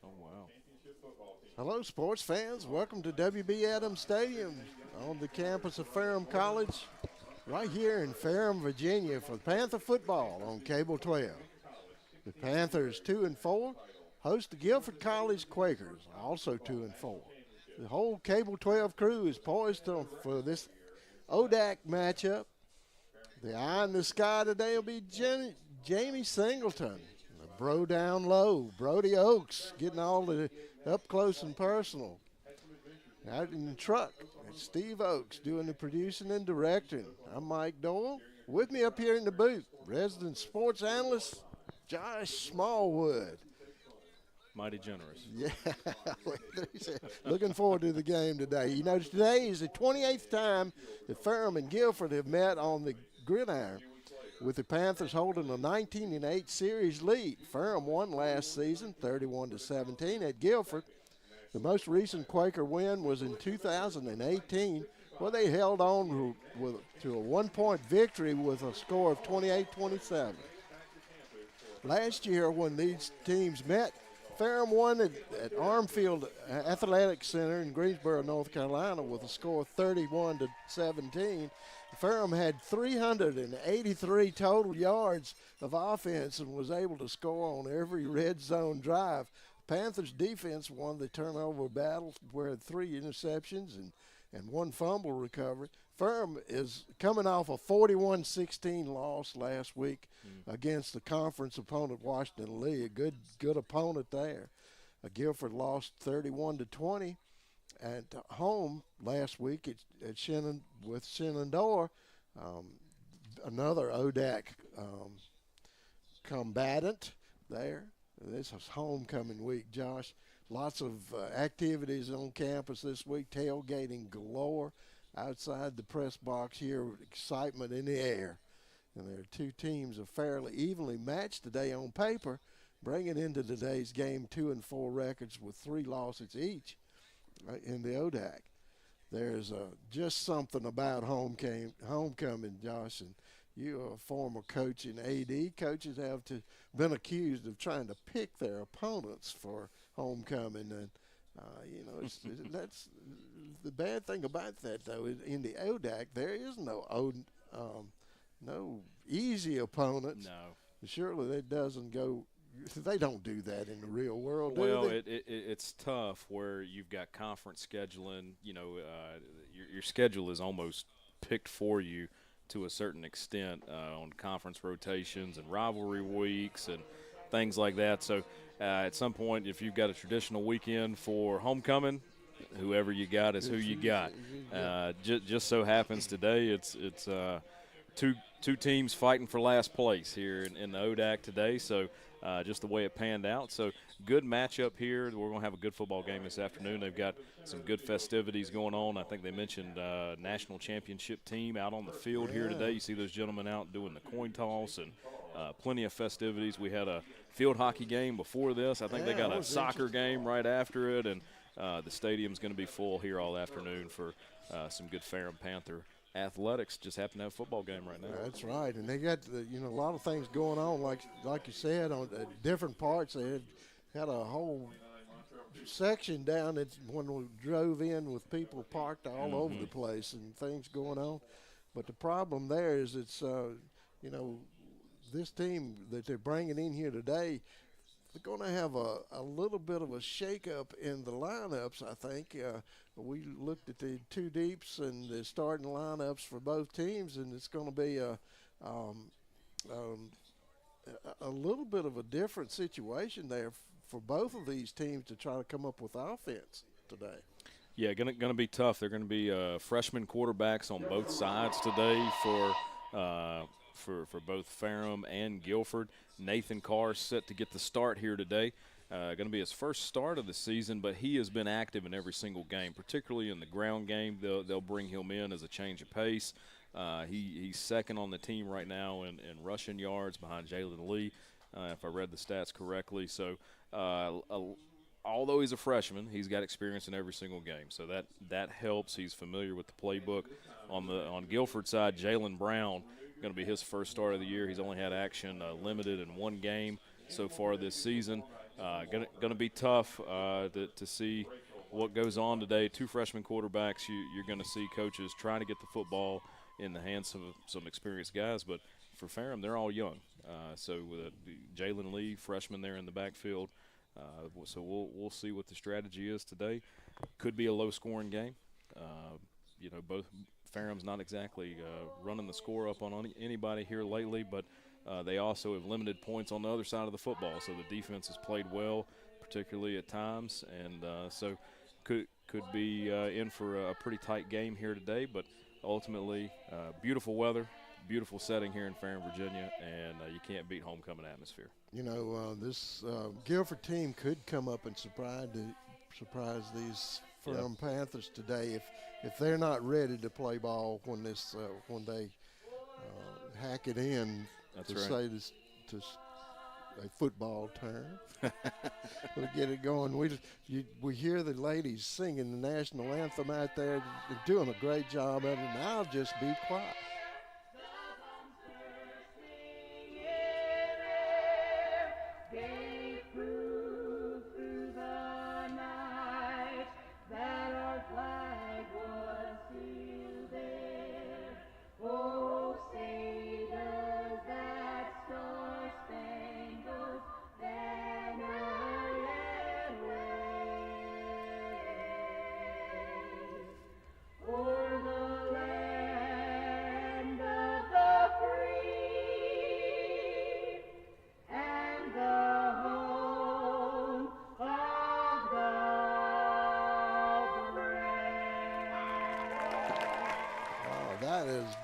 Oh, wow. Hello, sports fans. Welcome to W.B. Adams Stadium on the campus of Ferrum College, right here in Ferrum, Virginia, for Panther football on Cable 12. The Panthers, 2-4, host the Gilford College Quakers, also 2-4. The whole Cable 12 crew is poised for this ODAC matchup. The eye in the sky today will be Jamie Singleton, the bro down low, Brody Oaks, getting all the up close and personal. Out in the truck, it's Steve Oaks doing the producing and directing. I'm Mike Doyle. With me up here in the booth, resident sports analyst Josh Smallwood. Mighty generous. Yeah, looking forward to the game today. You know, today is the 28th time that Ferrum and Gilford have met on the gridiron, with the Panthers holding a 19-8 series lead. Ferrum won last season, 31-17 at Gilford. The most recent Quaker win was in 2018, where they held on to a one-point victory with a score of 28-27. Last year, when these teams met, Ferrum won at Armfield Athletic Center in Greensboro, North Carolina, with a score of 31-17. Ferrum had 383 total yards of offense and was able to score on every red zone drive. Panthers defense won the turnover battle, where 3 interceptions and 1 fumble recovery. Ferrum is coming off a 41-16 loss last week against the conference opponent Washington Lee, a good opponent there. Gilford lost 31-20 at home last week at Shenandoah, another ODAC combatant there. This is homecoming week, Josh. Lots of activities on campus this week, tailgating galore outside the press box here, excitement in the air. And there are 2 teams are fairly evenly matched today on paper, bringing into today's game 2-4 records with 3 losses each in the ODAC. There's just something about homecoming, Josh, and you are a former coach and AD. Coaches have been accused of trying to pick their opponents for homecoming, and that's the bad thing about that, though. In the ODAC, there is no easy opponents. No. Surely that doesn't go. They don't do that in the real world, Well, do they? it's tough where you've got conference scheduling. Your schedule is almost picked for you to a certain extent on conference rotations and rivalry weeks and things like that. So at some point, if you've got a traditional weekend for homecoming, whoever you got is who you got. Just so happens today it's two teams fighting for last place here in the ODAC today. So just the way it panned out. So good matchup here. We're going to have a good football game this afternoon. They've got some good festivities going on. I think they mentioned national championship team out on the field here today. You see those gentlemen out doing the coin toss and plenty of festivities. We had a field hockey game before this. I think they got a soccer game right after it, and the stadium's going to be full here all afternoon for some good Ferrum Panther athletics. Just happen to have a football game right now. That's right, and they got a lot of things going on, like you said, on different parts. They had a whole section down that when we drove in with people parked all over the place and things going on. But the problem there is it's this team that they're bringing in here today, they're going to have a little bit of a shakeup in the lineups, I think. We looked at the 2 deeps and the starting lineups for both teams, and it's going to be a little bit of a different situation there for both of these teams to try to come up with offense today. Yeah, going to be tough. They're going to be freshman quarterbacks on both sides today for both Ferrum and Gilford. Nathan Carr set to get the start here today. Going to be his first start of the season, but he has been active in every single game, particularly in the ground game. They'll bring him in as a change of pace. He's second on the team right now in rushing yards behind Jalen Lee, if I read the stats correctly. So although he's a freshman, he's got experience in every single game, so that helps. He's familiar with the playbook. On Gilford side, Jalen Brown, going to be his first start of the year. He's only had action limited in 1 game so far this season. Gonna be tough to see what goes on today. Two freshman quarterbacks. You're going to see coaches trying to get the football in the hands of some experienced guys, but for Ferrum, they're all young. So with Jalen Lee, freshman there in the backfield. So we'll see what the strategy is today. Could be a low-scoring game. Both Ferrum's not exactly running the score up on anybody here lately, but they also have limited points on the other side of the football. So the defense has played well, particularly at times, and so could be in for a pretty tight game here today. But ultimately, beautiful weather, beautiful setting here in Ferrum, Virginia, and you can't beat homecoming atmosphere. This Gilford team could come up and surprise these Ferrum Panthers today if they're not ready to play ball when they hack it in. That's to right. say this to a football term. We'll get it going. We hear the ladies singing the national anthem out there. They're doing a great job of it, and I'll just be quiet.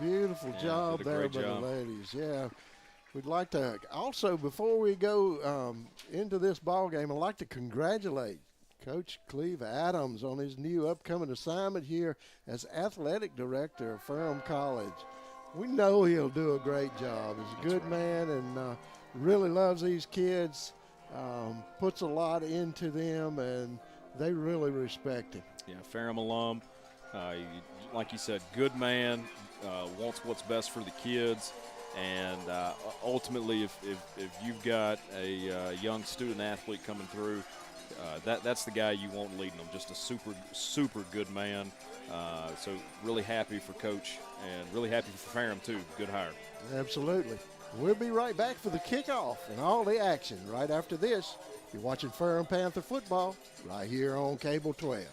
Beautiful job there by the ladies. Yeah, we'd like to also, before we go into this ball game, I'd like to congratulate Coach Cleve Adams on his new upcoming assignment here as athletic director of Ferrum College. We know he'll do a great job. He's a good man and really loves these kids, puts a lot into them, and they really respect him. Yeah, Ferrum alum. Like you said, good man, wants what's best for the kids, and ultimately, if you've got a young student athlete coming through, that's the guy you want leading them. Just a super good man. So really happy for Coach, and really happy for Ferrum too. Good hire. Absolutely. We'll be right back for the kickoff and all the action right after this. You're watching Ferrum Panther football right here on Cable 12.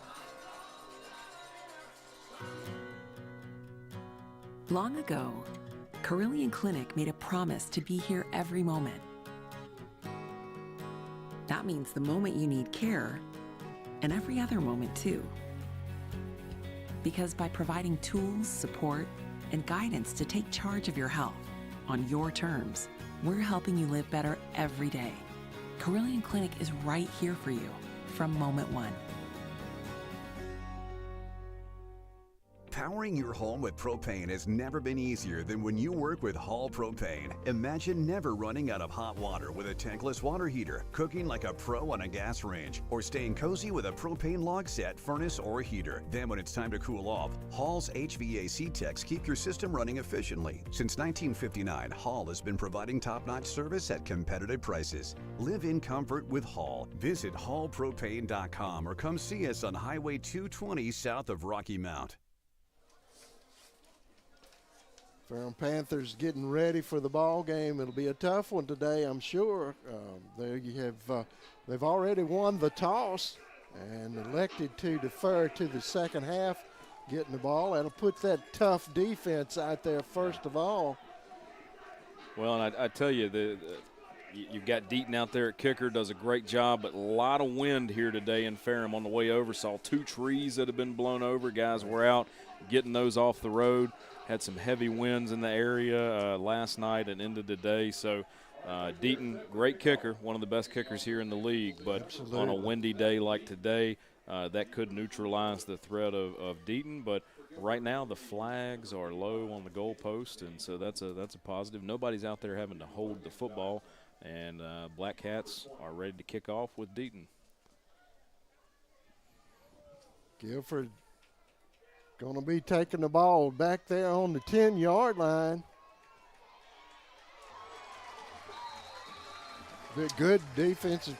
Long ago, Carillion Clinic made a promise to be here every moment. That means the moment you need care, and every other moment too. Because by providing tools, support, and guidance to take charge of your health on your terms, we're helping you live better every day. Carillion Clinic is right here for you from moment one. Powering your home with propane has never been easier than when you work with Hall Propane. Imagine never running out of hot water with a tankless water heater, cooking like a pro on a gas range, or staying cozy with a propane log set, furnace, or heater. Then when it's time to cool off, Hall's HVAC techs keep your system running efficiently. Since 1959, Hall has been providing top-notch service at competitive prices. Live in comfort with Hall. Visit hallpropane.com or come see us on Highway 220 south of Rocky Mount. Ferrum Panthers getting ready for the ball game. It'll be a tough one today, I'm sure. There you have. They've already won the toss and elected to defer to the second half, getting the ball. That'll put that tough defense out there first of all. Well, and I tell you, you've got Deaton out there at kicker, does a great job, but a lot of wind here today in Ferrum on the way over. Saw two trees that have been blown over. Guys were out getting those off the road. Had some heavy winds in the area last night and into today. So Deaton, great kicker, one of the best kickers here in the league. But Absolutely. On a windy day like today, that could neutralize the threat of Deaton. But right now the flags are low on the goalpost, and so that's a positive. Nobody's out there having to hold the football, and Black Cats are ready to kick off with Deaton. Gilford going to be taking the ball back there on the 10-yard line. Good defensive,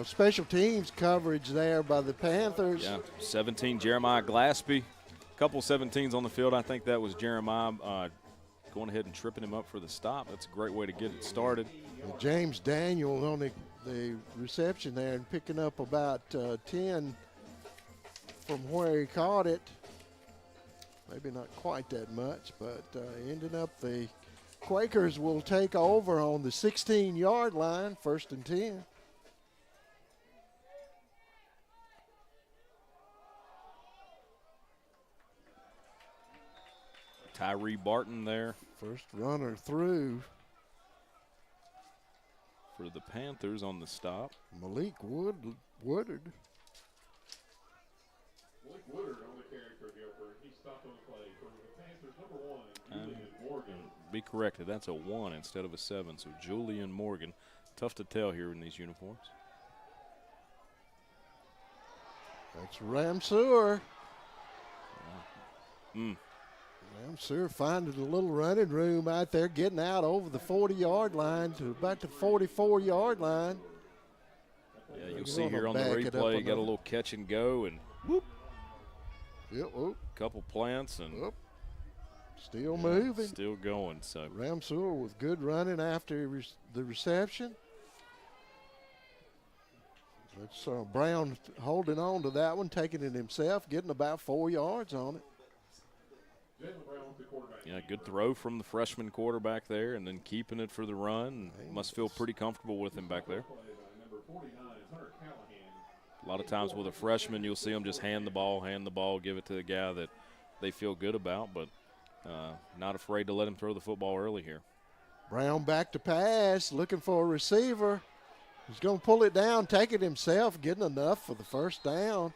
special teams coverage there by the Panthers. Yeah, 17, Jeremiah Glaspie. Couple 17s on the field. I think that was Jeremiah going ahead and tripping him up for the stop. That's a great way to get it started. And James Daniel on the reception there and picking up about 10 from where he caught it. Maybe not quite that much, but ending up the Quakers will take over on the 16-yard line, 1st and 10. Tyree Barton there First runner through. for the Panthers on the stop. Malik Woodard. Malik Woodard on the carry for Gilford. He stopped on the play for the Panthers. Number 1, Julian Morgan. Be corrected, that's a 1 instead of a 7. So Julian Morgan. Tough to tell here in these uniforms. That's Ramseur. Mm. Ramseur finding a little running room out there, getting out over the 40-yard line to about the 44-yard line. Yeah, you'll He's see here gonna on the back it up replay, got a another. little catch and go and whoop, Yep, whoop, couple plants and whoop. Still moving. still going. So Ramseur with good running after the reception. That's Brown holding on to that one, taking it himself, getting about 4 yards on it. Jalen Brown with the quarterback. yeah, good throw from the freshman quarterback there, and then keeping it for the run. Must feel pretty comfortable with him back there. Play by number 49, Hunter Callahan. A lot of times with a freshman, you'll see them just hand the ball, give it to the guy that they feel good about, but not afraid to let him throw the football early here. Brown back to pass, looking for a receiver. He's going to pull it down, take it himself, getting enough for the first down.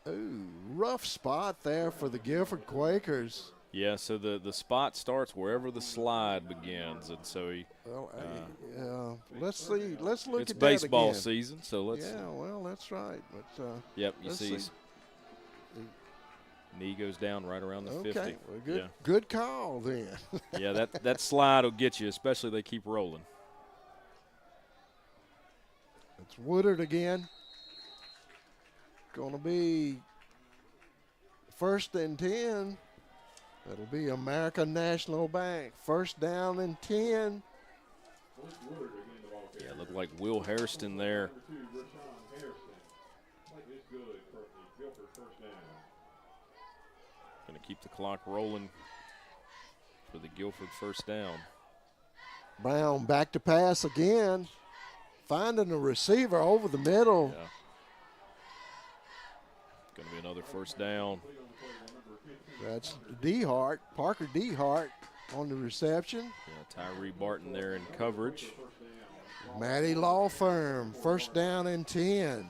Ooh, rough spot there for the Gilford Quakers. Yeah, so the spot starts wherever the slide begins, and so he. Well, let's see. Let's look It's at that baseball again. season, so let's. Yeah, well, that's right. But Yep, you let's see. see. Knee goes down right around the Okay, 50. well, good, Yeah, good call then. yeah, that slide will get you, especially they keep rolling. It's Woodard again. Going to be 1st and 10. That'll be American National Bank. 1st down and 10. Malik Woodard again the ball carrier. Yeah, looked like Will Hairston there. Number 2, Rashawn Harrison. Like this good for the Gilford first down. Going to keep the clock rolling for the Gilford first down. Brown back to pass again. Finding a receiver over the middle. Yeah. Going to be another first down. That's Parker Dehart on the reception. Yeah, Tyree Barton there in coverage. Matty Law Firm, 1st down and 10.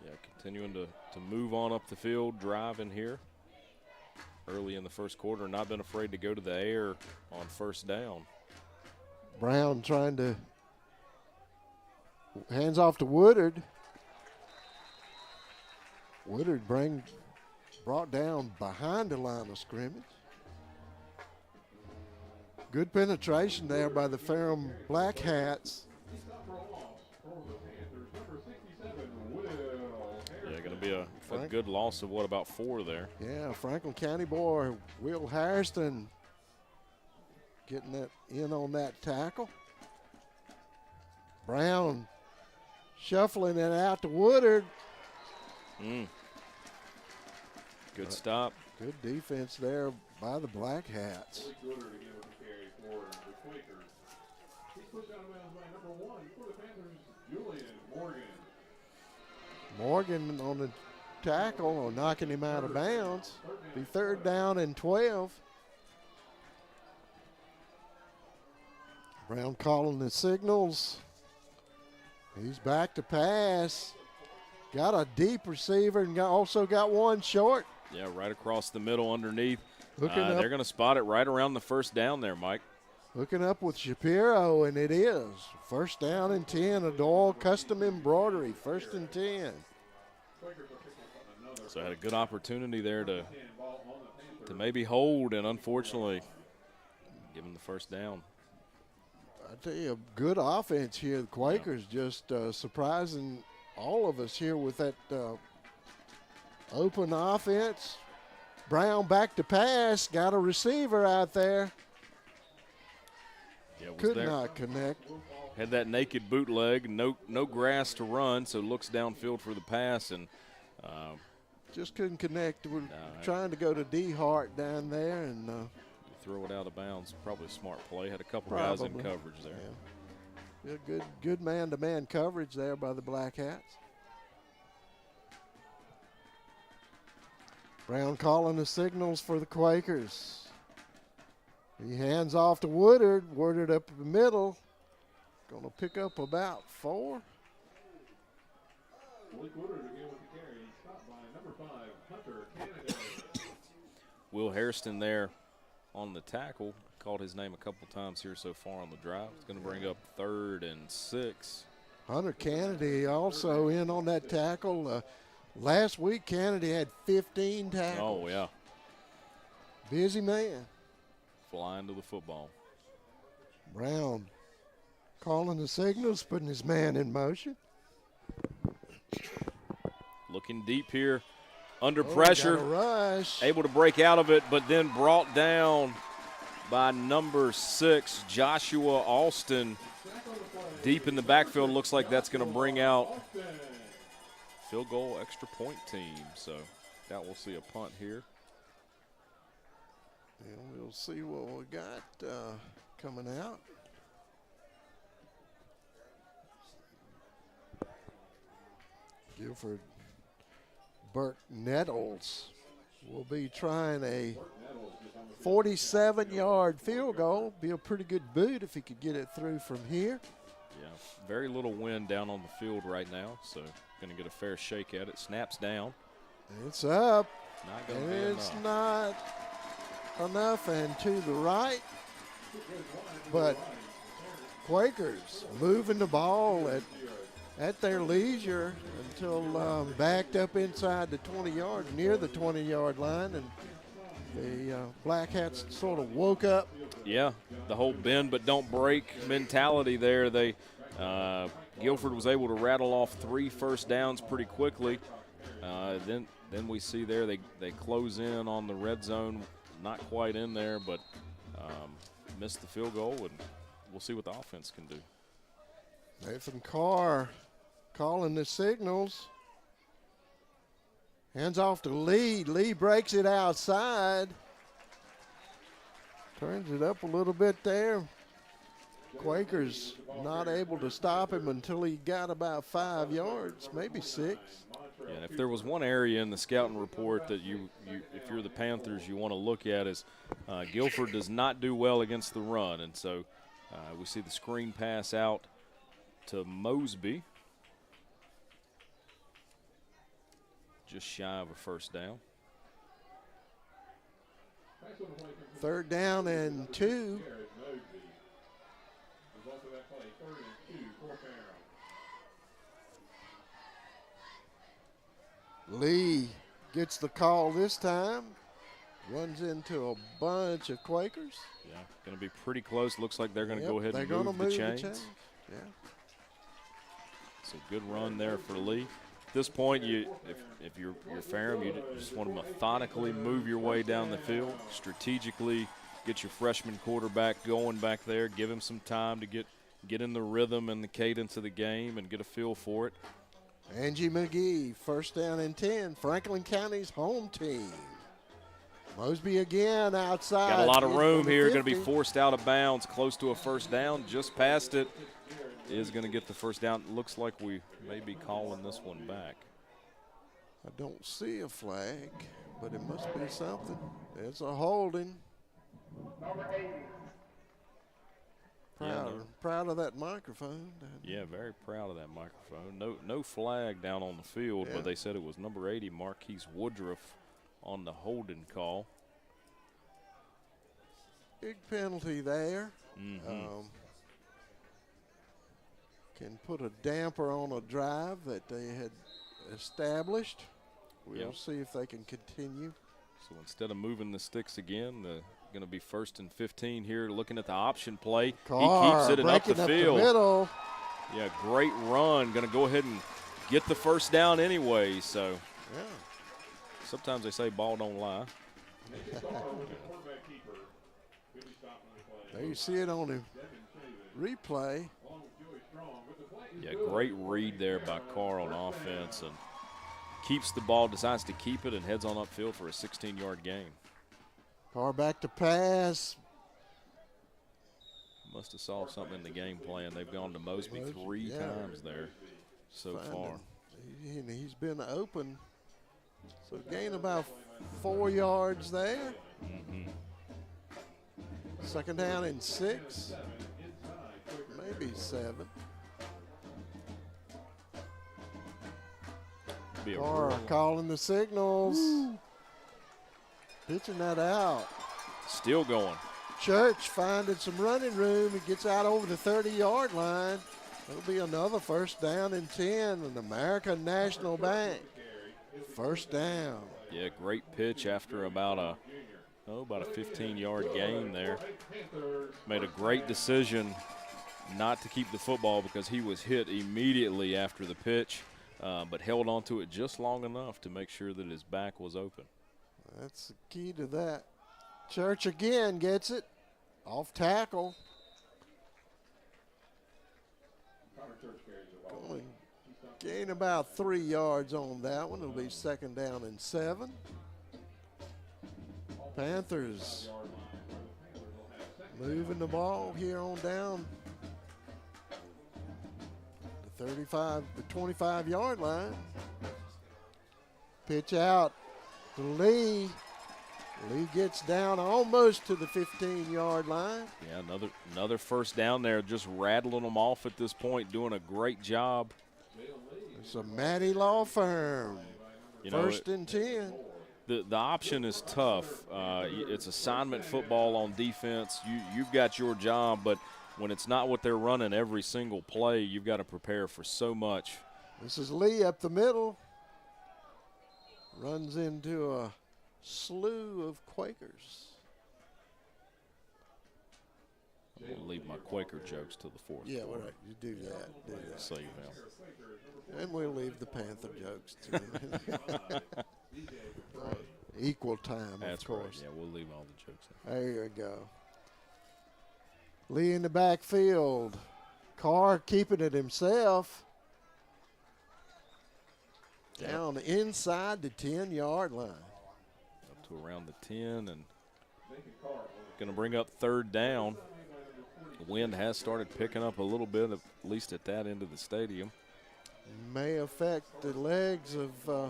Yeah, continuing to move on up the field, driving here early in the first quarter. Not been afraid to go to the air on first down. Brown trying to hands off to Woodard. Woodard brought down behind the line of scrimmage. Good penetration there by the Ferrum Black Hats. Yeah, going to be a good loss of what, about 4 there. Yeah, Franklin County boy Will Hairston getting that in on that tackle. Brown shuffling it out to Woodard. Good stop. Good defense there by the Black Hats. Malik Woodard again with the carry for the Quakers. He's pushed out of bounds by number 1 for the Panthers, Julian Morgan. Morgan on the tackle or knocking him out of bounds. Be 3rd down and 12. Brown calling the signals. He's back to pass. Got a deep receiver and also got one short. Yeah, right across the middle underneath. Hooking up. They're going to spot it right around the first down there, Mike. Hooking up with Shapiro, and it is. 1st down and 10, a Doyle Custom Embroidery, 1st and 10. So had a good opportunity there to maybe hold, and unfortunately Give him the first down. I tell you, a good offense here. The Quakers just surprising all of us here with that open offense. Brown back to pass, got a receiver out there. Yeah, was Could there. not connect. Had that naked bootleg, no grass to run, so looks downfield for the pass, and Just couldn't connect. We're trying to go to D Hart down there, and throw it out of bounds. Probably a smart play. Had a couple guys in coverage there. yeah, good man-to-man coverage there by the Black Hats. Brown calling the signals for the Quakers. He hands off to Woodard. Woodard up the middle. Going to pick up about 4. Malik Woodard again with the carry. Stopped by number 5, Hunter Canada. Will Hairston there on the tackle. Called his name a couple times here so far on the drive. It's going to bring up 3rd and 6. Hunter Kennedy also in on that tackle. Last week, Kennedy had 15 tackles. Oh, yeah. Busy man. Flying to the football. Brown calling the signals, putting his man in motion. Looking deep here. Under Got pressure. a rush. Able to break out of it, but then brought down by number 6, Joshua Alston. Deep in the backfield. Looks like that's going to bring out field goal extra point team. So that we'll see a punt here. And we'll see what we got coming out. Gilford Burke Nettles will be trying a 47-yard field goal. Be a pretty good boot if he could get it through from here. Yeah, very little wind down on the field right now, so going to get a fair shake at it. Snaps down. It's up. Not going to And be it's enough. not enough and to the right. But Quakers moving the ball at their leisure until backed up inside the 20-yard, near the 20-yard line, and the Black Hats sort of woke up. Yeah, the whole bend but don't break mentality there. They Gilford was able to rattle off 3 first downs pretty quickly. Then we see there they close in on the red zone, not quite in there, but missed the field goal, and we'll see what the offense can do. Nathan Carr calling the signals. Hands off to Lee. Lee breaks it outside. Turns it up a little bit there. Quakers not able to stop him until he got about 5 yards, maybe 6. Yeah, and if there was one area in the scouting report that you if you're the Panthers, you want to look at is Gilford does not do well against the run, and so we see the screen pass out to Mosby, just shy of a first down. 3rd down and 2. Lee gets the call this time. Runs into a bunch of Quakers. Yeah, going to be pretty close. Looks like they're going to go ahead and They're move gonna the chains. Yeah. So good run there for Lee. At this point, if you're Ferrum, you just want to methodically move your way down the field, strategically get your freshman quarterback going back there, give him some time to get in the rhythm and the cadence of the game and get a feel for it. Angie McGee, 1st down and 10. Franklin County's home team. Mosby again outside. Got a lot of room from the here. Going to be 50. forced out of bounds, close to a first down. Just past it. Is going to get the first down. Looks like we may be calling this one back. I don't see a flag, but it must be something. It's a holding. Proud of that microphone. Yeah, very proud of that microphone. No flag down on the field, but they said it was number 80, Marquise Woodruff, on the holding call. Big penalty there. Can put a damper on a drive that they had established. We'll see if they can continue. So instead of moving the sticks again, going to be 1st and 15 here. Looking at the option play, Carr he keeps it and up the breaking field. The middle. Yeah, great run. Going to go ahead and get the first down anyway. So Yeah. sometimes they say ball don't lie. There you see it on the replay. Yeah, great read there by Carr on offense, and keeps the ball, decides to keep it, and heads on upfield for a 16-yard gain. Carr back to pass. Must have saw something in the game plan. They've gone to Mosby 3 times there so far. He's been open. So gain about 4 yards there. Mm-hmm. 2nd down and 6. Maybe 7. Carr calling the signals. Woo. Pitching that out. Still going. Church finding some running room. He gets out over the 30-yard line. It'll be another 1st down and 10 in American National Bank. 1st down. Yeah, great pitch after about a 15-yard gain there. Made a great decision not to keep the football because he was hit immediately after the pitch, but held on to it just long enough to make sure that his back was open. That's the key to that. Church again gets it. Off tackle. Going gain about 3 yards on that one. It'll be 2nd down and 7. Panthers moving the ball here on down the 25-yard line. Pitch out to Lee. Lee gets down almost to the 15-yard line. Yeah, another 1st down there, just rattling them off at this point, doing a great job. It's a Matty Law Firm. 1st and 10. The option is tough. It's assignment football on defense. You've got your job, but when it's not what they're running every single play, you've got to prepare for so much. This is Lee up the middle. Runs into a slew of Quakers. I'll leave my Quaker jokes to the 4th. Yeah, all right. You do that. Save them. And we'll leave the Panther jokes too. Equal time, That's of course. Right. Yeah, we'll leave all the jokes in. There you go. Lee in the backfield. Carr keeping it himself. Down inside the 10-yard line. Up to around the 10, and going to bring up 3rd down. The wind has started picking up a little bit, at least at that end of the stadium. May affect the legs of the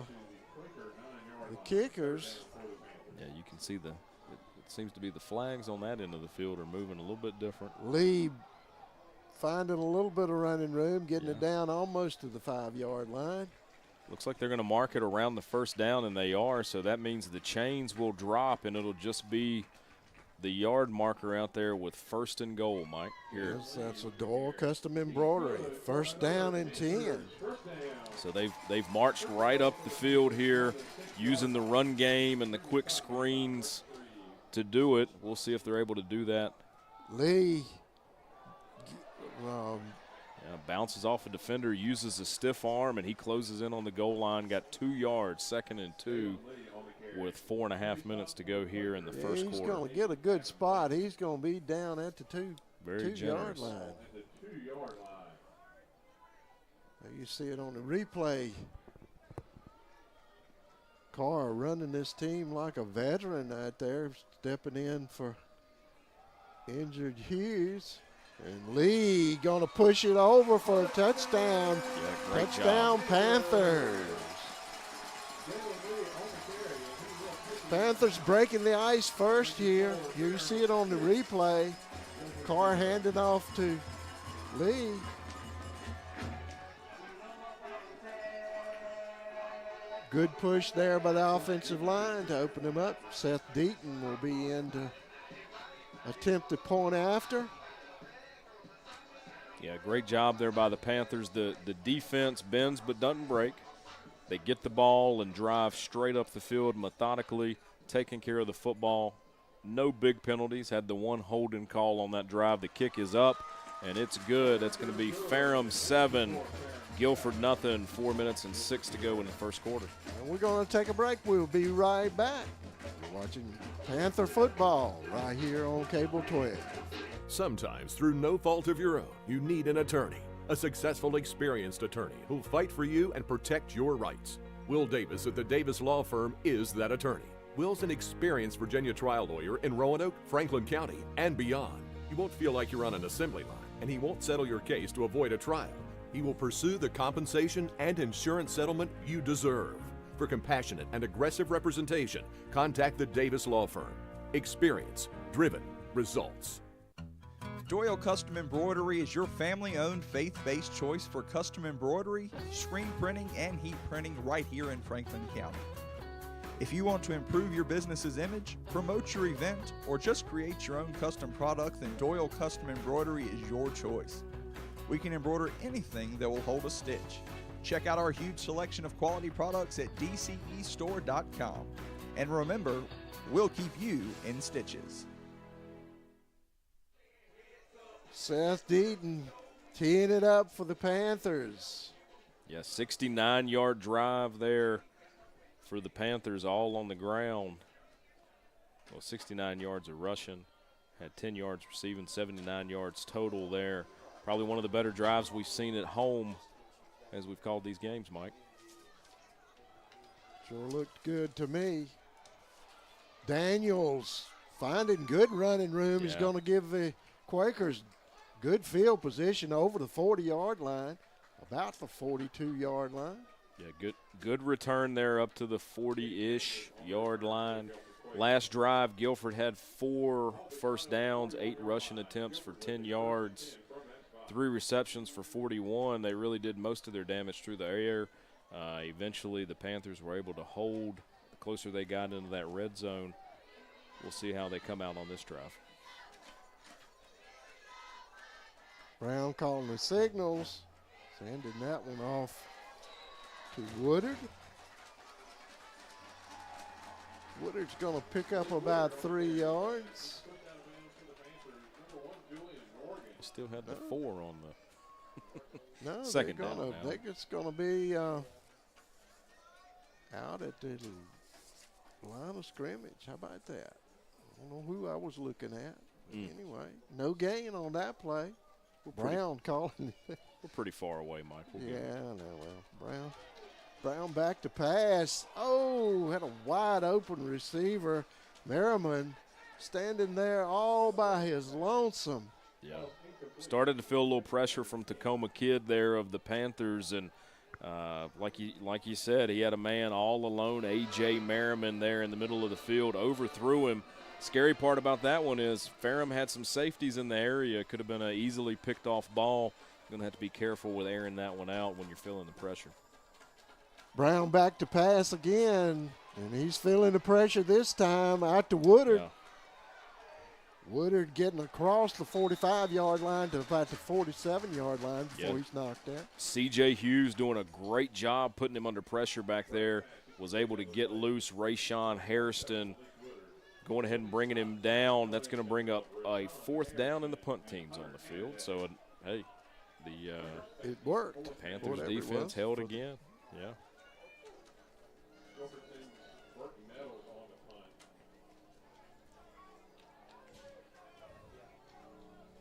kickers. Yeah, you can see it seems to be the flags on that end of the field are moving a little bit different. Lee finding a little bit of running room, getting it down almost to the 5-yard line. Looks like they're going to mark it around the 1st down, and they are, so that means the chains will drop, and it'll just be the yard marker out there with 1st and goal, Mike. Here. Yes, that's a Doyle custom embroidery. 1st down and 10. So they've marched right up the field here using the run game and the quick screens to do it. We'll see if they're able to do that. Lee bounces off a defender, uses a stiff arm, and he closes in on the goal line. Got 2 yards, 2nd and 2, with 4.5 minutes to go here in the first quarter. He's going to get a good spot. He's going to be down at the 2-yard generous. line. There you see it on the replay. Carr running this team like a veteran out there, stepping in for injured Hughes. And Lee going to push it over for a touchdown. Yeah, great touchdown, job. Panthers. Panthers breaking the ice first here. You see it on the replay. Carr handed off to Lee. Good push there by the offensive line to open him up. Seth Deaton will be in to attempt the point after. Yeah, great job there by the Panthers. The defense bends but doesn't break. They get the ball and drive straight up the field methodically, taking care of the football. no big penalties. Had the one holding call on that drive. The kick is up, and it's good. That's going to be Ferrum 7, Gilford nothing. 4 minutes and 6 to go in the first quarter. And we're going to take a break. We'll be right back. You're watching Panther football right here on Cable 12. Sometimes, through no fault of your own, you need an attorney. A successful, experienced attorney who'll fight for you and protect your rights. Will Davis at the Davis Law Firm is that attorney. Will's an experienced Virginia trial lawyer in Roanoke, Franklin County, and beyond. You won't feel like you're on an assembly line, and he won't settle your case to avoid a trial. He will pursue the compensation and insurance settlement you deserve. For compassionate and aggressive representation, contact the Davis Law Firm. Experience, driven, results. Doyle Custom Embroidery is your family-owned, faith-based choice for custom embroidery, screen printing, and heat printing right here in Franklin County. If you want to improve your business's image, promote your event, or just create your own custom product, then Doyle Custom Embroidery is your choice. We can embroider anything that will hold a stitch. Check out our huge selection of quality products at dcestore.com. And remember, we'll keep you in stitches. Seth Deaton teeing it up for the Panthers. Yeah, 69-yard drive there for the Panthers, all on the ground. Well, 69 yards of rushing, had 10 yards receiving, 79 yards total there. Probably one of the better drives we've seen at home as we've called these games, Mike. Sure looked good to me. Daniels finding good running room is going to give the Quakers good field position over the 40-yard line, about the 42-yard line. Yeah, good return there up to the 40-ish yard line. Last drive, Gilford had 4 first downs, 8 rushing attempts for 10 yards, 3 receptions for 41. They really did most of their damage through the air. Eventually, the Panthers were able to hold. The closer they got into that red zone, we'll see how they come out on this drive. Brown calling the signals, sending that one off to Woodard. Woodard's going to pick up about 3 yards. Still had the 4 on the No, second down. I think it's going to be out at the line of scrimmage. How about that? I don't know who I was looking at. Anyway, no gain on that play. Brown calling it. We're pretty far away, Mike. Yeah, I know. Well, Brown back to pass. Oh, had a wide open receiver. Merriman standing there all by his lonesome. Yeah. Started to feel a little pressure from Tacoma Kid there of the Panthers, and like you said, he had a man all alone, A.J. Merriman there in the middle of the field, overthrew him. Scary part about that one is Ferrum had some safeties in the area. Could have been an easily picked off ball. Going to have to be careful with airing that one out when you're feeling the pressure. Brown back to pass again, and he's feeling the pressure this time out to Woodard. Yeah. Woodard getting across the 45-yard line to about the 47-yard line before he's knocked out. C.J. Hughes doing a great job putting him under pressure back there. Was able to get loose. Rayshawn Hairston going ahead and bringing him down. That's going to bring up a 4th down, and the punt team's on the field. So, hey, the it worked. Panthers defense held again. Yeah.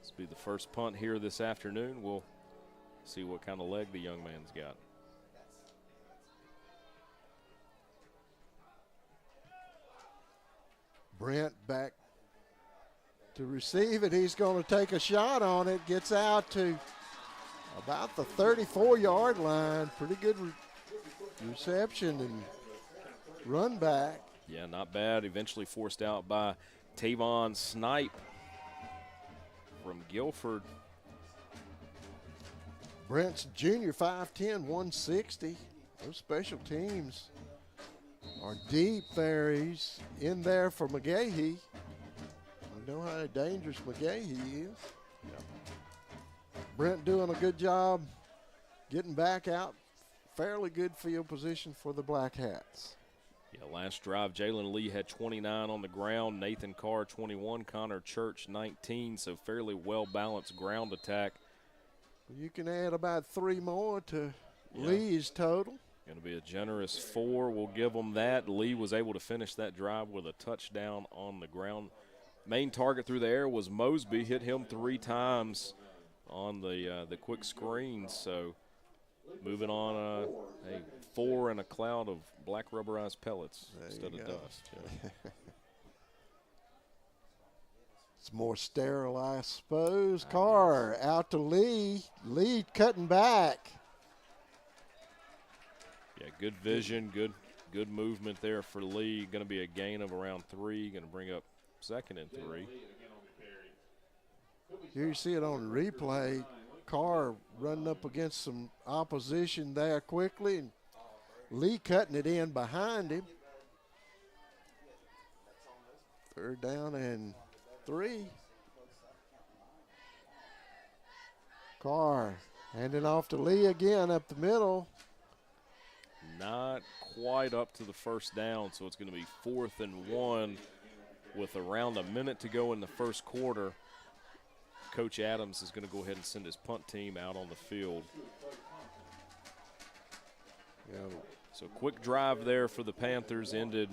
This will be the first punt here this afternoon. We'll see what kind of leg the young man's got. Brent back to receive it. He's going to take a shot on it. Gets out to about the 34-yard line. Pretty good reception and run back. Yeah, not bad. Eventually forced out by Tavon Snipe from Gilford. Brent's junior, 5'10", 160. Those special teams are deep there. He's in there for McGahee. I know how dangerous McGahee is. Yeah. Brent doing a good job getting back out. Fairly good field position for the Black Hats. Yeah, last drive, Jalen Lee had 29 on the ground, Nathan Carr 21, Connor Church 19, so fairly well-balanced ground attack. You can add about 3 more to Lee's total. Going to be a generous 4. We'll give them that. Lee was able to finish that drive with a touchdown on the ground. Main target through the air was Mosby. Hit him 3 times on the quick screen. So moving on, a 4 and a cloud of black rubberized pellets instead of dust. Yeah. It's more sterile, I suppose. Carr out to Lee. Lee cutting back. Yeah, good vision, good movement there for Lee. Going to be a gain of around 3. Going to bring up 2nd and 3. Here you see it on the replay. Carr running up against some opposition there quickly, and Lee cutting it in behind him. 3rd down and 3. Carr handing off to Lee again up the middle. Not quite up to the 1st down, so it's going to be 4th and 1 with around a minute to go in the first quarter. Coach Adams is going to go ahead and send his punt team out on the field. Yeah. So quick drive there for the Panthers, ended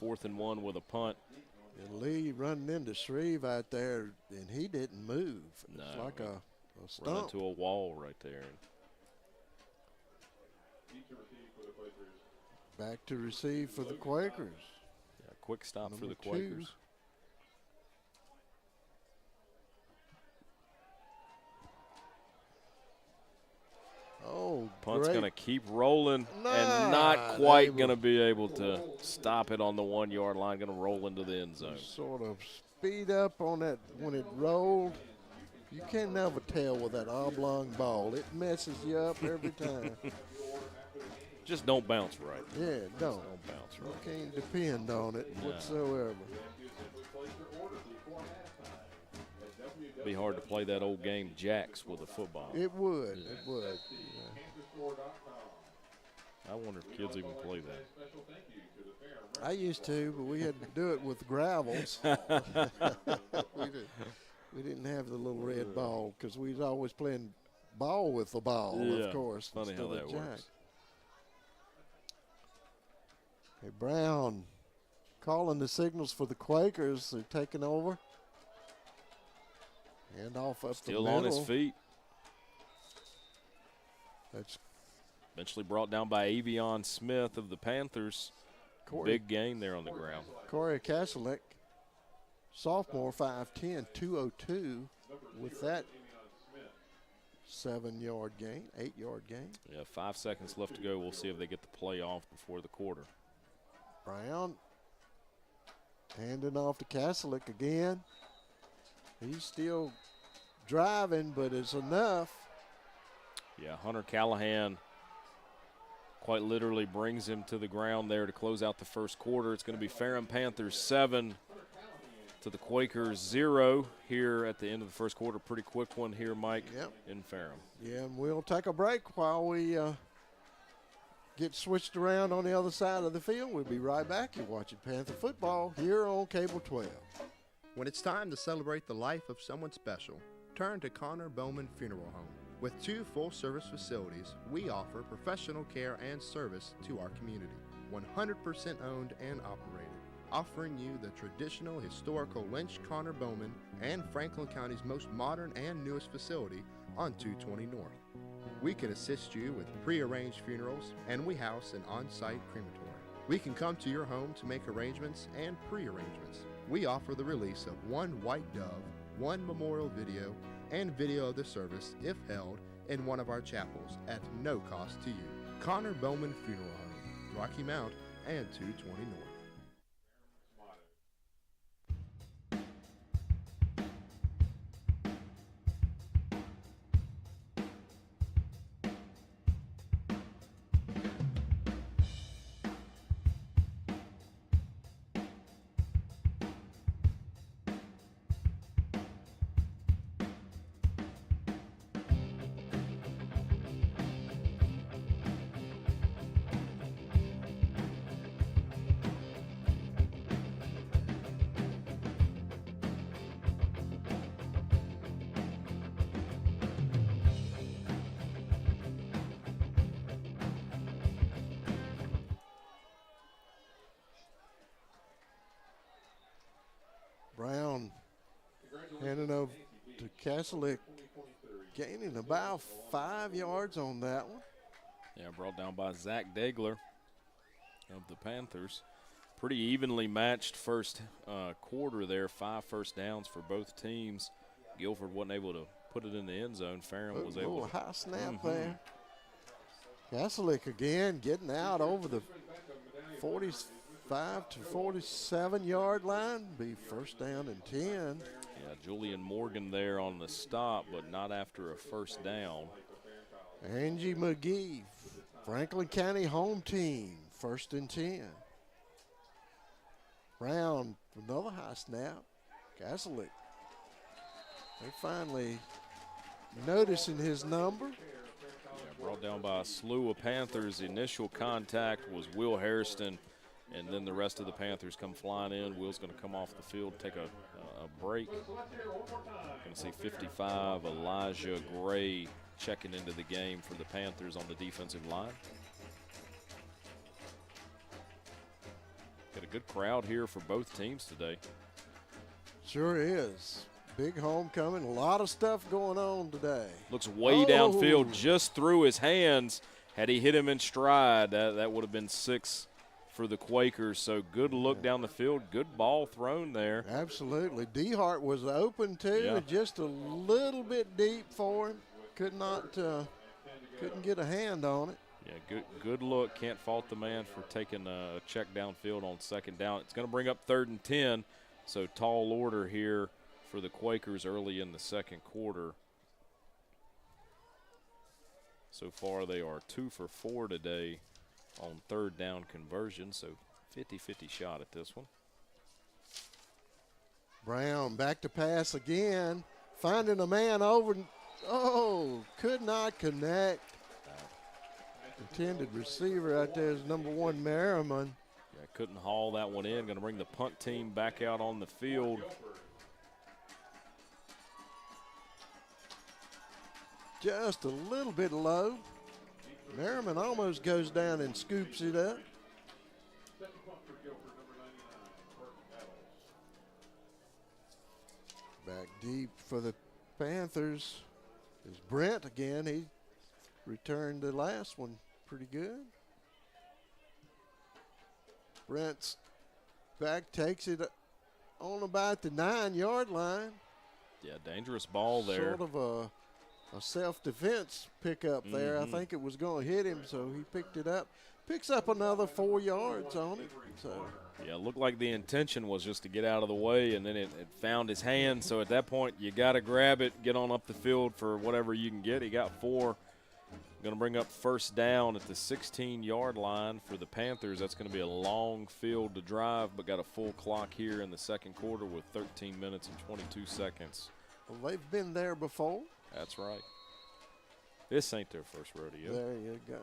4th and 1 with a punt. And Lee running into Shreve out there, and he didn't move. No, it's like a run stump. into a wall right there. Back to receive for the Quakers. Yeah, quick stop for the Number 2. Quakers. Oh, Punt's great. going to keep rolling Nah, and not quite able- going to be able to stop it on the 1-yard line. Going to roll into the end zone. Sort of speed up on that when it rolled. You can never tell with that oblong ball. It messes you up every time. Just don't bounce right. Yeah, don't. Don't bounce You right. can't depend on it No. whatsoever. Be hard to play that old game jacks with a football. It would. Yeah. It would. I wonder if kids even play that. I used to, but we had to do it with gravels. We didn't have the little red ball because we was always playing ball with the ball, Yeah, of course. funny how instead that of jack. works. Hey, Brown calling the signals for the Quakers. They're taking over. Hand off up Still the middle. on his feet. That's Eventually brought down by Avion Smith of the Panthers. Big gain there on the ground. Corey Kaselek, sophomore, 5'10", 202, with that 7-yard gain, 8-yard gain. Yeah, 5 seconds left to go. We'll see if they get the play off before the quarter. Brown handing off to Kaselek again. He's still driving, but it's enough. Yeah, Hunter Callahan quite literally brings him to the ground there to close out the first quarter. It's going to be Ferrum Panthers 7 to the Quakers 0 here at the end of the first quarter. Pretty quick one here, Mike, in Ferrum. Yeah, and we'll take a break while we get switched around on the other side of the field. We'll be right back. You're watching Panther football here on Cable 12. When it's time to celebrate the life of someone special, turn to Connor Bowman Funeral Home. With 2 full-service facilities, we offer professional care and service to our community. 100% owned and operated, offering you the traditional historical Lynch Connor Bowman and Franklin County's most modern and newest facility on 220 North. We can assist you with pre-arranged funerals, and we house an on-site crematory. We can come to your home to make arrangements and pre-arrangements. We offer the release of 1 white dove, 1 memorial video, and video of the service if held in one of our chapels at no cost to you. Connor Bowman Funeral Home, Rocky Mount and 220 North. Handing over to Kasalik, gaining about 5 yards on that one. Yeah, brought down by Zach Degler of the Panthers. Pretty evenly matched first quarter there. 5 first downs for both teams. Gilford wasn't able to put it in the end zone. Ferrum was A able little to. high snap there. Kasalik again getting out over the 45 to 47 yard line. Be first down and 10. Yeah, Julian Morgan there on the stop, but not after a first down. Angie McGee, Franklin County home team, first and 10. Brown, another high snap. Kasalik. They finally noticing his number. Yeah, brought down by a slew of Panthers. The initial contact was Will Hairston, and then the rest of the Panthers come flying in. Will's going to come off the field, take a break. Going to see 55, Elijah Gray checking into the game for the Panthers on the defensive line. Got a good crowd here for both teams today. Sure is. Big homecoming, a lot of stuff going on today. Looks way downfield, just through his hands. Had he hit him in stride, that would have been 6 for the Quakers. So good look down the field, good ball thrown there. Absolutely. DeHart was open too, Yeah. just a little bit deep for him. Couldn't get a hand on it. Yeah, good look. Can't fault the man for taking a check downfield on second down. It's going to bring up 3rd and 10, so tall order here for the Quakers early in the second quarter. So far they are 2 for 4 today on 3rd down conversion, so 50-50 shot at this one. Brown back to pass again, finding a man over. Could not connect. Intended receiver out there is number 1 Merriman. Yeah, couldn't haul that one in. Going to bring the punt team back out on the field. Just a little bit low. Merriman almost goes down and scoops it up. Back deep for the Panthers is Brent again. He returned the last one pretty good. Brent's back, takes it on about the 9-yard line. Yeah, dangerous ball there. Sort of a self-defense pickup there. I think it was going to hit him, so he picked it up. Picks up another 4 yards on it. So yeah, it looked like the intention was just to get out of the way, and then it found his hand. So at that point, you got to grab it, get on up the field for whatever you can get. He got 4. Going to bring up first down at the 16-yard line for the Panthers. That's going to be a long field to drive, but got a full clock here in the second quarter with 13 minutes and 22 seconds. well, they've been there before. That's right. This ain't their first rodeo. There you go.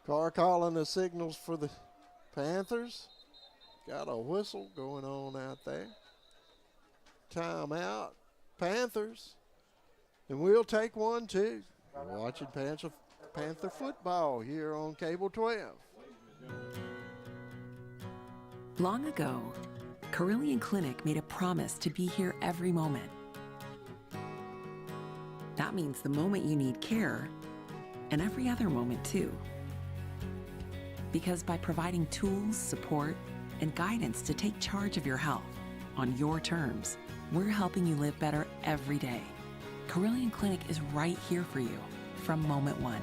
Carr calling the signals for the Panthers. Got a whistle going on out there. Timeout, Panthers. And we'll take one, too. We're watching Panther football here on Cable 12. Long ago, Carillion Clinic made a promise to be here every moment. That means the moment you need care, and every other moment too. Because by providing tools, support, and guidance to take charge of your health on your terms, we're helping you live better every day. Carillion Clinic is right here for you from moment one.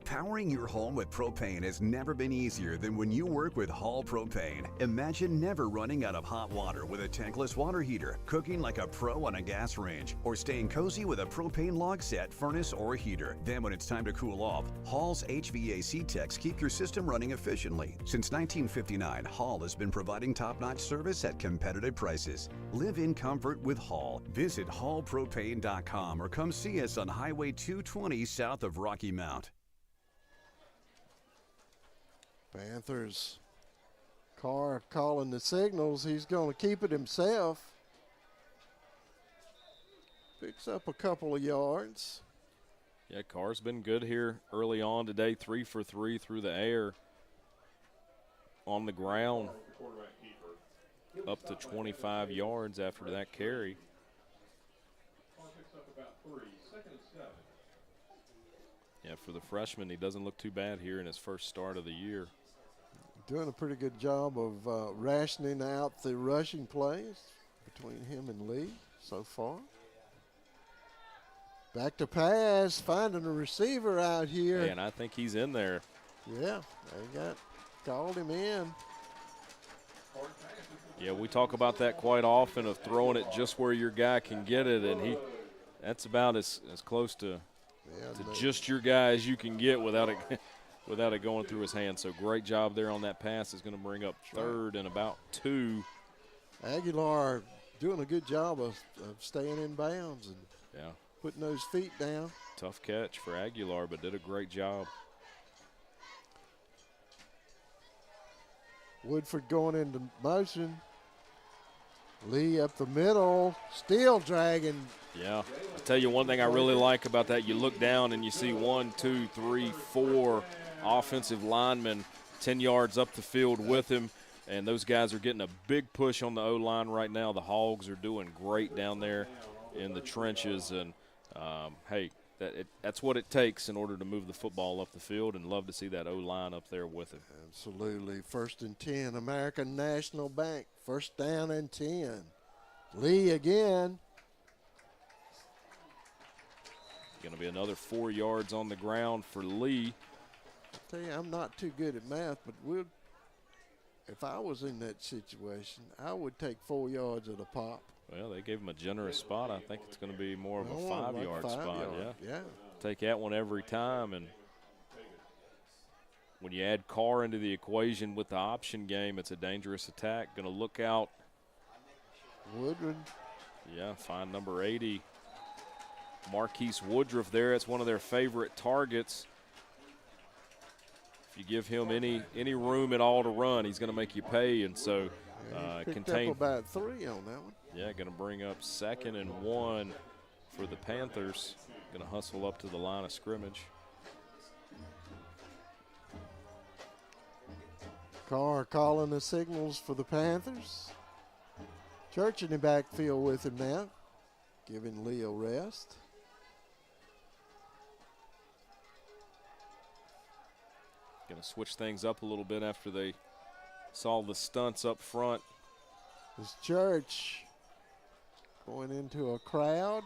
Powering your home with propane has never been easier than when you work with Hall Propane. Imagine never running out of hot water with a tankless water heater, cooking like a pro on a gas range, or staying cozy with a propane log set, furnace, or heater. Then when it's time to cool off, Hall's HVAC techs keep your system running efficiently. Since 1959, Hall has been providing top-notch service at competitive prices. Live in comfort with Hall. Visit hallpropane.com or come see us on Highway 220 south of Rocky Mount. Panthers. Carr calling the signals. He's going to keep it himself. Picks up a couple of yards. Yeah, Carr's been good here early on today, 3 for 3 through the air on the ground. up to 25 yards after that carry. Picks up about 3, 2nd and 7. Yeah, for the freshman, he doesn't look too bad here in his first start of the year. Doing a pretty good job of rationing out the rushing plays between him and Lee so far. Back to pass, finding a receiver out here. And I think he's in there. Yeah, they called him in. Yeah, we talk about that quite often, of throwing it just where your guy can get it, and that's about as close to just your guy as you can get without it going through his hands. So great job there on that pass. Is going to bring up 3rd and about 2. Aguilar doing a good job of staying in bounds and putting those feet down. Tough catch for Aguilar, but did a great job. Woodford going into motion. Lee up the middle, still dragging. Yeah, I'll tell you one thing I really like about that. You look down and you see 1, 2, 3, 4 offensive linemen 10 yards up the field with him, and those guys are getting a big push on the O-line right now. The Hogs are doing great down there in the trenches, and, hey, that's what it takes in order to move the football up the field, and love to see that O-line up there with him. Absolutely. 1st and 10, American National Bank. 1st down and 10. Lee again. Going to be another 4 yards on the ground for Lee. I tell you, I'm not too good at math, but if I was in that situation, I would take 4 yards at a pop. Well, they gave him a generous spot. I think it's going to be more of a 5-yard like spot. Yeah. Take that one every time. And when you add Carr into the equation with the option game, it's a dangerous attack. Going to look out. Woodruff. Yeah, find number 80. Marquise Woodruff there. It's one of their favorite targets. If you give him any room at all to run, he's going to make you pay. And so picked up about 3 on that one. Yeah, going to bring up 2nd and 1 for the Panthers. Going to hustle up to the line of scrimmage. Carr calling the signals for the Panthers. Church in the backfield with him now, giving Lee a rest. Going to switch things up a little bit after they saw the stunts up front. This Church going into a crowd,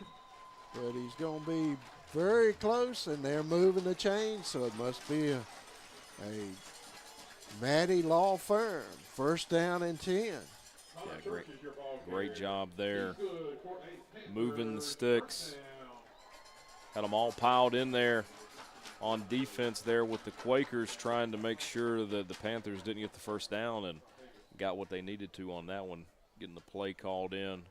but he's going to be very close, and they're moving the chains, so it must be a Maddie Law Firm. 1st down and 10. Yeah, great job there. Moving the sticks. Had them all piled in there on defense there with the Quakers, trying to make sure that the Panthers didn't get the 1st down, and got what they needed to on that one, getting the play called in.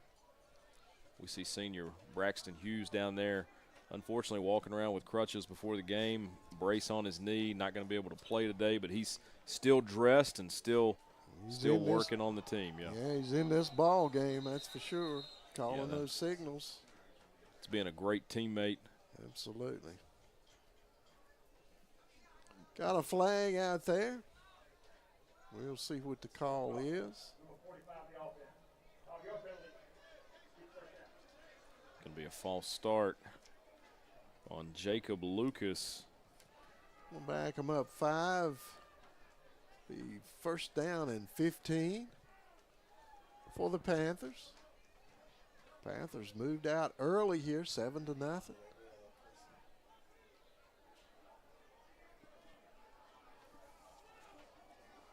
We see senior Braxton Hughes down there, unfortunately walking around with crutches before the game, brace on his knee, not going to be able to play today, but he's still dressed and still working on the team. Yeah, he's in this ball game, that's for sure, calling those signals. It's being a great teammate. Absolutely. Got a flag out there. We'll see what the call is. Going to be a false start on Jacob Lucas. We'll back him up 5. Be 1st down and 15 for the Panthers. Panthers moved out early here, 7-0.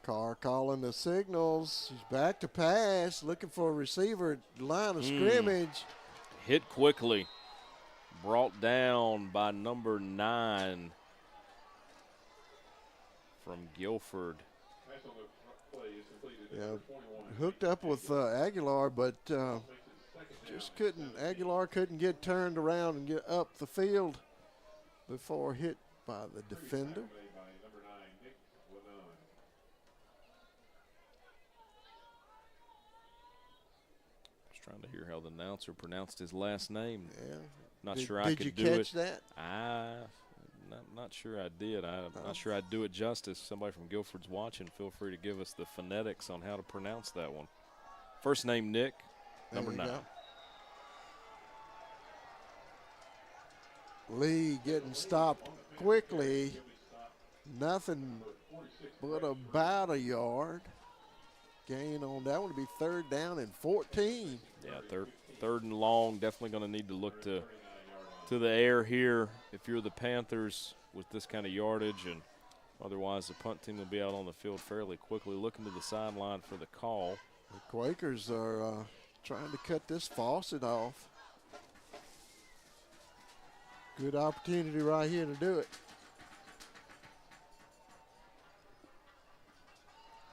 Carr calling the signals. He's back to pass, looking for a receiver at the line of scrimmage. Hit quickly. Brought down by number 9 from Gilford. Yeah, hooked up with Aguilar, but Aguilar couldn't get turned around and get up the field before hit by the defender. Trying to hear how the announcer pronounced his last name. Yeah. Not sure I could do it. Did you catch that? Not sure I did. I'm not sure I'd do it justice. Somebody from Guilford's watching. Feel free to give us the phonetics on how to pronounce that one. First name Nick, number There 9. you go. Lee getting stopped quickly. Nothing but about a yard. Gain on that one to be 3rd down and 14. Yeah, third and long. Definitely going to need to look to the air here if you're the Panthers with this kind of yardage, and otherwise the punt team will be out on the field fairly quickly. Looking to the sideline for the call. The Quakers are trying to cut this faucet off. Good opportunity right here to do it.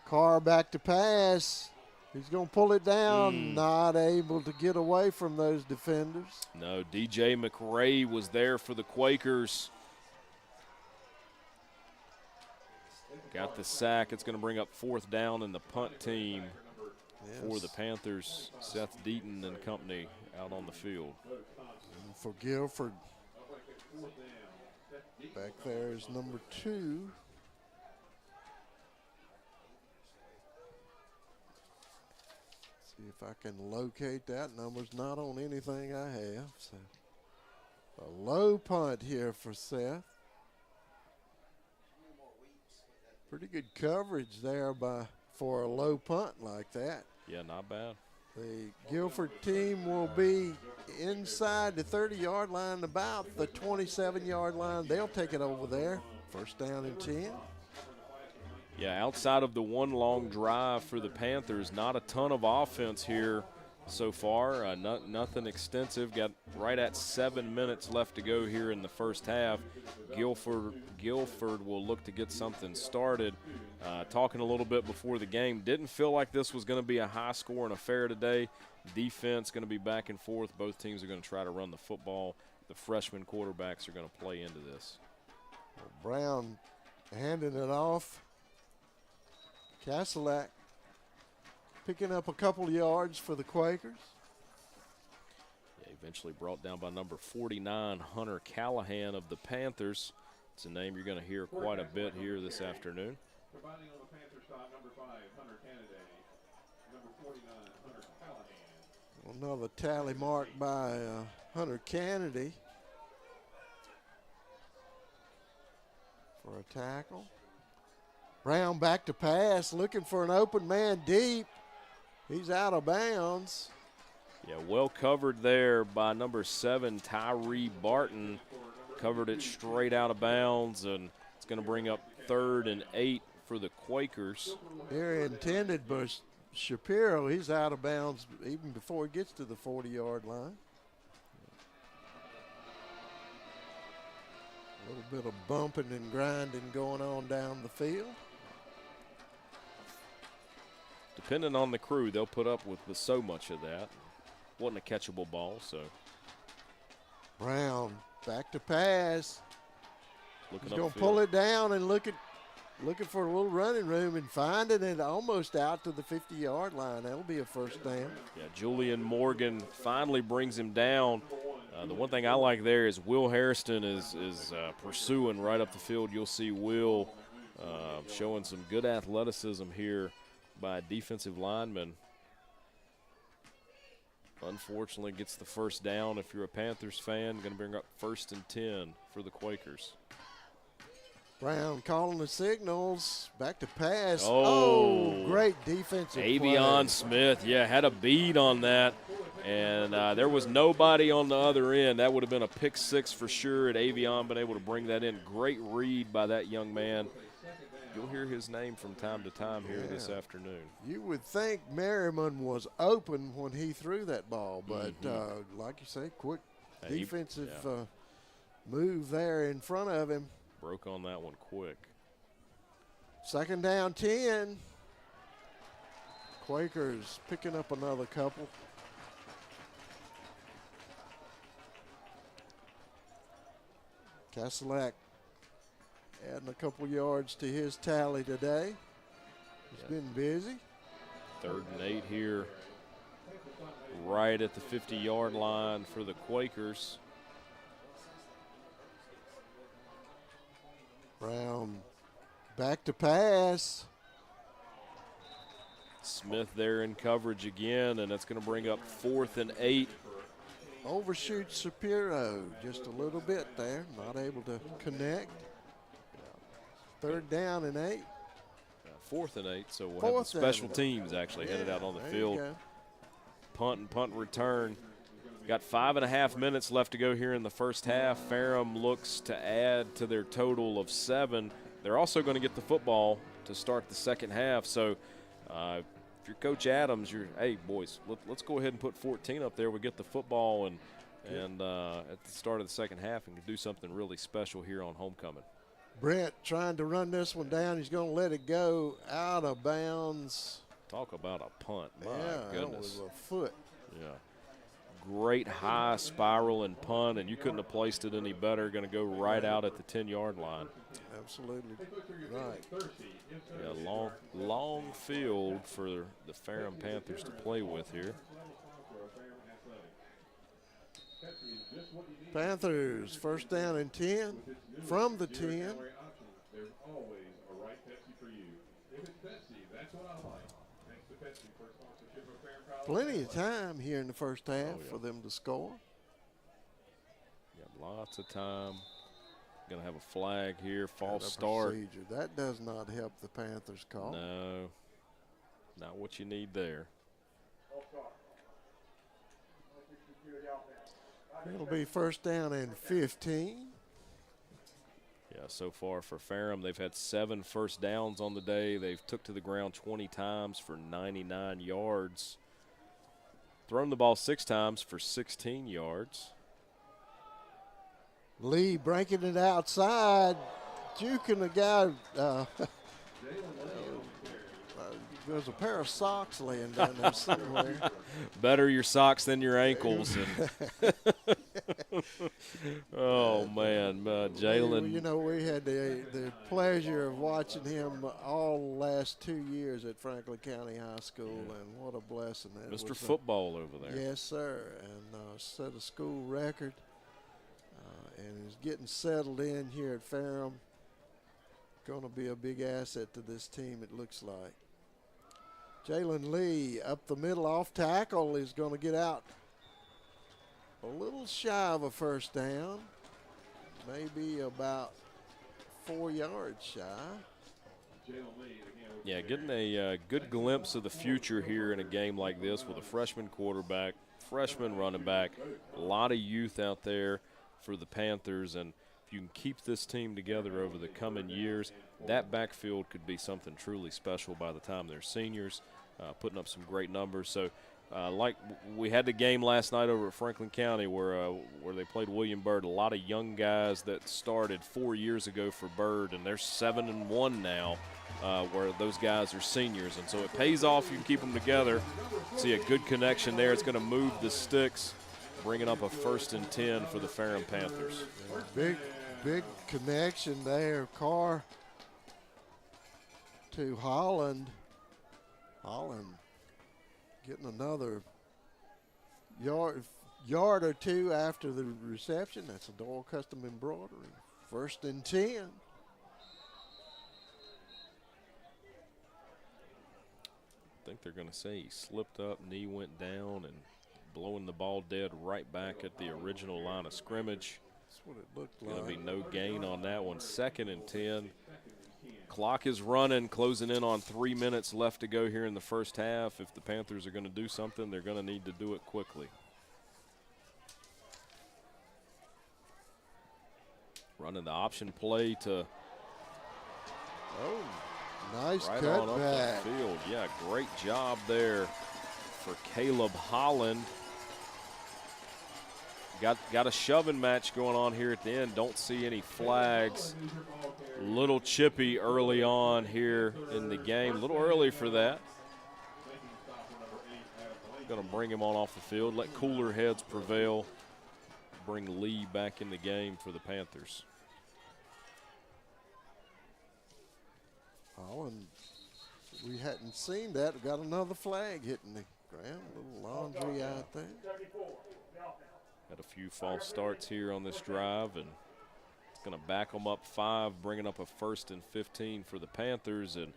Carr back to pass. He's going to pull it down. Not able to get away from those defenders. No, DJ McRae was there for the Quakers. Got the sack. It's going to bring up 4th down in the punt team for the Panthers. Seth Deaton and company out on the field. And for Gilford, back there is number 2. See if I can locate that. Number's not on anything I have. So a low punt here for Seth. Pretty good coverage there for a low punt like that. Yeah, not bad. The Gilford team will be inside the 30-yard line, about the 27-yard line. They'll take it over there. 1st down and 10. Yeah, outside of the one long drive for the Panthers, not a ton of offense here so far. Nothing extensive. Got right at 7 minutes left to go here in the first half. Gilford will look to get something started. Talking a little bit before the game, didn't feel like this was going to be a high-scoring affair today. Defense going to be back and forth. Both teams are going to try to run the football. The freshman quarterbacks are going to play into this. Brown handing it off. Castellac picking up a couple of yards for the Quakers. Yeah, eventually brought down by number 49, Hunter Callahan of the Panthers. It's a name you're going to hear quite a bit here this afternoon. Combining on the Panthers side, number 5, Hunter Kennedy. Number 49, Hunter Callahan. Another tally mark by Hunter Kennedy for a tackle. Brown back to pass, looking for an open man deep. He's out of bounds. Yeah, well covered there by number 7, Tyree Barton. Covered it straight out of bounds, and it's going to bring up 3rd and 8 for the Quakers. They're intended, but Shapiro, he's out of bounds even before he gets to the 40-yard line. A little bit of bumping and grinding going on down the field. Depending on the crew, they'll put up with so much of that. Wasn't a catchable ball, so. Brown back to pass. Looking He's going to upfield. pull it down and looking for a little running room and finding it almost out to the 50-yard line. That'll be a 1st down. Yeah, Julian Morgan finally brings him down. The one thing I like there is Will Hairston is pursuing right up the field. You'll see Will showing some good athleticism here by a defensive lineman. Unfortunately, gets the 1st down. If you're a Panthers fan, going to bring up 1st and 10 for the Quakers. Brown calling the signals. Back to pass. Oh, great defensive Avion play. Smith, yeah, had a bead on that. And there was nobody on the other end. That would have been a pick 6 for sure. Had Avion been able to bring that in. Great read by that young man. You'll hear his name from time to time here this afternoon. You would think Merriman was open when he threw that ball, but like you say, quick defensive move there in front of him. Broke on that one quick. 2nd down 10. Quakers picking up another couple. Castellac adding a couple yards to his tally today. He's been busy. 3rd and 8 here, right at the 50-yard line for the Quakers. Brown back to pass. Smith there in coverage again, and that's going to bring up 4th and 8. Overshoots Shapiro just a little bit there, not able to connect. 3rd down and 8. 4th and 8, so we'll have the special teams actually headed out on the field. Punt and punt return. Got 5.5 minutes left to go here in the first half. Ferrum looks to add to their total of 7. They're also going to get the football to start the second half. So if you're Coach Adams, hey, boys, let's go ahead and put 14 up there. We get the football and at the start of the second half and do something really special here on homecoming. Brent trying to run this one down. He's going to let it go out of bounds. Talk about a punt. My That goodness. was a foot. Yeah. Great high spiral and punt, and you couldn't have placed it any better. Going to go right out at the 10-yard line. Absolutely right. Yeah, long field for the Ferrum Panthers to play with here. Panthers 1st down and 10 from the 10. There's always a right Pepsi for you. If it's Pepsi, that's what I like. Thanks to Pepsi for sponsorship of Ferrum College. Plenty of time here in the first half for them to score. Got lots of time. Going to have a flag here, false Procedure. start. That does not help the Panthers call. No, not what you need there. It'll be 1st down and 15. Yeah, so far for Ferrum, they've had 7 first downs on the day. They've took to the ground 20 times for 99 yards. Thrown the ball 6 times for 16 yards. Lee breaking it outside, juking the guy. There's a pair of socks laying down there somewhere. Better your socks than your ankles. And oh, man. Jalen. You know, we had the pleasure of watching him all the last 2 years at Franklin County High School, and what a blessing that was. Mr. Football over there. Yes, sir, and set a school record. And he's getting settled in here at Ferrum. Going to be a big asset to this team, it looks like. Jalen Lee up the middle off tackle is going to get out a little shy of a 1st down. Maybe about 4 yards shy. Yeah, getting a good glimpse of the future here in a game like this with a freshman quarterback, freshman running back, a lot of youth out there for the Panthers, and if you can keep this team together over the coming years, that backfield could be something truly special by the time they're seniors, putting up some great numbers. So like we had the game last night over at Franklin County where they played William Byrd, a lot of young guys that started 4 years ago for Byrd, and they're 7-1 now, where those guys are seniors. And so it pays off. You can keep them together. See a good connection there. It's going to move the sticks, bringing up a 1st and 10 for the Ferrum Panthers. Big connection there. Carr to Holland. Holland getting another yard or two after the reception. That's a Doyle Custom Embroidery. 1st and 10. I think they're going to say he slipped up, knee went down, and blowing the ball dead right back at the original line of scrimmage. That's what it looked like. Going to be no gain on that one. 2nd and 10. Clock is running, closing in on 3 minutes left to go here in the first half. If the Panthers are going to do something, they're going to need to do it quickly. Running the option play to nice right on up cutback. the field. Yeah, great job there for Caleb Holland. Got a shoving match going on here at the end. Don't see any flags. Little chippy early on here in the game. A little early for that. Going to bring him on off the field. Let cooler heads prevail. Bring Lee back in the game for the Panthers. Holland, we hadn't seen that. We got another flag hitting the ground. A little laundry out there. Got a few false starts here on this drive, and it's going to back them up 5, bringing up a 1st and 15 for the Panthers. And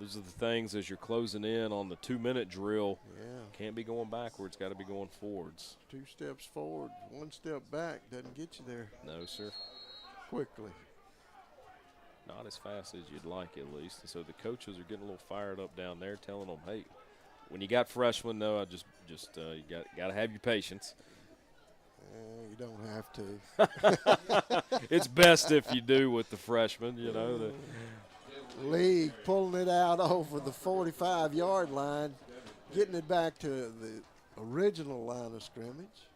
those are the things as you're closing in on the 2-minute drill. Yeah. Can't be going backwards, got to be going forwards. 2 steps forward, 1 step back doesn't get you there No, sir. quickly. Not as fast as you'd like, at least. And so the coaches are getting a little fired up down there, telling them, hey, when you got freshmen, though, I just you got to have your patience. You don't have to. It's best if you do with the freshmen, you know. Lee pulling it out over the 45-yard line, getting it back to the original line of scrimmage.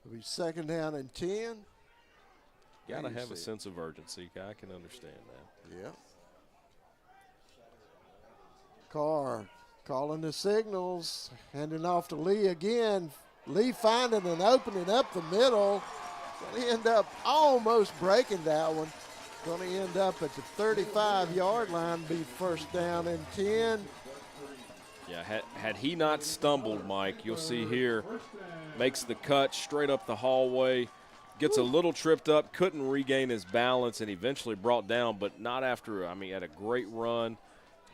It'll be 2nd down and 10. Got to have a sense of urgency. I can understand that. Yeah. Carr calling the signals, handing off to Lee again. Lee finding an opening up the middle. Going to end up almost breaking that one. Going to end up at the 35-yard line, be 1st down and 10. Yeah, had he not stumbled, Mike, you'll see here, makes the cut straight up the hallway, gets a little tripped up, couldn't regain his balance, and eventually brought down, but not after, had a great run.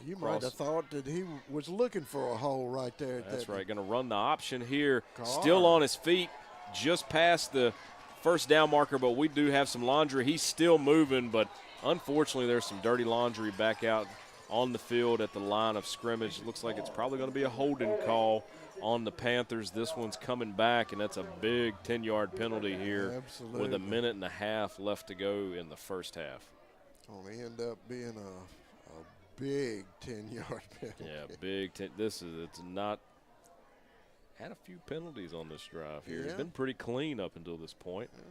You might have thought that he was looking for a hole right there. That's right, going to run the option here. Carr. Still on his feet, just past the 1st down marker, but we do have some laundry. He's still moving, but unfortunately there's some dirty laundry back out on the field at the line of scrimmage. Looks like it's probably going to be a holding call on the Panthers. This one's coming back, and that's a big 10-yard penalty here. Absolutely. With a minute and a half left to go in the first half. Going to end up being a big 10-yard penalty. Yeah, big. It's not had a few penalties on this drive here. Yeah. It's been pretty clean up until this point. Yeah.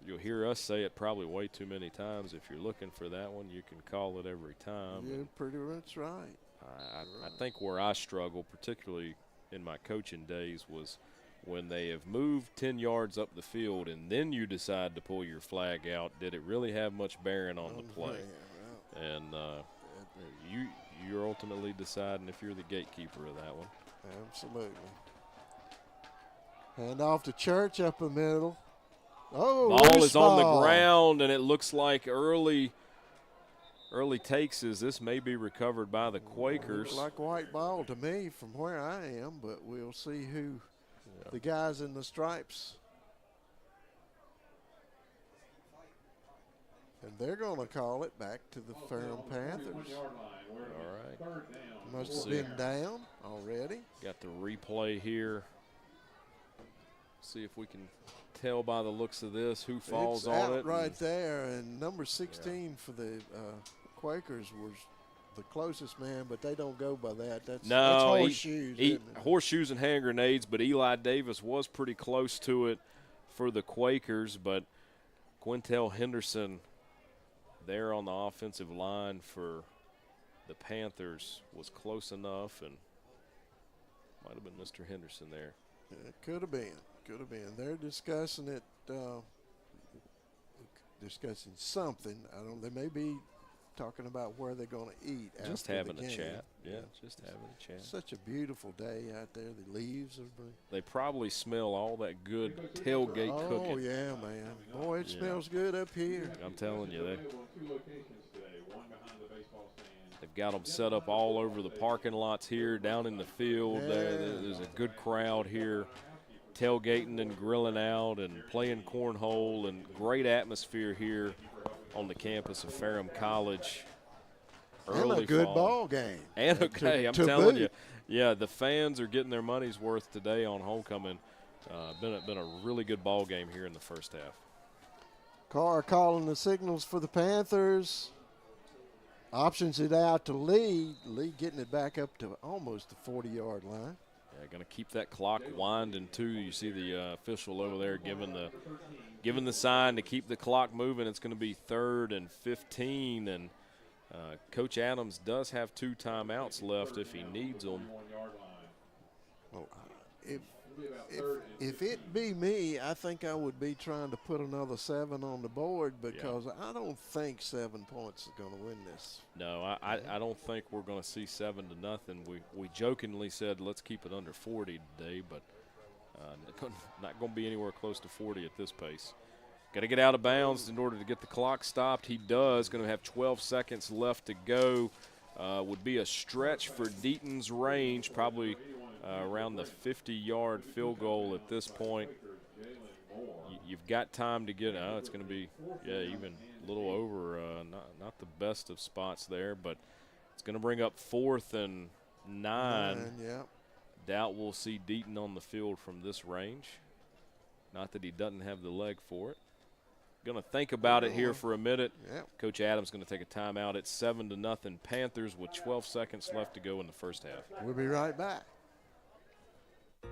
You'll hear us say it probably way too many times. If you're looking for that one, you can call it every time. You're pretty much right. I think where I struggle, particularly in my coaching days, was when they have moved 10 yards up the field and then you decide to pull your flag out. Did it really have much bearing on the play? Yeah, right. And you're ultimately deciding if you're the gatekeeper of that one. Absolutely. Hand off to Church up the middle. Oh, ball is on the ground, and it looks like early takes is this may be recovered by the Quakers. Looks like white ball to me from where I am, but we'll see who the guys in the stripes. And they're going to call it back to the Ferrum Panthers. All right. Must have been down already. Got the replay here. See if we can tell by the looks of this who falls on out it. Right there, and number 16 for the Quakers was the closest man, but they don't go by that. That's horseshoes. Horseshoes and hand grenades, but Eli Davis was pretty close to it for the Quakers, but Quintel Henderson there on the offensive line for the Panthers was close enough, and might have been Mr. Henderson there. It could have been. Could have been. They're discussing it, discussing something. I don't. They may be talking about where they're going to eat. Just after having the a game. chat. Yeah, just having a chat. Such a beautiful day out there. The leaves are. They probably smell all that good tailgate cooking. Oh yeah, man. Boy, it smells good up here. I'm telling you, they've got them set up all over the parking lots here, down in the field. Yeah. There's a good crowd here, tailgating and grilling out and playing cornhole, and great atmosphere here on the campus of Ferrum College. And a good ball game. And okay, I'm telling you, yeah, the fans are getting their money's worth today on homecoming. Been a really good ball game here in the first half. Carr calling the signals for the Panthers. Options it out to Lee. Lee getting it back up to almost the 40-yard line. Yeah, going to keep that clock winding too. You see the official over there giving the sign to keep the clock moving. It's going to be 3rd and 15, and Coach Adams does have 2 timeouts left if he needs them. Well, if it be me, I think I would be trying to put another 7 on the board because I don't think 7 points is going to win this. No, I don't think we're going to see 7-0. We jokingly said let's keep it under 40 today, but not going to be anywhere close to 40 at this pace. Got to get out of bounds in order to get the clock stopped. He does. Going to have 12 seconds left to go. Would be a stretch for Deaton's range, probably around the 50-yard field goal at this point. You've got time to get – it's going to be, even a little over. Not the best of spots there, but it's going to bring up 4th and 9. Yeah. Doubt we'll see Deaton on the field from this range. Not that he doesn't have the leg for it. Going to think about it here for a minute. Yep. Coach Adams going to take a timeout. It's 7-0 Panthers with 12 seconds left to go in the first half. We'll be right back.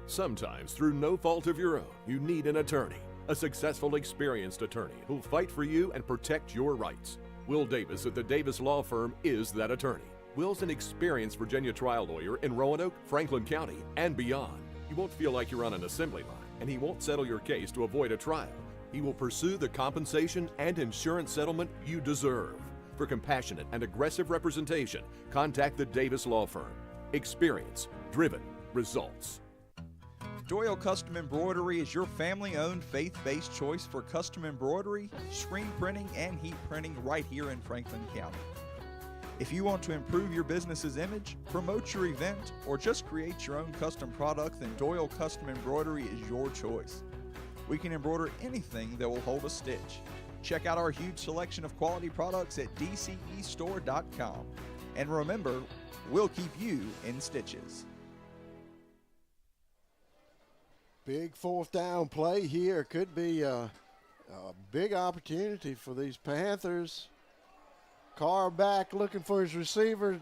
Sometimes, through no fault of your own, you need an attorney. A successful, experienced attorney who'll fight for you and protect your rights. Will Davis at the Davis Law Firm is that attorney. Will's an experienced Virginia trial lawyer in Roanoke, Franklin County, and beyond. You won't feel like you're on an assembly line, and he won't settle your case to avoid a trial. He will pursue the compensation and insurance settlement you deserve. For compassionate and aggressive representation, contact the Davis Law Firm. Experience, driven, results. Doyle Custom Embroidery is your family-owned, faith-based choice for custom embroidery, screen printing, and heat printing right here in Franklin County. If you want to improve your business's image, promote your event, or just create your own custom product, then Doyle Custom Embroidery is your choice. We can embroider anything that will hold a stitch. Check out our huge selection of quality products at dcestore.com. And remember, we'll keep you in stitches. Big 4th down play here. Could be a big opportunity for these Panthers. Carr back looking for his receiver.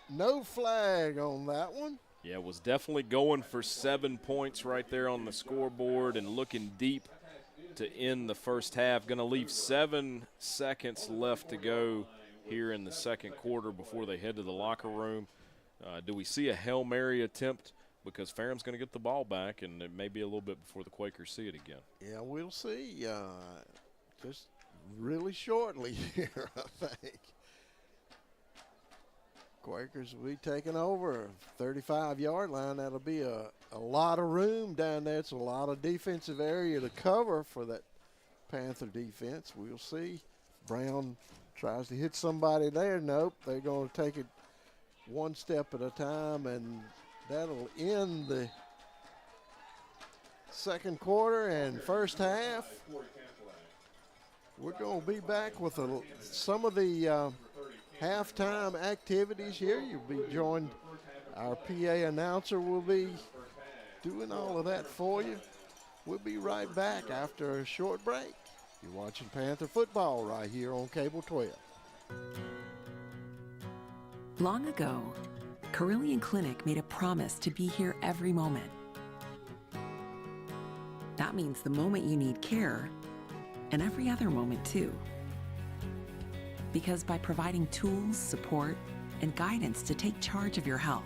No flag on that one. Yeah, was definitely going for 7 points right there on the scoreboard and looking deep to end the first half. Going to leave 7 seconds left to go here in the second quarter before they head to the locker room. Do we see a Hail Mary attempt? Because Ferrum's going to get the ball back, and it may be a little bit before the Quakers see it again. Yeah, we'll see. Just really shortly here, I think. Quakers will be taking over 35-yard line. That'll be a lot of room down there. It's a lot of defensive area to cover for that Panther defense. We'll see. Brown tries to hit somebody there. Nope, they're going to take it one step at a time, and that'll end the second quarter and first half. We're going to be back with some of the halftime activities here. You'll be joined. Our PA announcer will be doing all of that for you. We'll be right back after a short break. You're watching Panther football right here on Cable 12. Long ago, Carillion Clinic made a promise to be here every moment. That means the moment you need care, and every other moment too. Because by providing tools, support, and guidance to take charge of your health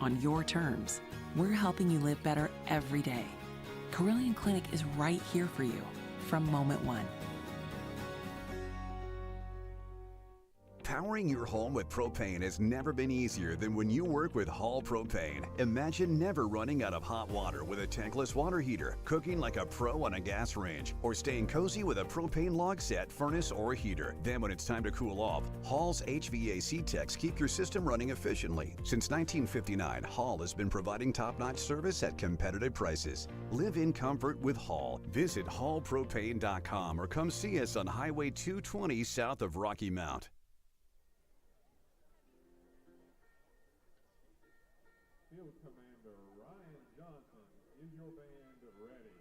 on your terms, we're helping you live better every day. Carillion Clinic is right here for you from moment one. Powering your home with propane has never been easier than when you work with Hall Propane. Imagine never running out of hot water with a tankless water heater, cooking like a pro on a gas range, or staying cozy with a propane log set, furnace, or heater. Then when it's time to cool off, Hall's HVAC techs keep your system running efficiently. Since 1959, Hall has been providing top-notch service at competitive prices. Live in comfort with Hall. Visit hallpropane.com or come see us on Highway 220 south of Rocky Mount. Field Commander Ryan Johnson, is your band ready?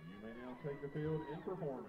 You may now take the field in performance.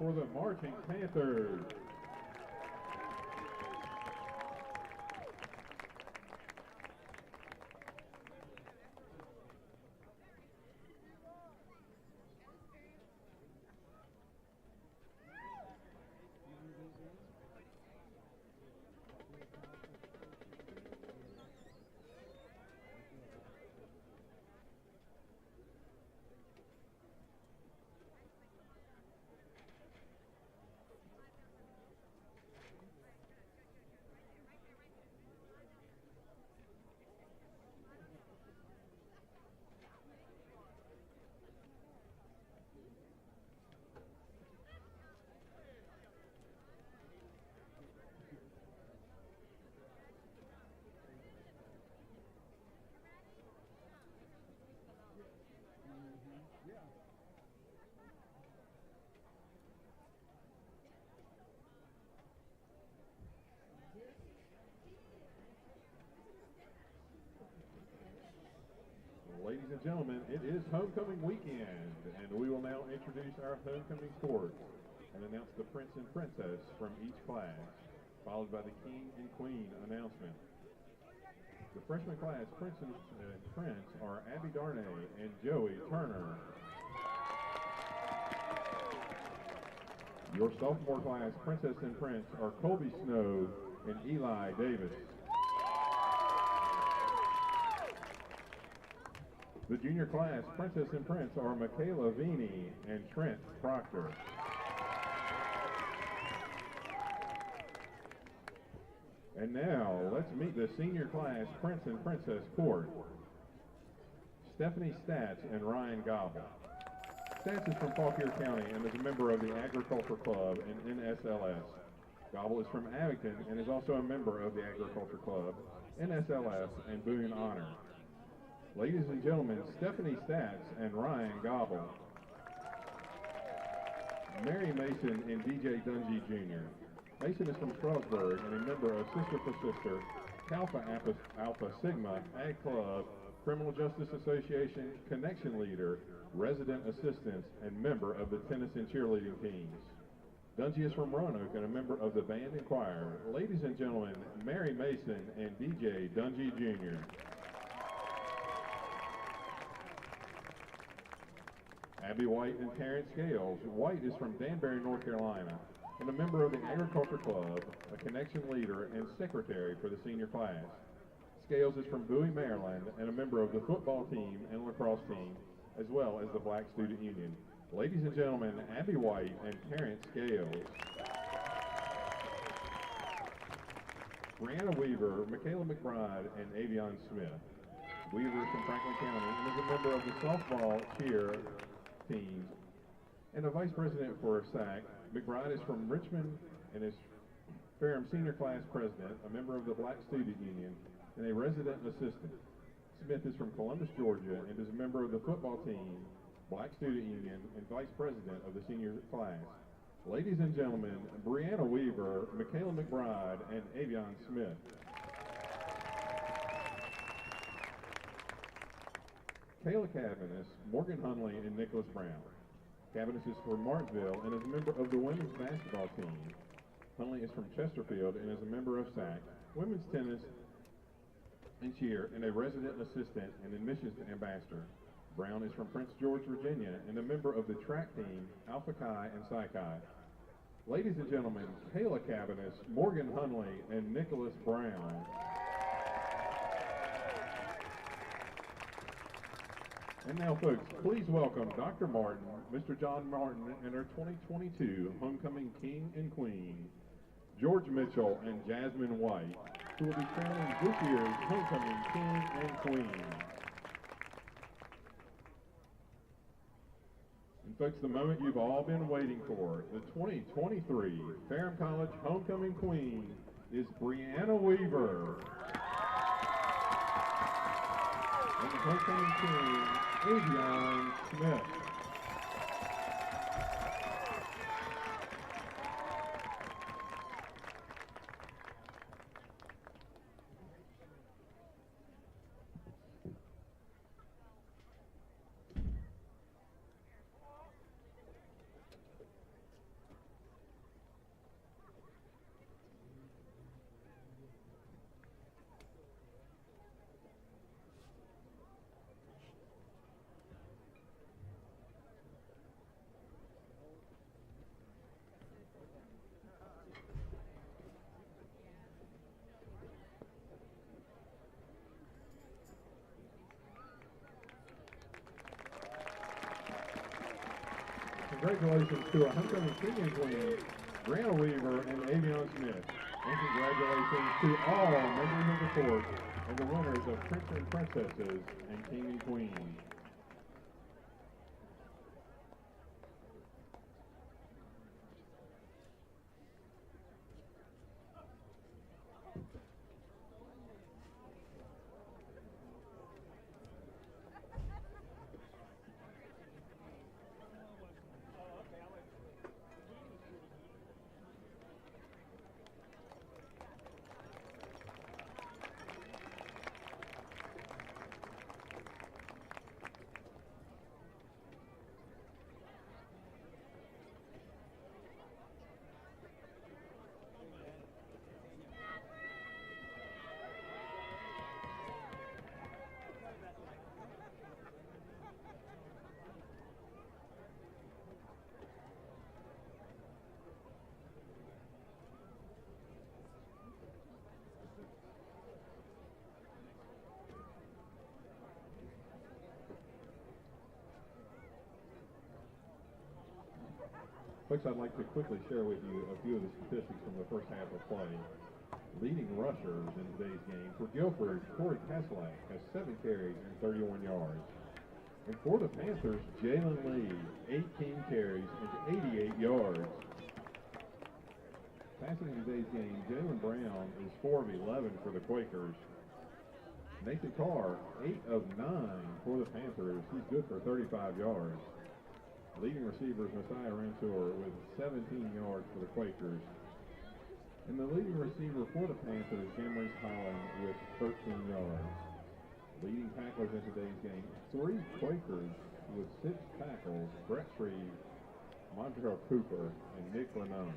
for the marching Panthers. Ladies and gentlemen, it is homecoming weekend, and we will now introduce our homecoming court and announce the prince and princess from each class, followed by the king and queen announcement. The freshman class prince and prince are Abby Darnay and Joey Turner. Your sophomore class princess and prince are Colby Snow and Eli Davis. The junior class princess and prince are Michaela Vini and Trent Proctor. And now, let's meet the senior class prince and princess court. Stephanie Stats and Ryan Gobble. Stats is from Fauquier County and is a member of the Agriculture Club and NSLS. Gobble is from Abington and is also a member of the Agriculture Club, NSLS, and Boone Honor. Ladies and gentlemen, Stephanie Stats and Ryan Gobble. Mary Mason and DJ Dungy Jr. Mason is from Strasburg and a member of Sister for Sister, Alpha Sigma, Ag Club, Criminal Justice Association, Connection Leader, Resident Assistant, and member of the tennis and cheerleading teams. Dungy is from Roanoke and a member of the band and choir. Ladies and gentlemen, Mary Mason and DJ Dungy Jr. Abby White and Terrence Scales. White is from Danbury, North Carolina, and a member of the Agriculture Club, a connection leader, and secretary for the senior class. Scales is from Bowie, Maryland, and a member of the football team and lacrosse team, as well as the Black Student Union. Ladies and gentlemen, Abby White and Terrence Scales. Brianna Weaver, Michaela McBride, and Avion Smith. Weaver is from Franklin County and is a member of the softball, cheer, teams, and a vice president for SAC. McBride is from Richmond and is Ferrum senior class president, a member of the Black Student Union, and a resident assistant. Smith is from Columbus, Georgia, and is a member of the football team, Black Student Union, and vice president of the senior class. Ladies and gentlemen, Brianna Weaver, Michaela McBride, and Avion Smith. Kayla Cavanis, Morgan Hunley, and Nicholas Brown. Cavanis is from Martinsville and is a member of the women's basketball team. Hunley is from Chesterfield and is a member of SAC, women's tennis, and cheer, and a resident assistant and admissions ambassador. Brown is from Prince George, Virginia, and a member of the track team, Alpha Chi and Psi Chi. Ladies and gentlemen, Kayla Cavanis, Morgan Hunley, and Nicholas Brown. And now, folks, please welcome Dr. Martin, Mr. John Martin, and our 2022 Homecoming King and Queen, George Mitchell and Jasmine White, who will be crowning this year's Homecoming King and Queen. And folks, the moment you've all been waiting for, the 2023 Ferrum College Homecoming Queen is Brianna Weaver. And the Homecoming King, Avion Smith. Congratulations to our homecoming king and queen, Brianna Weaver and Avion Smith. And congratulations to all members of the court and the winners of Prince and Princesses and King and Queen. Folks, I'd like to quickly share with you a few of the statistics from the first half of play. Leading rushers in today's game for Gilford, Corey Kaslak has 7 carries and 31 yards. And for the Panthers, Jalen Lee, 18 carries and 88 yards. Passing in today's game, Jalen Brown is 4 of 11 for the Quakers. Nathan Carr, 8 of 9 for the Panthers. He's good for 35 yards. Leading receivers, Messiah Ransour with 17 yards for the Quakers. And the leading receiver for the Panthers, Jamrice Holland, with 13 yards. Leading tacklers in today's game, 3 Quakers with 6 tackles, Brett Shreve, Montreal Cooper, and Nick Renone.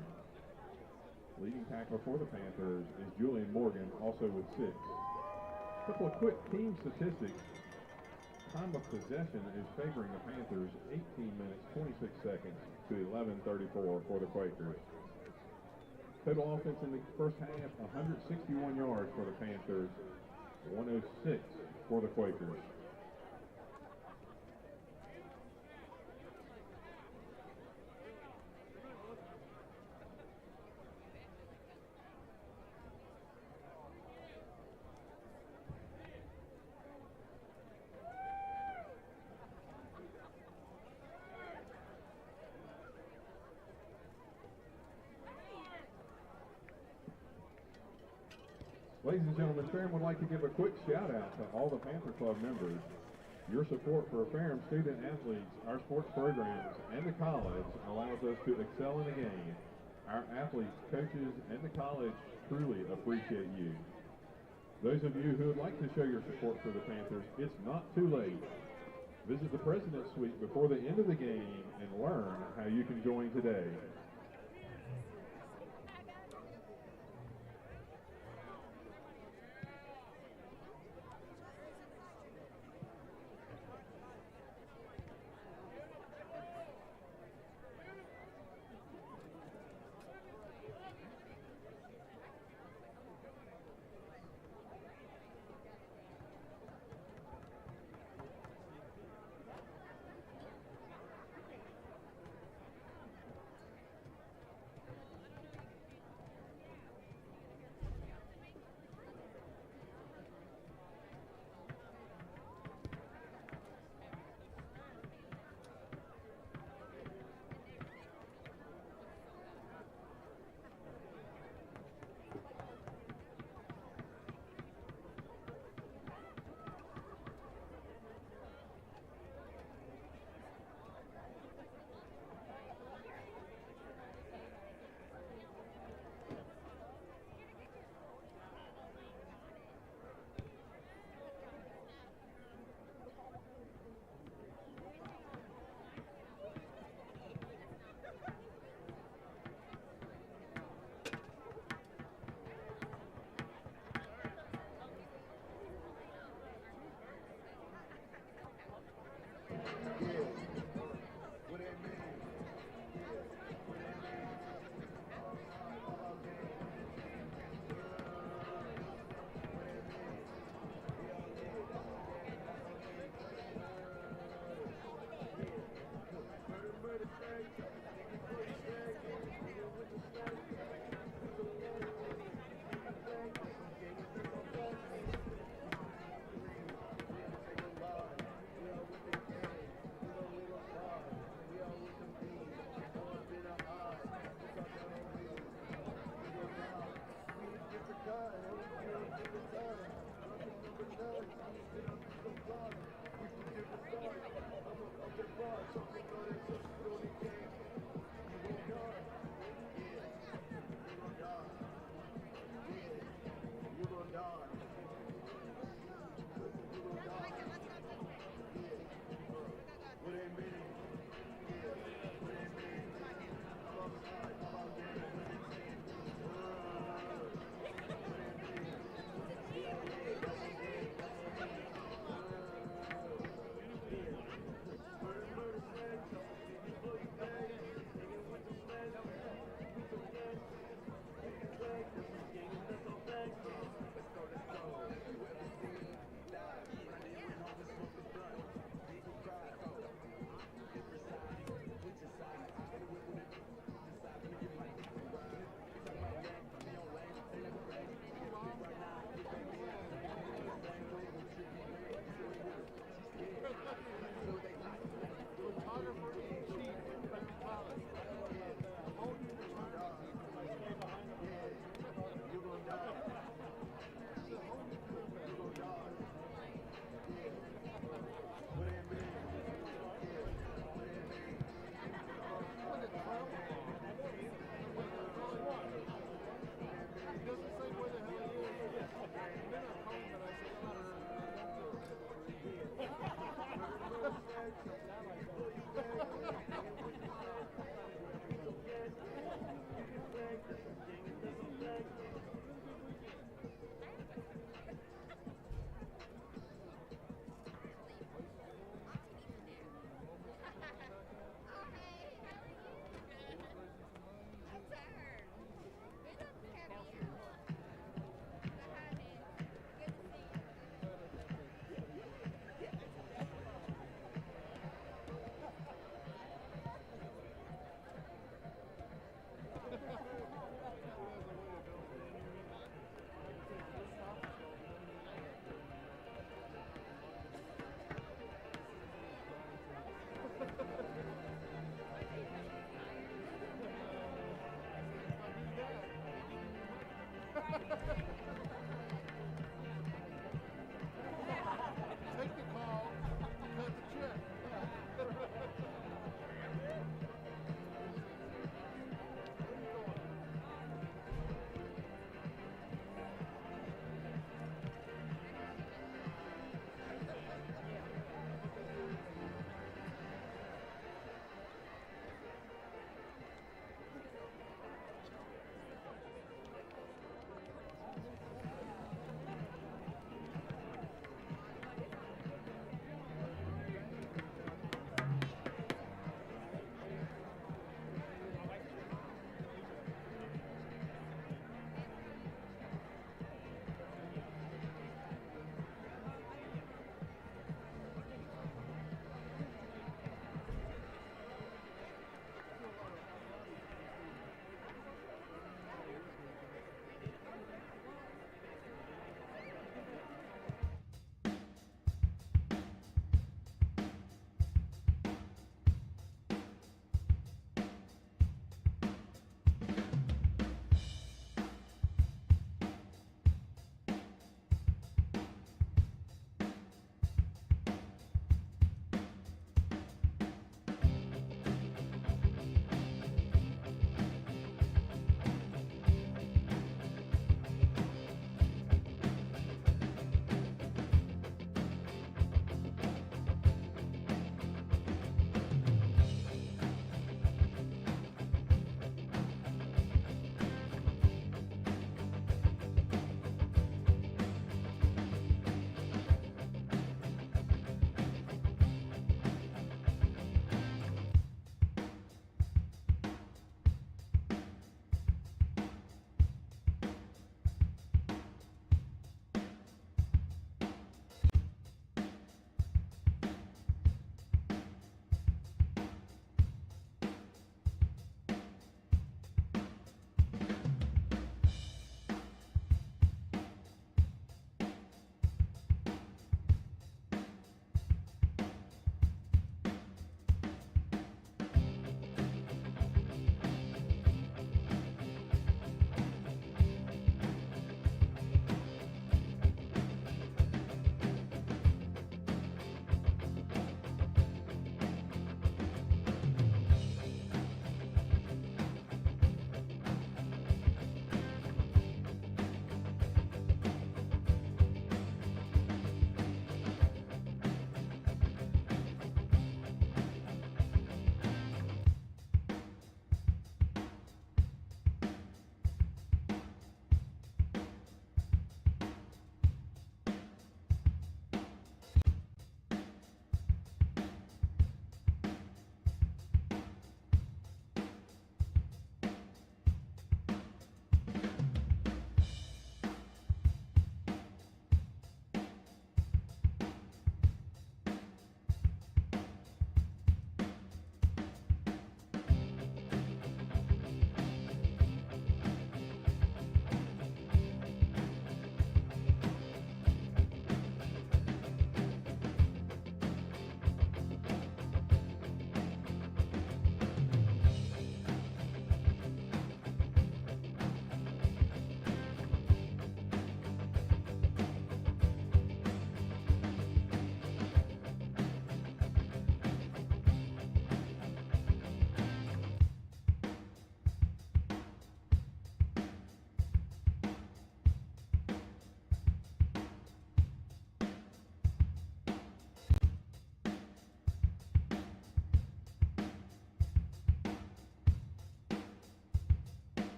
Leading tackler for the Panthers is Julian Morgan, also with 6. A couple of quick team statistics. Time of possession is favoring the Panthers, 18 minutes, 26 seconds to 11:34 for the Quakers. Total offense in the first half, 161 yards for the Panthers, 106 for the Quakers. Ladies and gentlemen, Ferrum would like to give a quick shout out to all the Panther Club members. Your support for Ferrum student athletes, our sports programs, and the college allows us to excel in the game. Our athletes, coaches, and the college truly appreciate you. Those of you who would like to show your support for the Panthers, it's not too late. Visit the President's Suite before the end of the game and learn how you can join today.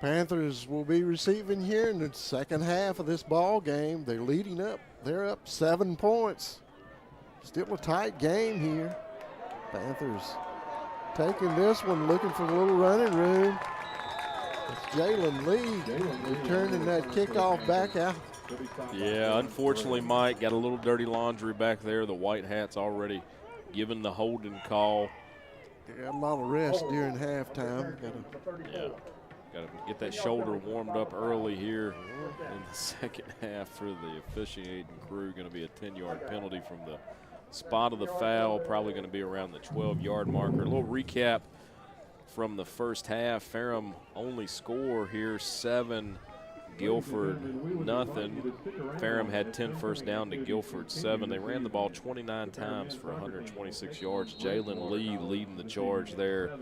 Panthers will be receiving here in the second half of this ball game. They're leading up. They're up 7 points. Still a tight game here. Panthers taking this one, looking for a little running room. It's Jalen Lee returning that kickoff back out. Yeah, unfortunately, Mike got a little dirty laundry back there. The White Hats already given the holding call. They got a lot of rest during halftime. Got to get that shoulder warmed up early here in the second half for the officiating crew. Going to be a 10-yard penalty from the spot of the foul, probably going to be around the 12-yard marker. A little recap from the first half. Ferrum only score here 7, Gilford nothing. Ferrum had 10 first down to Gilford 7. They ran the ball 29 times for 126 yards. Jalen Lee leading the charge there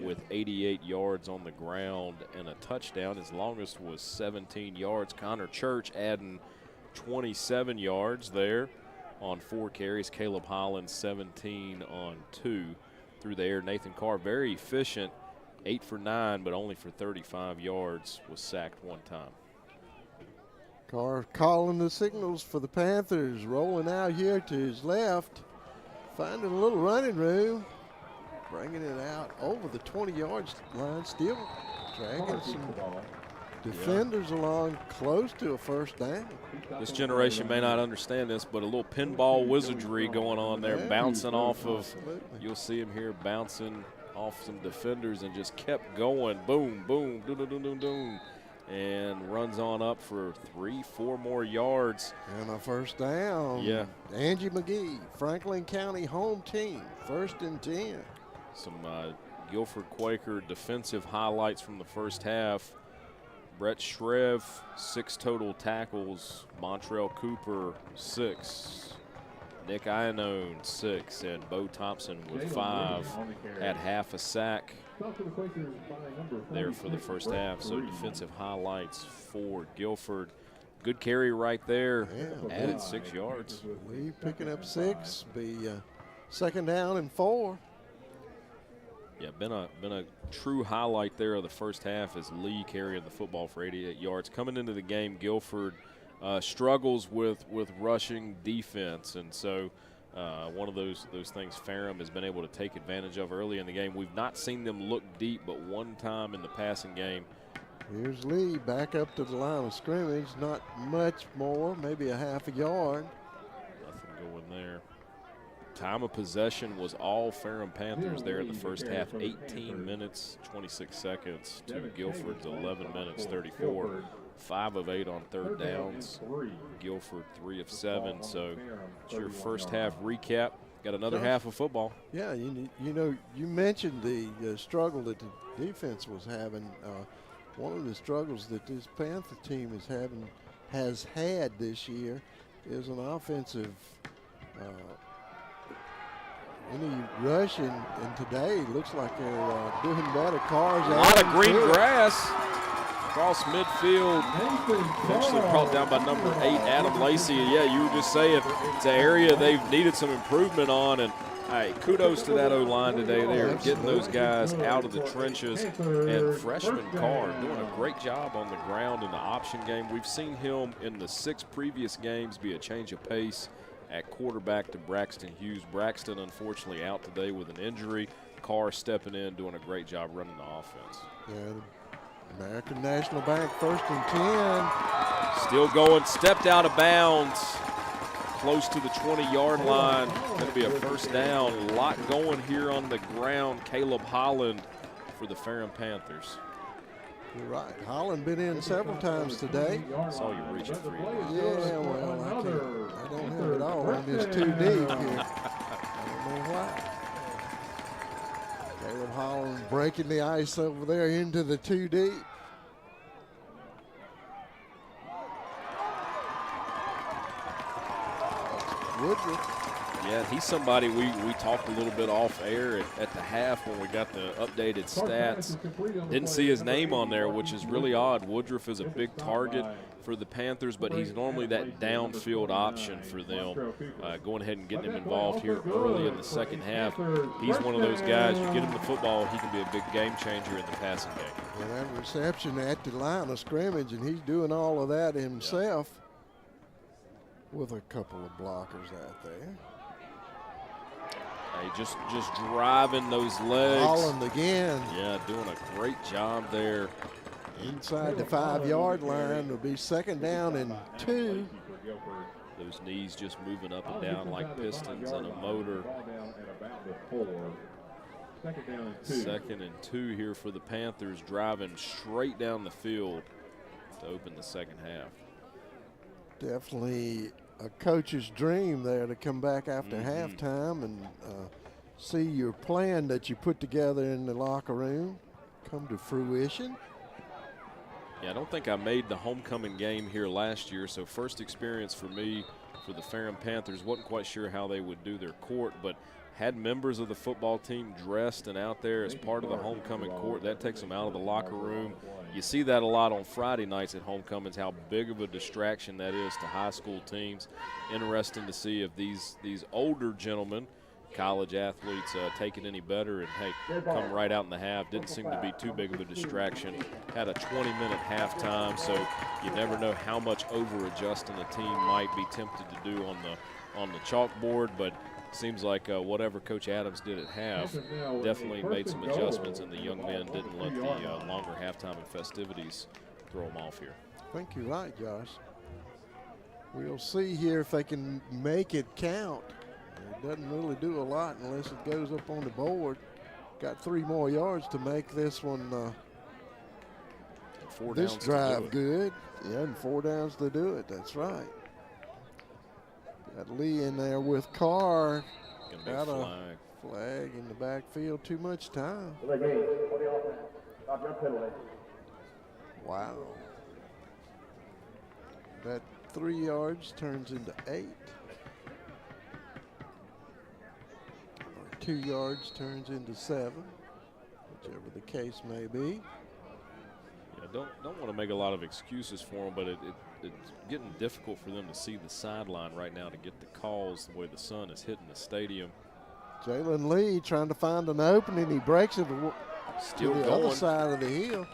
with 88 yards on the ground and a touchdown. His longest was 17 yards. Connor Church adding 27 yards there on 4 carries. Caleb Holland 17 on 2 through the air. Nathan Carr very efficient, 8 for 9, but only for 35 yards, was sacked 1 time. Carr calling the signals for the Panthers, rolling out here to his left, finding a little running room, bringing it out over the 20-yard line, still dragging some defenders along close to a first down. This generation may not understand this, but a little pinball wizardry going on there, bouncing off of, you'll see him here bouncing off some defenders and just kept going, boom, boom, doom, doom, doom, doom, and runs on up for 3-4 more yards. And a first down. Yeah. Angie McGee, Franklin County home team, 1st and 10. Some Gilford Quaker defensive highlights from the first half. Brett Shrev, 6 total tackles. Montrell Cooper, 6. Nick Iannone, 6. And Bo Thompson with 5. Had half a sack there for the first half. So defensive highlights for Gilford. Good carry right there. Yeah, added 6 yards. Lee picking up 6. Be 2nd down and 4. Yeah, been a true highlight there of the first half as Lee carrying the football for 88 yards. Coming into the game, Gilford struggles with rushing defense, and so one of those things Ferrum has been able to take advantage of early in the game. We've not seen them look deep, but one time in the passing game. Here's Lee back up to the line of scrimmage. Not much more, maybe a half a yard. Nothing going there. Time of possession was all Ferrum Panthers there in the first half. 18 minutes, 26 seconds to Gilford's 11 minutes, 34. 5 of 8 on 3rd downs. Gilford 3 of 7. So it's your first half recap. Got another half of football. Yeah, you know, you mentioned the struggle that the defense was having. One of the struggles that this Panther team has had this year is an offensive. Any rushing, and today looks like they're doing better. Cars a lot of green grass across midfield. Eventually brought down by number 8, Adam Lacey. Yeah, you were just saying it's an area they've needed some improvement on, and hey, kudos to that O-line today. They're getting those guys out of the trenches, and freshman Carr doing a great job on the ground in the option game. We've seen him in the 6 previous games be a change of pace at quarterback to Braxton Hughes. Braxton, unfortunately, out today with an injury. Carr stepping in, doing a great job running the offense. Yeah, American National Bank 1st and 10. Still going, stepped out of bounds, close to the 20-yard line. Going to be a first down. A lot going here on the ground. Caleb Holland for the Ferrum Panthers. You're right. Holland been in several times today. Saw you reaching for you. Yeah, well, I don't have it all. I'm just too deep here. I don't know why. Caleb Holland breaking the ice over there into the 2 deep. Woodruff. Yeah, he's somebody we talked a little bit off air at the half when we got the updated stats. Didn't see his name on there, which is really odd. Woodruff is a big target for the Panthers, but he's normally that downfield option for them. Going ahead and getting him involved here early in the second half. He's one of those guys, you get him the football, he can be a big game changer in the passing game. And that reception at the line of scrimmage, and he's doing all of that himself with a couple of blockers out there. Hey, just driving those legs. Holland again. Yeah, doing a great job there. Inside the 5-yard line will be second down and 2. Those knees just moving up and down like pistons in a motor. Second and 2 here for the Panthers, driving straight down the field to open the second half. Definitely a coach's dream there to come back after halftime and see your plan that you put together in the locker room come to fruition. Yeah, I don't think I made the homecoming game here last year, so first experience for me for the Ferrum Panthers. Wasn't quite sure how they would do their court, but had members of the football team dressed and out there as part of the homecoming court. That takes them out of the locker room. You see that a lot on Friday nights at homecomings, how big of a distraction that is to high school teams. Interesting to see if these older gentlemen, college athletes, take it any better and, hey, come right out in the half. Didn't seem to be too big of a distraction. Had a 20-minute halftime, so you never know how much over-adjusting a team might be tempted to do on the chalkboard, but seems like whatever Coach Adams did at half definitely made some adjustments, and the young men didn't let the longer halftime and festivities throw them off here. I think you're right, Josh. We'll see here if they can make it count. It doesn't really do a lot unless it goes up on the board. Got 3 more yards to make this one, this drive good. Yeah, and 4 downs to do it. That's right. Got Lee in there with Carr. Got a flag in the backfield. Too much time. Wow. That 3 yards turns into 8. Or 2 yards turns into 7, whichever the case may be. Yeah, don't want to make a lot of excuses for them, but it's getting difficult for them to see the sideline right now to get the calls the way the sun is hitting the stadium. Jalen Lee trying to find an opening. He breaks it Still to the going. other side of the hill.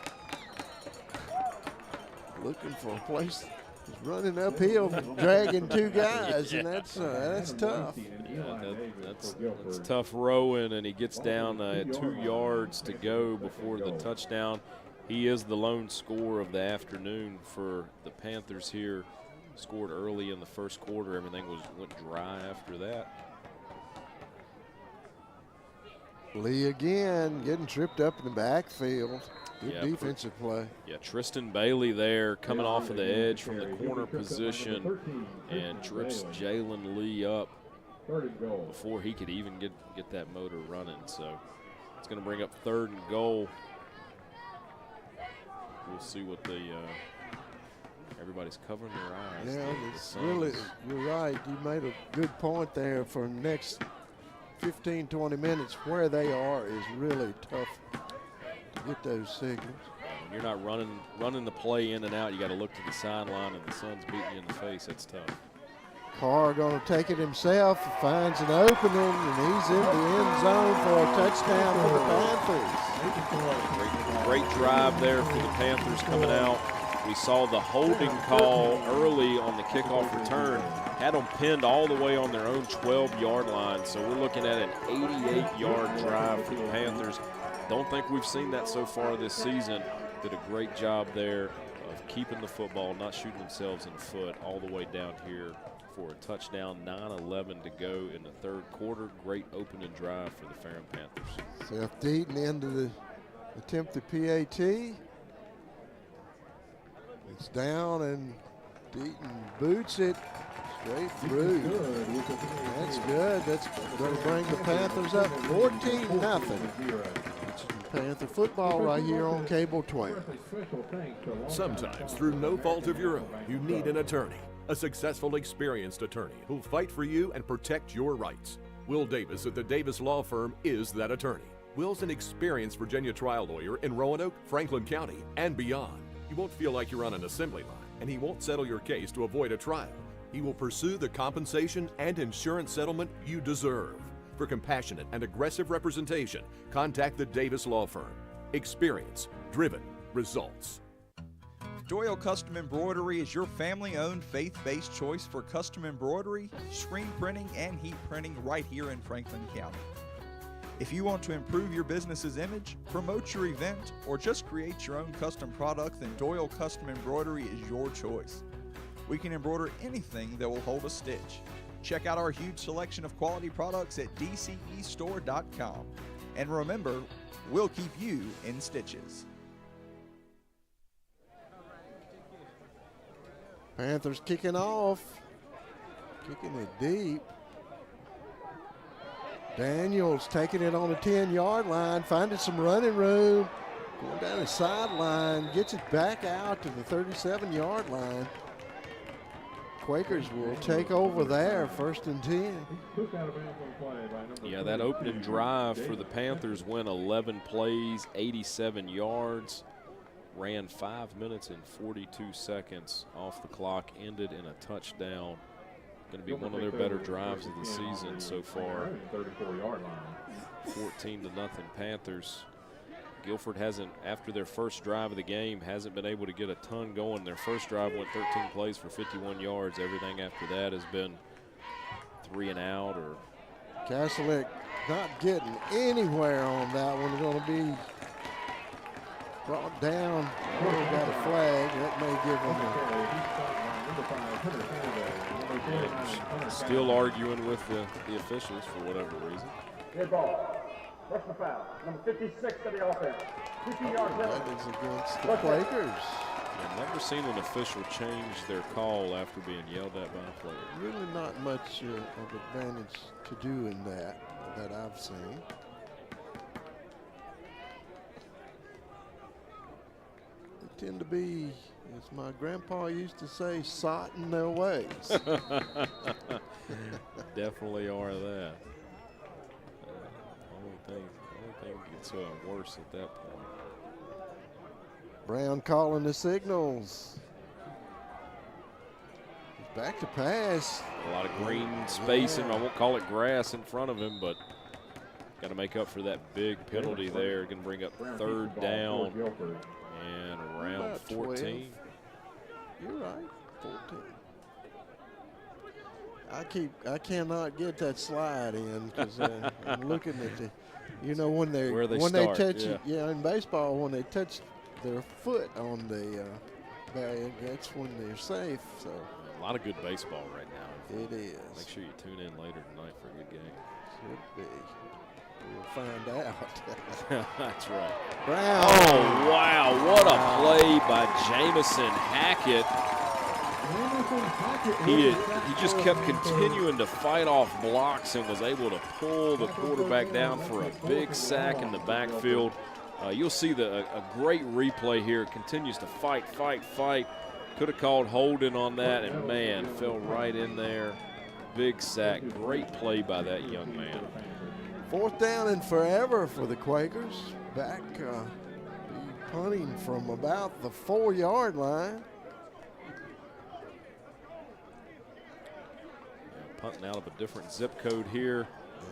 Looking for a place. He's running uphill, dragging 2 guys, and that's tough. Yeah, that's tough rowing, and he gets down 2 yards to go before the touchdown. He is the lone scorer of the afternoon for the Panthers here. Scored early in the first quarter. Everything went dry after that. Lee again getting tripped up in the backfield. Good defensive play. Yeah, Tristan Bailey there coming off of the edge from the corner position and trips Jalen Lee up before he could even get that motor running. So it's going to bring up 3rd and goal. We'll see what everybody's covering their eyes. Yeah, it's really, you're right. You made a good point there. For the next 15, 20 minutes, where they are is really tough to get those signals. When you're not running the play in and out, you got to look to the sideline, and the sun's beating you in the face. That's tough. Carr going to take it himself, finds an opening, and he's in the end zone for a touchdown for the Panthers. Great drive there for the Panthers coming out. We saw the holding call early on the kickoff return. Had them pinned all the way on their own 12-yard line. So we're looking at an 88-yard drive for the Panthers. Don't think we've seen that so far this season. Did a great job there of keeping the football, not shooting themselves in the foot all the way down here for a touchdown. 9:11 to go in the 3rd quarter. Great opening drive for the Ferrum Panthers. Seth Deaton into the attempted PAT. It's down, and Deaton boots it straight through. That's good. That's going to bring the Panthers up 14-0. It's Panther football right here on Cable 12. Sometimes, through no fault of your own, you need an attorney. A successful, experienced attorney who'll fight for you and protect your rights. Will Davis at the Davis Law Firm is that attorney. Will's an experienced Virginia trial lawyer in Roanoke, Franklin County, and beyond. You won't feel like you're on an assembly line, and he won't settle your case to avoid a trial. He will pursue the compensation and insurance settlement you deserve. For compassionate and aggressive representation, contact the Davis Law Firm. Experience, driven, results. Doyle Custom Embroidery is your family-owned, faith-based choice for custom embroidery, screen printing, and heat printing right here in Franklin County. If you want to improve your business's image, promote your event, or just create your own custom product, then Doyle Custom Embroidery is your choice. We can embroider anything that will hold a stitch. Check out our huge selection of quality products at dcestore.com. And remember, we'll keep you in stitches. Panthers kicking off. Kicking it deep. Daniels taking it on the 10-yard line, finding some running room. Going down the sideline, gets it back out to the 37-yard line. Quakers will take over there, 1st and 10. Yeah, that opening drive for the Panthers went 11 plays, 87 yards, ran 5 minutes and 42 seconds off the clock, ended in a touchdown. Going to be one of their better drives of the season so far. 14-0 Panthers. Gilford hasn't, after their first drive of the game, hasn't been able to get a ton going. Their first drive went 13 plays for 51 yards. Everything after that has been 3 and out. Or Kasalik not getting anywhere on that one. Going to be brought down. Got a flag. That may give them still arguing with the officials for whatever reason. Good ball. Personal foul. Number 56 of the offense. 15-yard penalty. That is against the Quakers. I've never seen an official change their call after being yelled at by a player. Really not much of advantage to do in that I've seen. They tend to be, as my grandpa used to say, sot in their ways. Definitely are that. Only thing gets worse at that point. Brown calling the signals. He's back to pass. A lot of green space, and I won't call it grass in front of him, but got to make up for that big penalty there. Going to bring up 3rd down and around 14. You're right, 14. I cannot get that slide in because I'm looking at the, when they touch it, in baseball, when they touch their foot on the bag, that's when they're safe. So a lot of good baseball right now. It is. Make sure you tune in later tonight for a good game. Should be. We'll find out. That's right. Brown. Oh, wow. What a play by Jamison Hackett. He just kept continuing to fight off blocks and was able to pull the quarterback down for a big sack in the backfield. You'll see a great replay here. Continues to fight. Could have called holding on that, and, man, fell right in there. Big sack. Great play by that young man. 4th down and forever for the Quakers. Back punting from about the 4-yard line. Punting out of a different zip code here.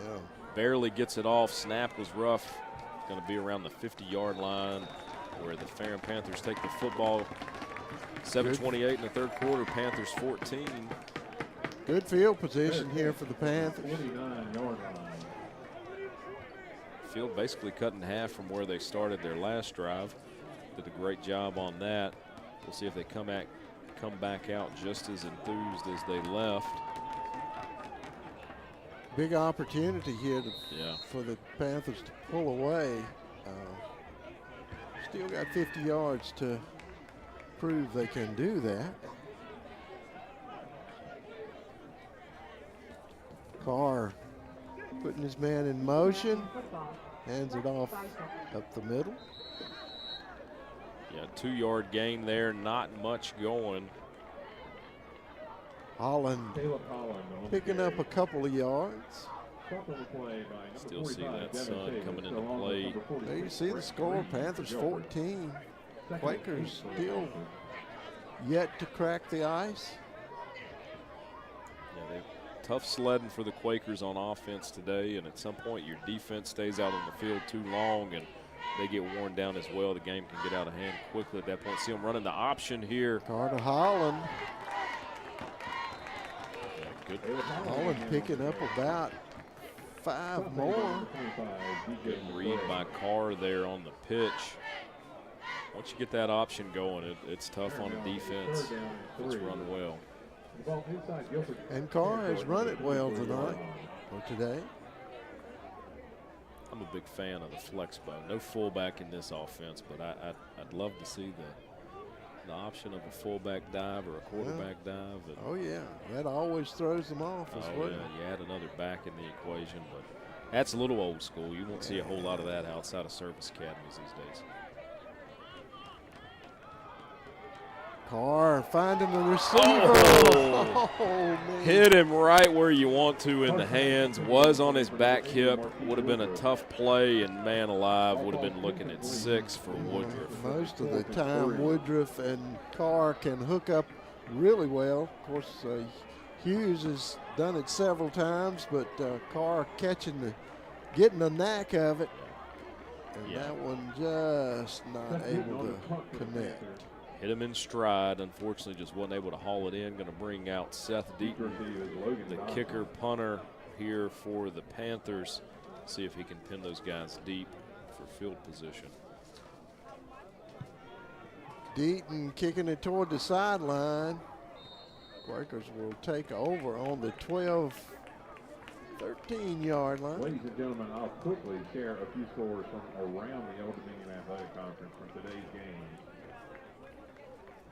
Yeah. Barely gets it off. Snap was rough. Going to be around the 50-yard line where the Ferrum Panthers take the football. 7:28 in the 3rd quarter. Panthers 14. Good field position here for the Panthers. Field basically cut in half from where they started their last drive. Did a great job on that. We'll see if they come back out just as enthused as they left. Big opportunity here for the Panthers to pull away. Still got 50 yards to prove they can do that. Carr putting his man in motion. Hands it off up the middle. Yeah, 2-yard gain there, not much going. Holland Caleb Holland on the picking carry. up a couple of yards. Stopped on the play by Still number see 45, that Devin sun Davis, coming into along with play. number 46, There you see the Brett score. Green, Panthers Gilford. 14. Second Quakers and 8 for the still Panthers. yet to crack the ice. Yeah, they tough sledding for the Quakers on offense today, and at some point your defense stays out on the field too long and they get worn down as well. The game can get out of hand quickly at that point. See them running the option here. Carter Holland. Yeah, good. Holland picking up about 5 more. Good read by Carr there on the pitch. Once you get that option going, it's tough on the defense. It's run well. And Carr has run it well tonight or today. I'm a big fan of the flex bone. No fullback in this offense, but I'd love to see the option of a fullback dive or a quarterback dive. And Oh, yeah. That always throws them off as oh, well. yeah, you add another back in the equation, but that's a little old school. You won't see a whole lot of that outside of service academies these days. Carr finding the receiver. Oh. Oh, man. Hit him right where you want to in the hands. Was on his back hip. Would have been a tough play, and man alive, would have been looking at 6 for Woodruff. Most of the time, Woodruff and Carr can hook up really well. Of course, Hughes has done it several times, but Carr getting the knack of it. And that one just not able to connect. Hit him in stride. Unfortunately, just wasn't able to haul it in. Going to bring out Seth Deaton, the kicker punter here for the Panthers. See if he can pin those guys deep for field position. Deaton kicking it toward the sideline. Quakers will take over on the 13-yard line. Ladies and gentlemen, I'll quickly share a few scores from around the Old Dominion Athletic Conference from today's game.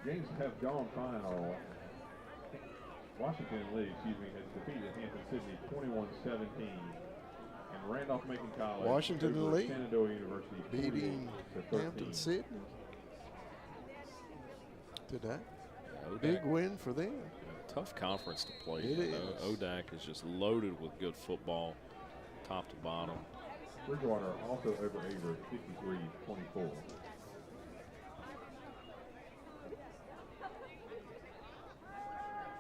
Games have gone fine all. Washington Lee, has defeated Hampton Sydney 21-17. And Randolph-Macon College Washington over Lee Shenandoah University beating 48-13. Hampton Sydney today. ODAC, Big win for them. tough conference to play. It in. is. ODAC is just loaded with good football, top to bottom. Bridgewater also over Avery 53-24.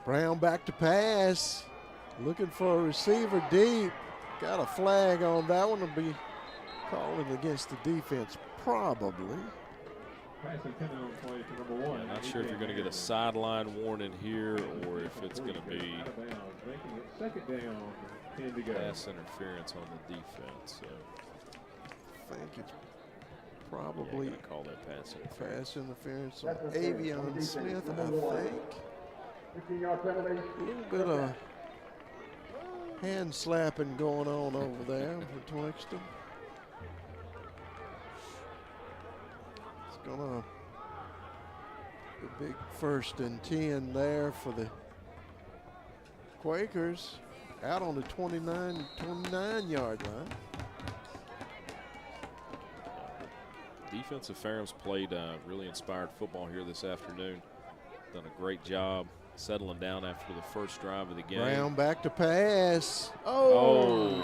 Brown back to pass. Looking for a receiver deep. Got a flag on that one. Will be calling against the defense, probably. Pass intended on play to number 1. Yeah, not sure if you're going to get a sideline warning here or if it's going to be Out of bounds, making it second down, 10 to go. pass interference on the defense. So I think it's yeah, probably going to call that pass interference. pass interference on Avion Smith, I think. 15-yard penalty. A little bit of hand slapping going on over there betwixt them. It's gonna be a big 1st and 10 there for the Quakers out on the 29-yard line. Defensive Ferrum's played really inspired football here this afternoon. Done a great job settling down after the first drive of the game. Brown back to pass. Oh,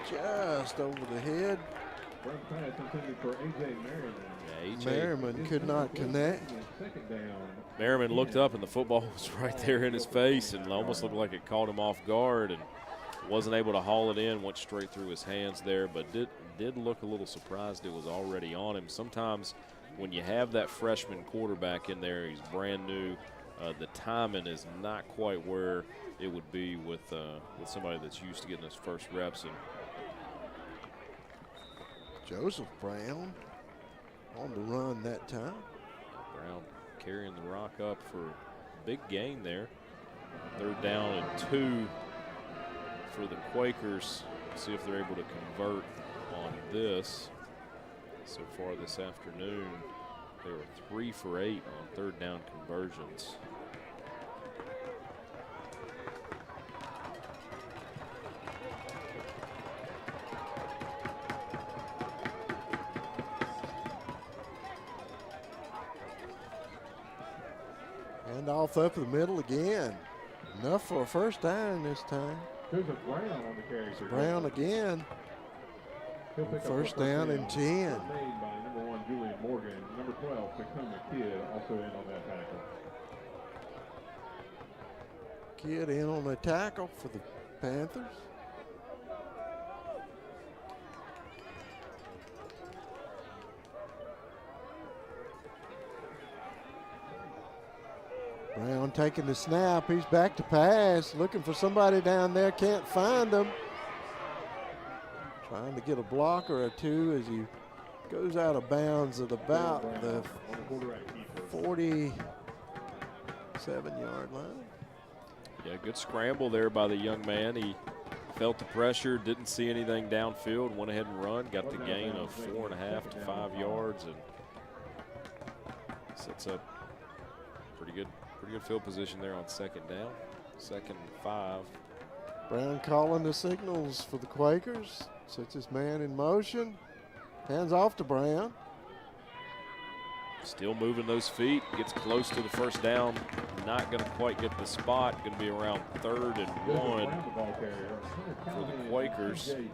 just over the head. Brown pass intended for A.J. Merriman. Yeah, AJ Merriman could not connect. Second down. Merriman looked up and the football was right there in his face and almost looked like it caught him off guard and wasn't able to haul it in, went straight through his hands there, but did look a little surprised it was already on him. Sometimes when you have that freshman quarterback in there, he's brand new, the timing is not quite where it would be with somebody that's used to getting his first reps. And Joseph Brown on the run that time. Brown carrying the rock up for a big gain there. 3rd down and 2 for the Quakers. See if they're able to convert on this. So far this afternoon, they were 3 for 8 on 3rd down conversions. Hand off up the middle again. Enough for a first down this time. There's a Brown on the carry. Brown again. He'll pick up First the down and 10. Made by number 1, Julian Morgan. Number 12, Tacoma Kid, also in on that tackle. Kid in on the tackle for the Panthers. Brown taking the snap. He's back to pass. Looking for somebody down there. Can't find him. Trying to get a blocker or two as he goes out of bounds at about the 47-yard line. Yeah, good scramble there by the young man. He felt the pressure, didn't see anything downfield, went ahead and run, got the gain of 4.5 to 5 yards, and sets up pretty good field position there on second down. 2nd and 5. Brown calling the signals for the Quakers. Sets his man in motion. Hands off to Brown. Still moving those feet, gets close to the first down. Not going to quite get the spot. Going to be around 3rd and 1 for the Quakers. It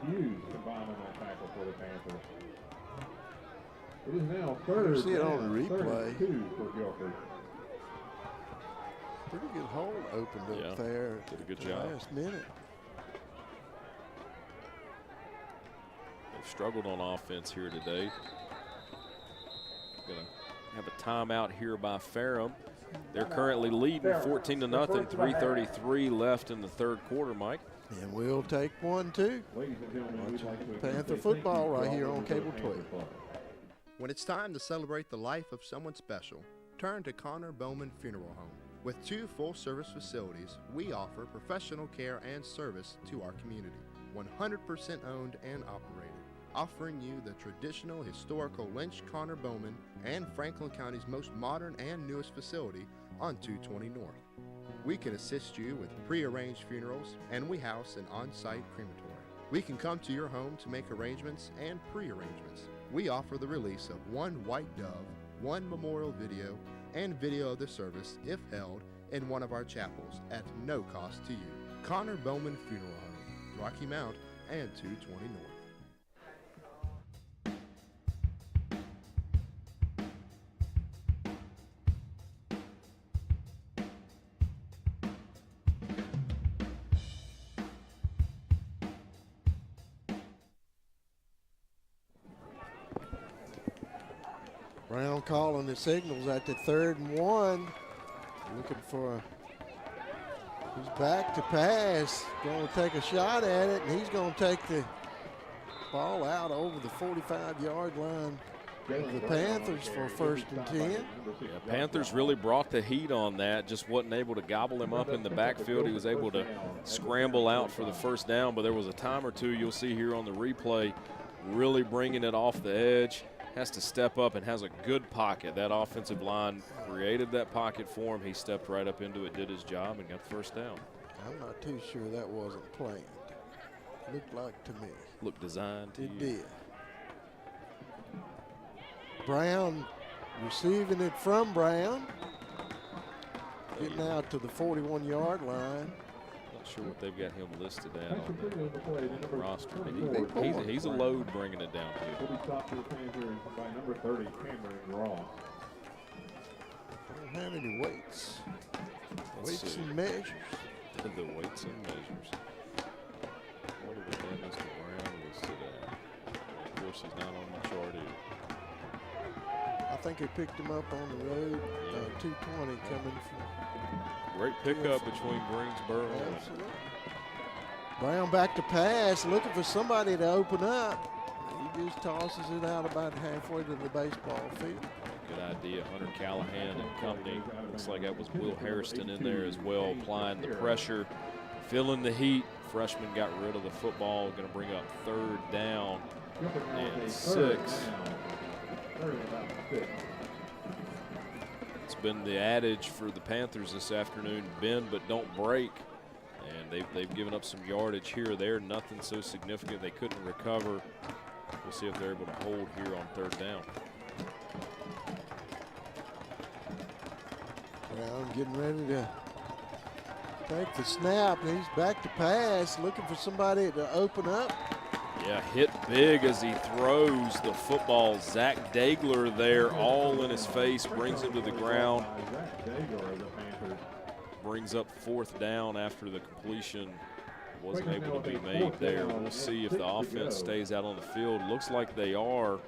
is now 3rd. You see it on the replay. 2 for Gilford. Pretty good hole opened up there. Did a good at the job. last minute. They've struggled on offense here today. Gonna have a timeout here by Ferrum. They're currently leading 14 to nothing. 3:33 left in the 3rd quarter, Mike. And we'll take one too. Panther football right here on Cable 12. When it's time to celebrate the life of someone special, turn to Connor Bowman Funeral Home. With 2 full-service facilities, we offer professional care and service to our community. 100% owned and operated, offering you the traditional historical Lynch, Connor Bowman, and Franklin County's most modern and newest facility on 220 North. We can assist you with pre-arranged funerals, and we house an on-site crematory. We can come to your home to make arrangements and pre-arrangements. We offer the release of 1 white dove, 1 memorial video, and video of the service if held in one of our chapels at no cost to you. Connor Bowman Funeral Home, Rocky Mount and 220 North. Brown calling the signals at the 3rd and 1. Looking for he's back to pass. Going to take a shot at it, and he's going to take the ball out over the 45-yard line of the Panthers for 1st and 10. Yeah, Panthers really brought the heat on that. Just wasn't able to gobble him up in the backfield. He was able to scramble out for the first down, but there was a time or two you'll see here on the replay really bringing it off the edge. Has to step up and has a good pocket. That offensive line created that pocket for him. He stepped right up into it, did his job, and got the first down. I'm not too sure that wasn't planned. Looked like to me. Looked designed to It you. did. Brown receiving it from Brown. Getting out to the 41-yard line. Not sure what they've got him listed at on the roster. He's a load bringing it down Will here. be stopped for the Panthers by number 30, Cameron Ross. Don't have any weights. Let's Weights see. and measures. The weights and measures. What did we have Mr. Brown listed at? Of course, he's not on the chart either. I think they picked him up on the road, 220 coming from. Great pickup between Greensboro. Absolutely. Brown back to pass, looking for somebody to open up. He just tosses it out about halfway to the baseball field. Good idea. Hunter Callahan and company. Looks like that was Will Hairston in there as well, applying the pressure, feeling the heat. Freshman got rid of the football. Going to bring up 3rd down and 6. It's been the adage for the Panthers this afternoon, bend but don't break. And they've given up some yardage here or there, nothing so significant they couldn't recover. We'll see if they're able to hold here on 3rd down. Brown getting ready to take the snap. He's back to pass, looking for somebody to open up. Yeah, hit big as he throws the football. Zach Dagler there, all in his face, brings him to the ground. Brings up 4th down after the completion wasn't able to be made there. We'll see if the offense stays out on the field. Looks like they are.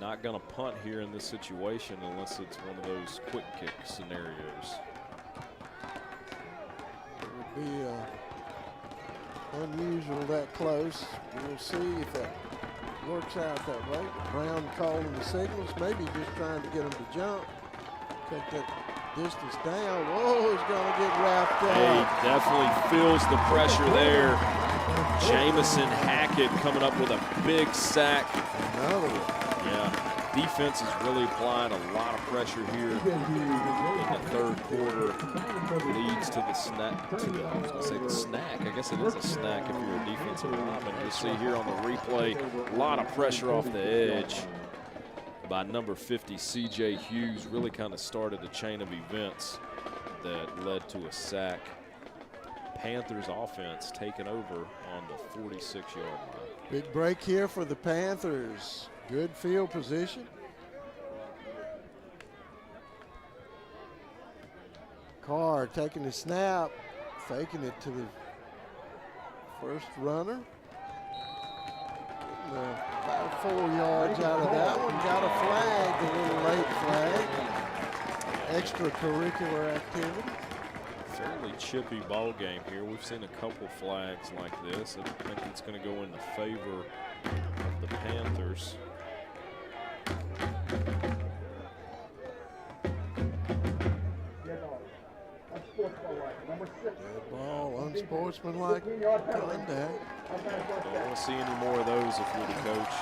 Not going to punt here in this situation unless it's one of those quick kick scenarios. It would be unusual that close. We'll see if that works out that way. Brown calling the signals, maybe just trying to get him to jump. Cut that distance down. Whoa, he's going to get wrapped up. He definitely feels the pressure there. Jamison Hackett coming up with a big sack. Another one. Yeah, defense is really applying a lot of pressure here in the 3rd quarter. Leads to the snack. I was going to say the snack. I guess it is a snack if you're a defensive lineman. You'll see here on the replay, a lot of pressure off the edge by number 50, C.J. Hughes. Really kind of started a chain of events that led to a sack. Panthers offense taking over on the 46-yard line. Big break here for the Panthers. Good field position. Carr taking the snap, faking it to the first runner. About 4 yards out of that one. Got a flag, a little late flag. Extracurricular activity. Fairly chippy ball game here. We've seen a couple flags like this. I think it's going to go in the favor of the Panthers. Good ball, unsportsmanlike contact. Don't want to see any more of those if you're the coach.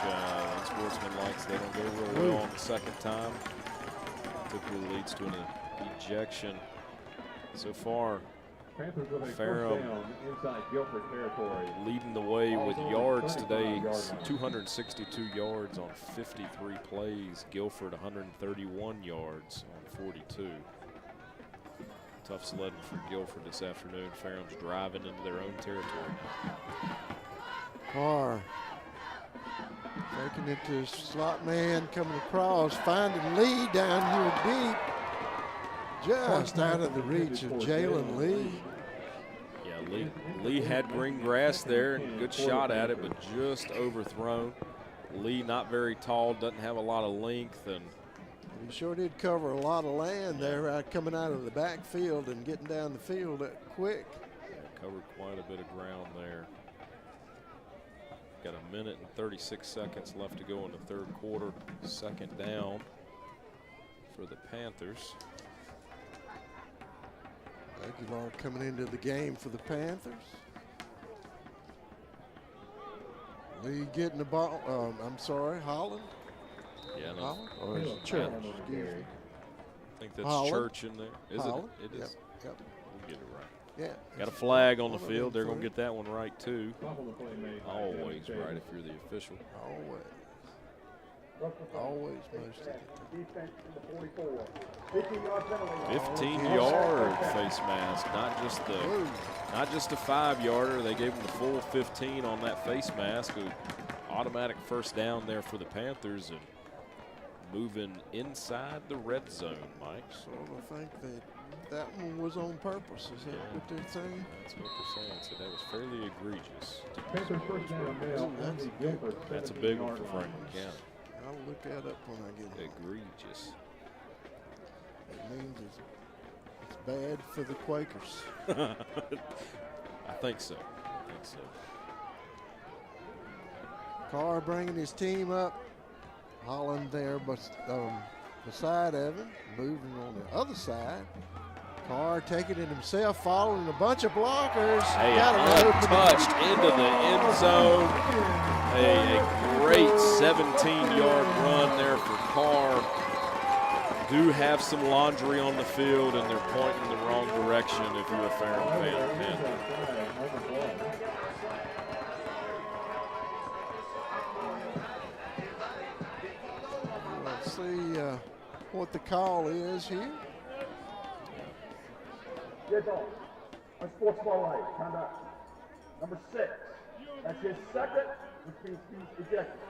Unsportsmanlike, they don't go real well on the second time. Typically leads to an ejection. So far, Ferrum inside Gilford territory. leading the way with yards today. 262 yards on 53 plays. Gilford 131 yards on 42. Tough sledding for Gilford this afternoon. Ferrum's driving into their own territory. Carr taking it to his slot man, coming across, finding Lee down here deep. Just out of the reach of Jalen Lee. Yeah, Lee had green grass there and good shot at it, but just overthrown. Lee not very tall, doesn't have a lot of length, and he sure did cover a lot of land there, coming out of the backfield and getting down the field quick. yeah, covered quite a bit of ground there. Got a minute and 36 seconds left to go in the 3rd quarter. 2nd down for the Panthers. Aguilar coming into the game for the Panthers. Lee getting the ball. I'm sorry, Holland. Yeah, no, Holland? Or is it Church? Excuse me. I think that's Holland. Church in there. Is Holland? it? It is. Yep. We'll get it right. Yeah. Got a flag on the field. They're going to get that one right, too. Always right if you're the official. Always. Always most of the time. 15-yard face mask, not just a 5-yarder. They gave him the full 15 on that face mask. Automatic first down there for the Panthers and moving inside the red zone, Mike. Sort of think that one was on purpose. Is that what they're saying? That's what they're saying. So that was fairly egregious. Panthers first down now. That's a big one for Franklin County. I'll look that up when I get it. Egregious. It means it's bad for the Quakers. I think so. Carr bringing his team up. Holland there beside Evan, moving on the other side. Carr taking it himself, following a bunch of blockers. Hey, untouched into the end zone. A great 17-yard run there for Carr. Do have some laundry on the field, and they're pointing in the wrong direction if you're a Ferrum fan. Let's see what the call is here. Kids on. Unsportsmanlike conduct. Number 6. That's his second, which means he's ejected.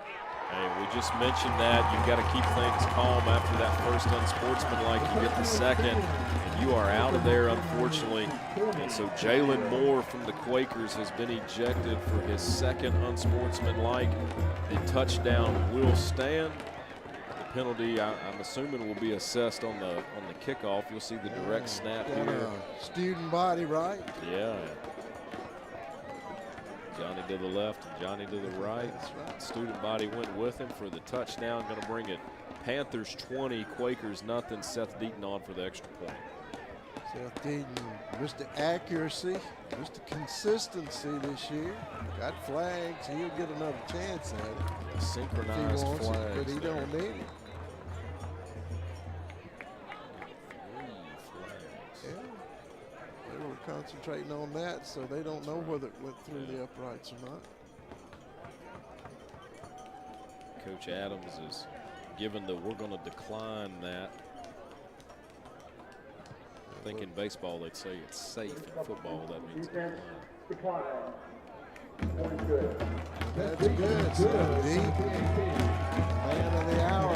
Hey, we just mentioned that. You've got to keep things calm after that first unsportsmanlike. You get the second, and you are out of there, unfortunately. And so Jalen Moore from the Quakers has been ejected for his second unsportsmanlike. The touchdown will stand. The penalty, I'm assuming, will be assessed on the kickoff. You'll see the direct snap here. Student body, right? Yeah. Johnny to the left and Johnny to the right. That's right. Student body went with him for the touchdown. Going to bring it Panthers 20, Quakers nothing. Seth Deaton on for the extra point. Seth Deaton, Mr. Accuracy, Mr. Consistency this year. Got flags. He'll get another chance at it. Synchronized if he wants flags. it, but he don't need it. Yeah. They were concentrating on that, so they don't know whether it went through the uprights or not. Coach Adams is given that we're going to decline that. I think in baseball they'd say it's safe. In football, that means Decline. Point good. That's good. So deep. Man of the hour.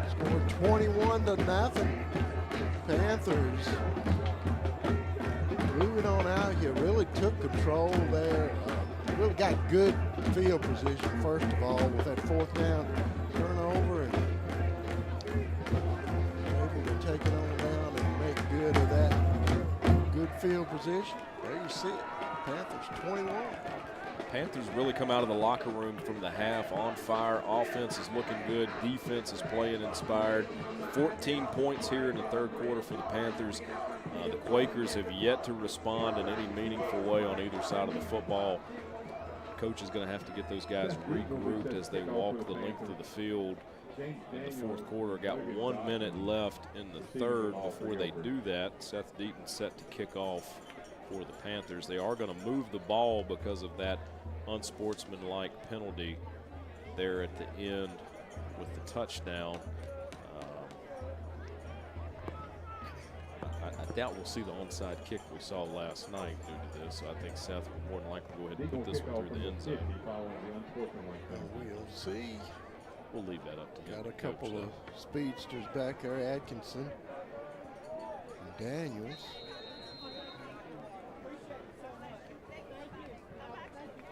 Scored 21-0. Panthers moving on out here. Really took control there. Really got good field position first of all with that fourth down turnover and able to take it on down and make good of that good field position. There you see it. Panthers 21. Panthers really come out of the locker room from the half on fire. Offense is looking good. Defense is playing inspired. 14 points here in the third quarter for the Panthers. The Quakers have yet to respond in any meaningful way on either side of the football. Coach is going to have to get those guys regrouped as they walk the length of the field in the fourth quarter. Got 1 minute left in the third before they do that. Seth Deaton set to kick off for the Panthers. They are going to move the ball because of that unsportsmanlike penalty there at the end with the touchdown. I doubt we'll see the onside kick we saw last night due to this, so I think Seth will more than likely go ahead and put this one through the end zone. We'll see. We'll leave that up to him. Got a couple of speedsters back there, Atkinson and Daniels.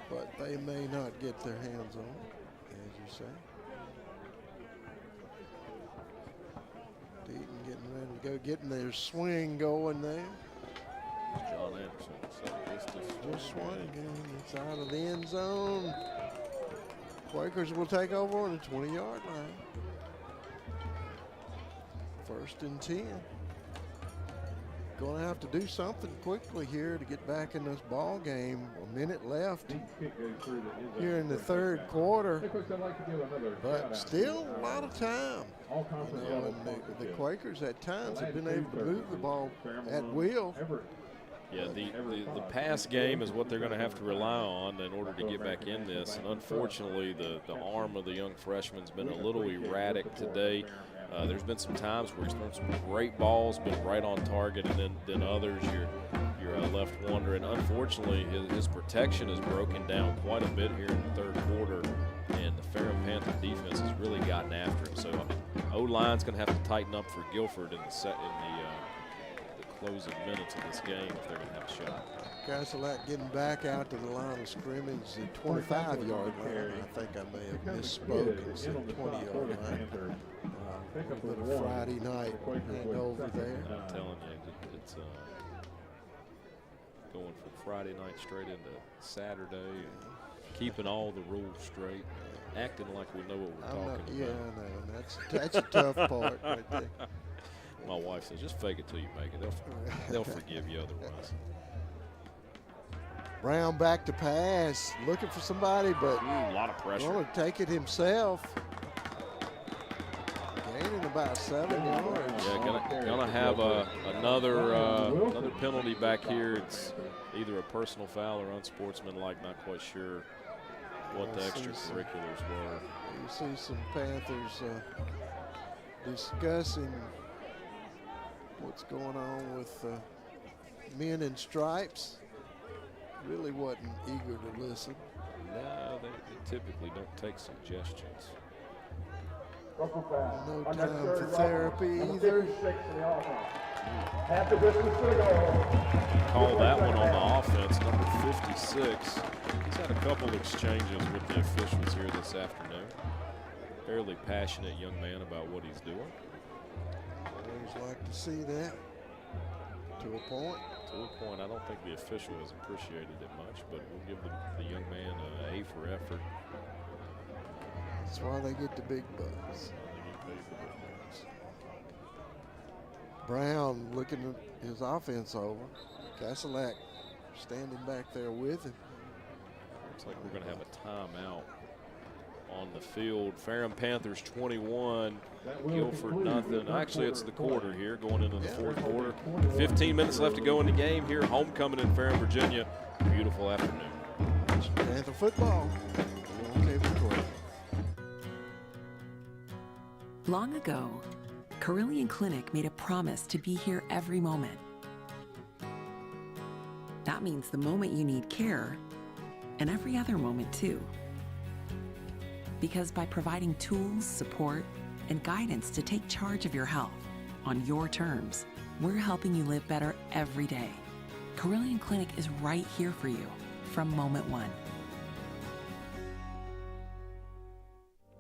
But they may not get their hands on it, as you say. Deaton getting ready to go, getting their swing going there. John Anderson. So just swinging. It's out of the end zone. Quakers will take over on the 20-yard line. 1st and 10. Going to have to do something quickly here to get back in this ball game. A minute left here in the third quarter, but still a lot of time. You know, and the Quakers at times have been able to move the ball at will. Yeah, the pass game is what they're going to have to rely on in order to get back in this. And unfortunately, the arm of the young freshman's been a little erratic today. There's been some times where he's thrown some great balls, been right on target, and then others you're left wondering. Unfortunately, his protection is broken down quite a bit here in the third quarter, and the Ferrum Panther defense has really gotten after him. So O-line's going to have to tighten up for Gilford in the closing minutes of this game if they're going to have a shot. Castellat getting back out to the line of scrimmage, the 25-yard line. I think I may have misspoke and said 20-yard line. A little bit of Friday night hangover there. I'm telling you, it's going from Friday night straight into Saturday and keeping all the rules straight, acting like we know what we're talking about. Yeah, I know. That's a tough part right there. My wife says, just fake it till you make it. They'll forgive you otherwise. Brown back to pass, looking for somebody, but a lot of pressure. Going to take it himself. Gaining about 7 yards. Yeah, gonna have another penalty back here. It's either a personal foul or unsportsmanlike. Not quite sure what the extracurriculars were. You see some Panthers discussing what's going on with men in stripes. Really wasn't eager to listen. No, they typically don't take suggestions. No time for therapy either. Half the distance to the goal. Call that one on the offense, number 56. He's had a couple exchanges with the officials here this afternoon. Fairly passionate young man about what he's doing. Always like to see that, to a point. To a point, I don't think the official has appreciated it much, but we'll give the young man an A for effort. That's why they get the big bucks. Brown looking at his offense over. Castellac standing back there with him. Looks like we're going to have a timeout on the field. Ferrum Panthers 21, Gilford nothing. Actually, it's the quarter here, going into the fourth quarter. 15 minutes left to go in the game here. Homecoming in Ferrum, Virginia. Beautiful afternoon. Panther football. Okay, Victoria. Long ago, Carillion Clinic made a promise to be here every moment. That means the moment you need care, and every other moment too. Because by providing tools, support, and guidance to take charge of your health on your terms, we're helping you live better every day. Carillion Clinic is right here for you from moment one.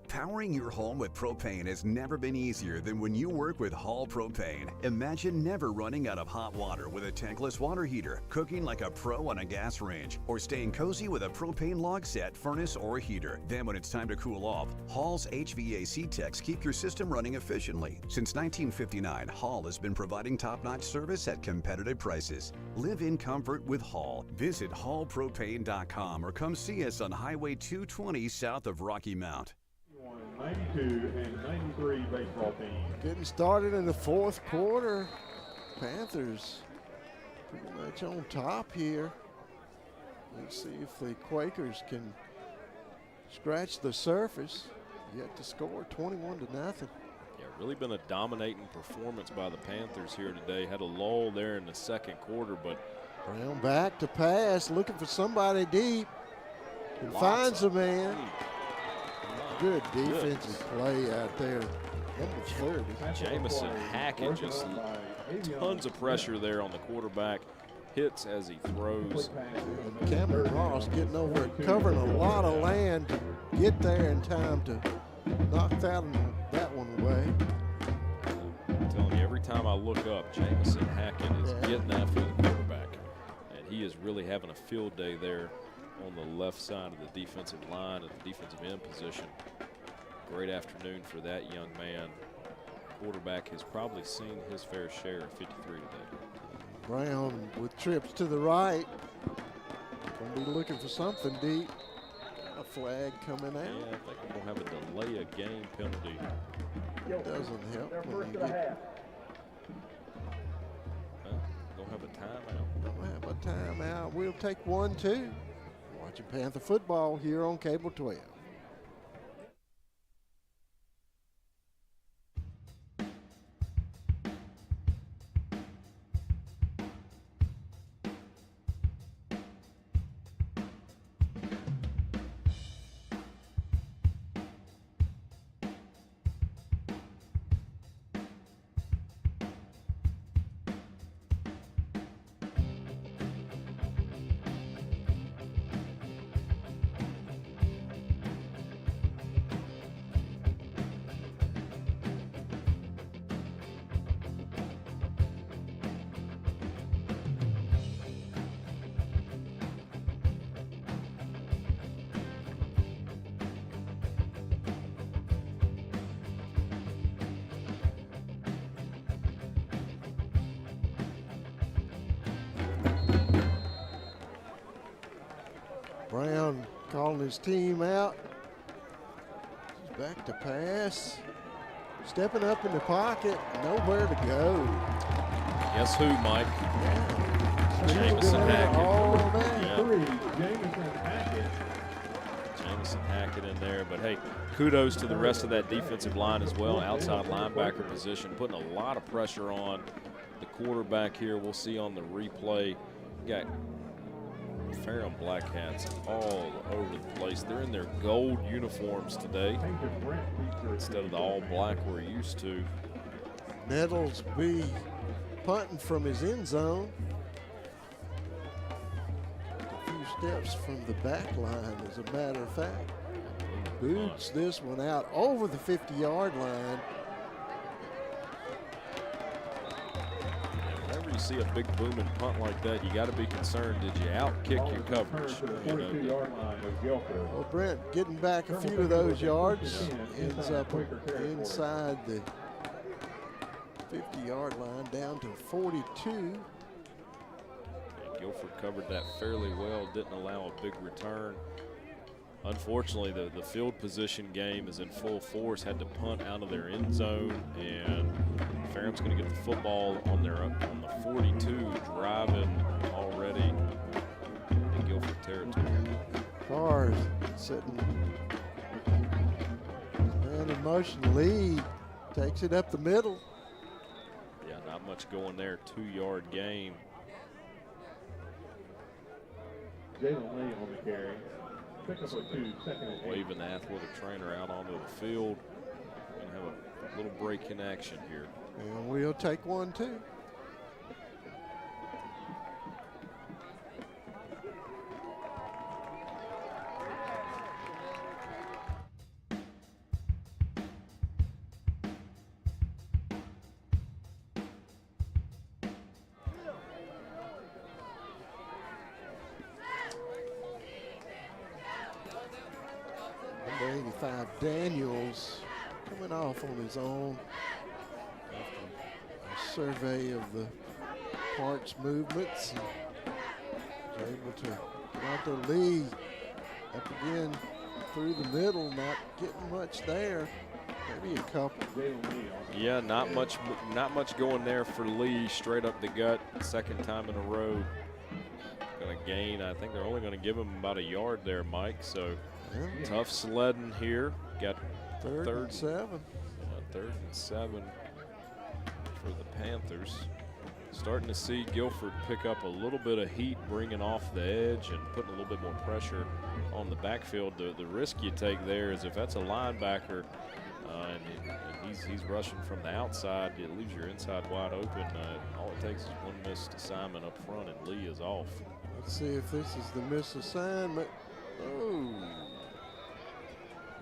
Powering your home with propane has never been easier than when you work with Hall Propane. Imagine never running out of hot water with a tankless water heater, cooking like a pro on a gas range, or staying cozy with a propane log set, furnace, or heater. Then when it's time to cool off, Hall's HVAC techs keep your system running efficiently. Since 1959, Hall has been providing top-notch service at competitive prices. Live in comfort with Hall. Visit hallpropane.com or come see us on Highway 220 south of Rocky Mount. 92 and 93 baseball team. Getting started in the fourth quarter. Panthers pretty much on top here. Let's see if the Quakers can scratch the surface. Yet to score 21-0. Yeah, really been a dominating performance by the Panthers here today. Had a lull there in the second quarter, but Brown back to pass, looking for somebody deep. And finds a man. Good defensive play out there. Number 30. Jamison Hackett, just tons of pressure there on the quarterback. Hits as he throws. And Cameron Ross getting over it, covering a lot of land to get there in time to knock that one away. I'm telling you, every time I look up, Jamison Hackett is getting after the quarterback. And he is really having a field day there on the left side of the defensive line and the defensive end position. Great afternoon for that young man. Quarterback has probably seen his fair share of 53 today. Brown with trips to the right. Gonna be looking for something deep. Got a flag coming out. Yeah, I think we're gonna have a delay of game penalty. It doesn't help when you get. Gonna have a timeout. Don't have a timeout. We'll take one too. Watching Panther football here on Cable 12. Brown calling his team out. He's back to pass. Stepping up in the pocket, nowhere to go. Guess who, Mike? Yeah. Jamison Hackett. All day. Jamison Hackett in there, but hey, kudos to the rest of that defensive line as well. Outside linebacker position, putting a lot of pressure on the quarterback here. We'll see on the replay. Got Ferrum Black Hats all over the place. They're in their gold uniforms today instead of the all black we're used to. Nettles be punting from his end zone. A few steps from the back line, as a matter of fact. Boots this one out over the 50-yard line. Whenever you see a big booming punt like that, you got to be concerned. Did you out-kick your coverage? Well, Brent getting back a few of those yards, ends up inside the 50-yard line down to 42. Yeah, Gilford covered that fairly well, didn't allow a big return. Unfortunately, the field position game is in full force. Had to punt out of their end zone, and Ferrum's going to get the football on the 42, driving already in Gilford territory. Carr sitting man in motion. Lee takes it up the middle. Yeah, not much going there. 2-yard gain. Jalen Lee on the carry. Pick up a 2, second and 8. Waving the athletic trainer out onto the field. Going to have a little break in action here. And we'll take one, too. Number 85, Daniels, coming off on his own. A survey of the parts movements. Was able to get out the lead. Up again through the middle, not getting much there. Maybe a couple. Yeah, not much going there for Lee. Straight up the gut, second time in a row. Going to gain. I think they're only going to give him about a yard there, Mike. So tough sledding here. Got third and 7. Third and 7 for the Panthers. Starting to see Gilford pick up a little bit of heat, bringing off the edge and putting a little bit more pressure on the backfield. The risk you take there is if that's a linebacker and he's rushing from the outside, it leaves your inside wide open. All it takes is one missed assignment up front, and Lee is off. Let's see if this is the missed assignment. Oh.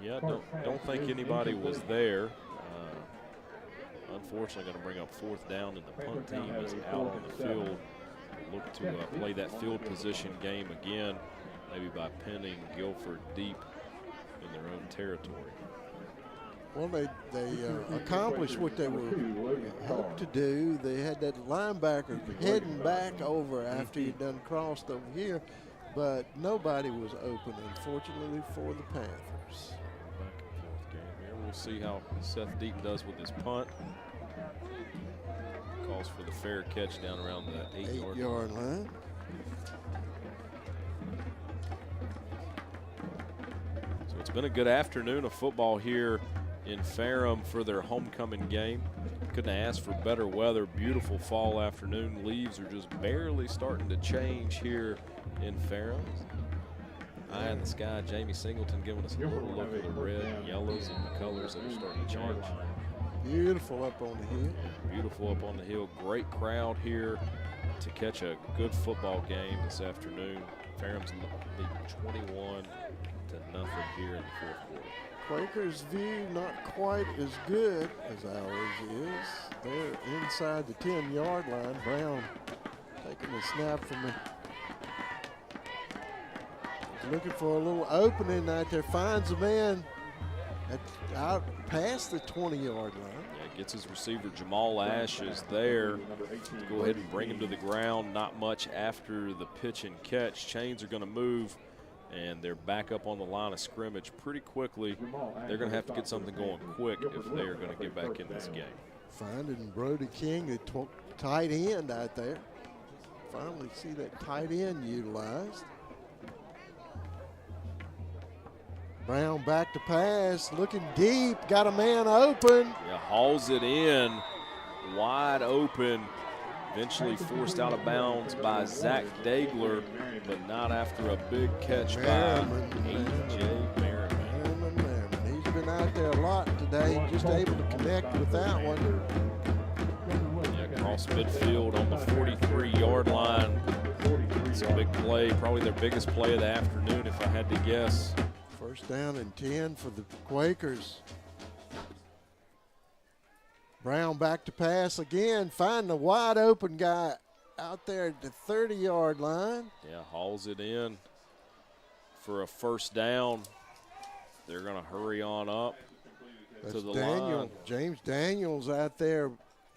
Yeah, don't think anybody was there. Unfortunately, going to bring up 4th down, and the punt team is out on the field. Look to play that field position game again, maybe by pinning Gilford deep in their own territory. Well, they accomplished what they were hoped to do. They had that linebacker heading back over after he'd done crossed over here, but nobody was open, unfortunately, for the Panthers. Back and forth game here. We'll see how Seth Deep does with his punt. Calls for the fair catch down around the 8-yard line. So it's been a good afternoon of football here in Ferrum for their homecoming game. Couldn't ask for better weather. Beautiful fall afternoon. Leaves are just barely starting to change here in Ferrum. Eye in the sky, Jamie Singleton giving us a little look at the red and yellows and the colors that are starting to change. Beautiful up on the hill. Beautiful up on the hill. Great crowd here to catch a good football game this afternoon. Ferrum's leading 21-0 here in the 4th quarter. Quakers' view not quite as good as ours is. They're inside the 10-yard line. Brown taking the snap from the. Looking for a little opening out there. Finds a man out past the 20-yard line. Yeah, gets his receiver Jamal Ash is there. Go ahead and bring him to the ground. Not much after the pitch and catch. Chains are going to move, and they're back up on the line of scrimmage pretty quickly. They're going to have to get something going quick if they are going to get back in this game. Finding Brody King, the tight end out there. Finally see that tight end utilized. Brown back to pass, looking deep, got a man open. Yeah, hauls it in, wide open. Eventually forced out of bounds by Zach Dagler, but not after a big catch by A.J. Merriman. He's been out there a lot today, just able to connect with that one. Yeah, across midfield on the 43-yard line. It's a big play, probably their biggest play of the afternoon if I had to guess. First down and 10 for the Quakers. Brown back to pass again, find the wide open guy out there at the 30-yard line. Yeah, hauls it in for a first down. They're going to hurry on up to the line. James Daniels out there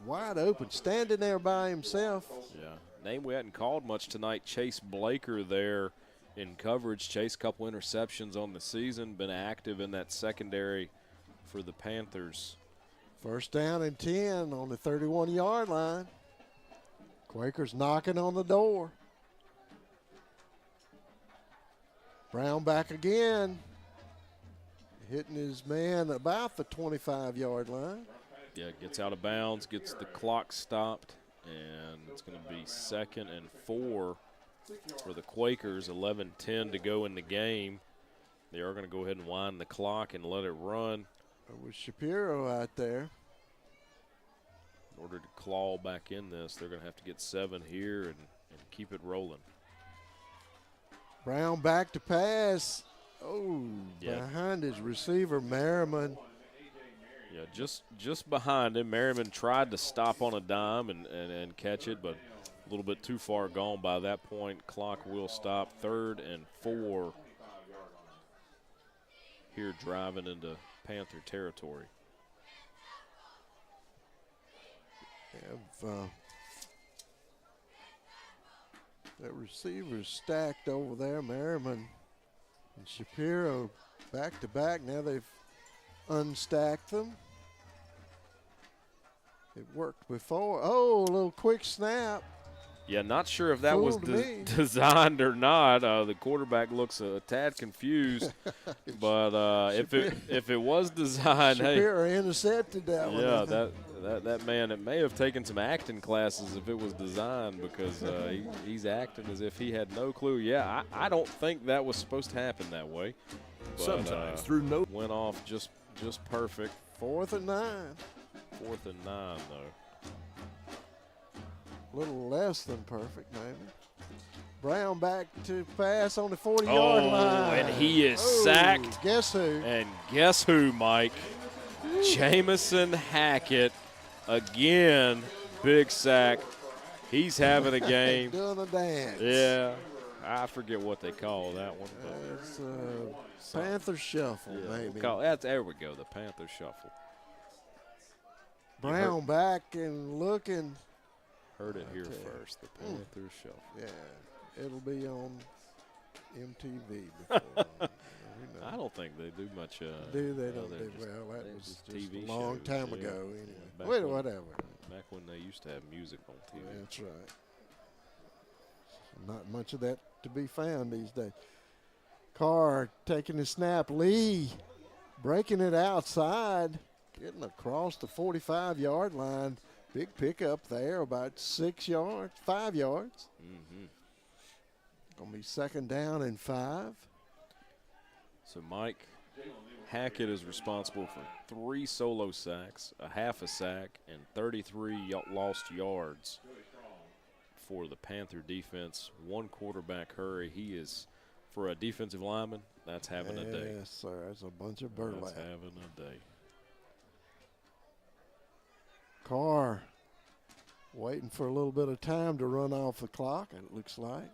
wide open, standing there by himself. Yeah, name we hadn't called much tonight, Chase Blaker there in coverage. Chase, a couple interceptions on the season, been active in that secondary for the Panthers. First down and 10 on the 31-yard line. Quakers knocking on the door. Brown back again. Hitting his man about the 25-yard line. Yeah, gets out of bounds, gets the clock stopped, and it's going to be 2nd and 4 for the Quakers. 11-10 to go in the game. They are going to go ahead and wind the clock and let it run. With Shapiro out there. In order to claw back in this, they're going to have to get 7 here and keep it rolling. Brown back to pass. Oh, yeah. Behind his receiver, Merriman. Yeah, just behind him. Merriman tried to stop on a dime and catch it, but a little bit too far gone by that point. Clock will stop. 3rd and 4 here driving into Panther territory. Have that receiver stacked over there, Merriman and Shapiro back to back. Now they've unstacked them. It worked before. Oh, a little quick snap. Yeah, not sure if that was designed or not. The quarterback looks a tad confused, but if it was designed, Shapiro intercepted that one. Yeah, that man, it may have taken some acting classes if it was designed, because he's acting as if he had no clue. Yeah, I don't think that was supposed to happen that way. But, sometimes through no went off just perfect. 4th and 9. 4th and 9 though. A little less than perfect, maybe. Brown back to pass on the 40-yard line. And he is sacked. Guess who? And guess who, Mike? Jamison Hackett again, big sack. He's having a game. Doing a dance. Yeah, I forget what they call that one. But it's Panther Shuffle, maybe. There we go, the Panther Shuffle. Brown back and looking. Heard it here first, the Panther Shuffle. Yeah, it'll be on MTV before. I don't think they do much. They don't do well. That was just TV a long shows, time ago. Anyway, whatever. Back when they used to have music on TV. That's right. Not much of that to be found these days. Carr taking the snap. Lee breaking it outside, getting across the 45-yard line. Big pickup there, about 5 yards. Mm-hmm. Going to be 2nd down and 5. So Mike Hackett is responsible for 3 solo sacks, a half a sack, and 33 lost yards for the Panther defense. 1 quarterback hurry. He is, for a defensive lineman, that's having a day. Yes, sir. That's a bunch of burlap. That's having a day. Carr waiting for a little bit of time to run off the clock, it looks like.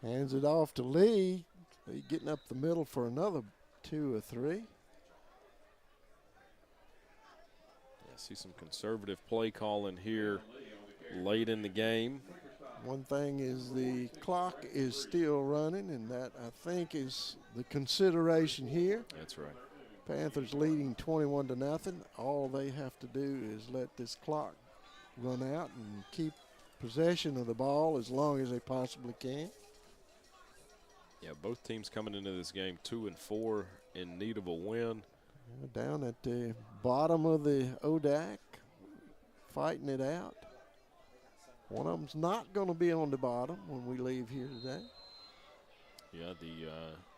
Hands it off to Lee. Lee getting up the middle for another 2 or 3. Yeah, see some conservative play calling here late in the game. One thing is the clock is still running, and that, I think, is the consideration here. That's right. Panthers leading 21-0. All they have to do is let this clock run out and keep possession of the ball as long as they possibly can. Yeah, both teams coming into this game 2 and 4 in need of a win. Down at the bottom of the ODAC, fighting it out. One of them's not going to be on the bottom when we leave here today. Yeah, the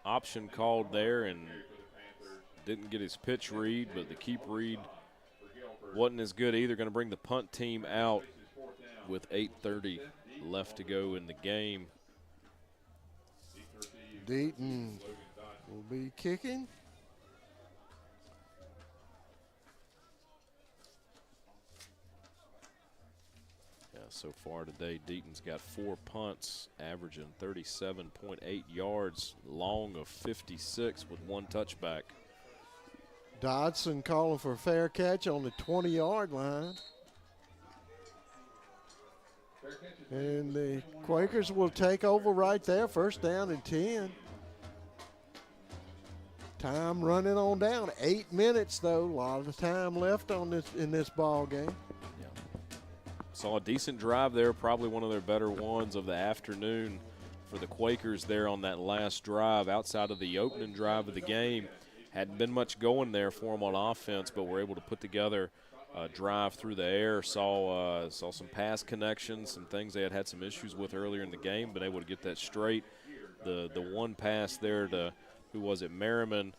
option called there and didn't get his pitch read, but the keep read wasn't as good either. Going to bring the punt team out with 8:30 left to go in the game. Deaton will be kicking. Yeah, so far today, Deaton's got 4 punts, averaging 37.8 yards, long of 56 with 1 touchback. Dodson calling for a fair catch on the 20-yard line. And the Quakers will take over right there, first down and 10. Time running on down. 8 minutes, though. A lot of time left on this in this ball game. Saw a decent drive there, probably one of their better ones of the afternoon for the Quakers there on that last drive. Outside of the opening drive of the game, hadn't been much going there for them on offense, but were able to put together a drive through the air. Saw some pass connections, some things they had some issues with earlier in the game, been able to get that straight. The one pass there to, who was it, Merriman,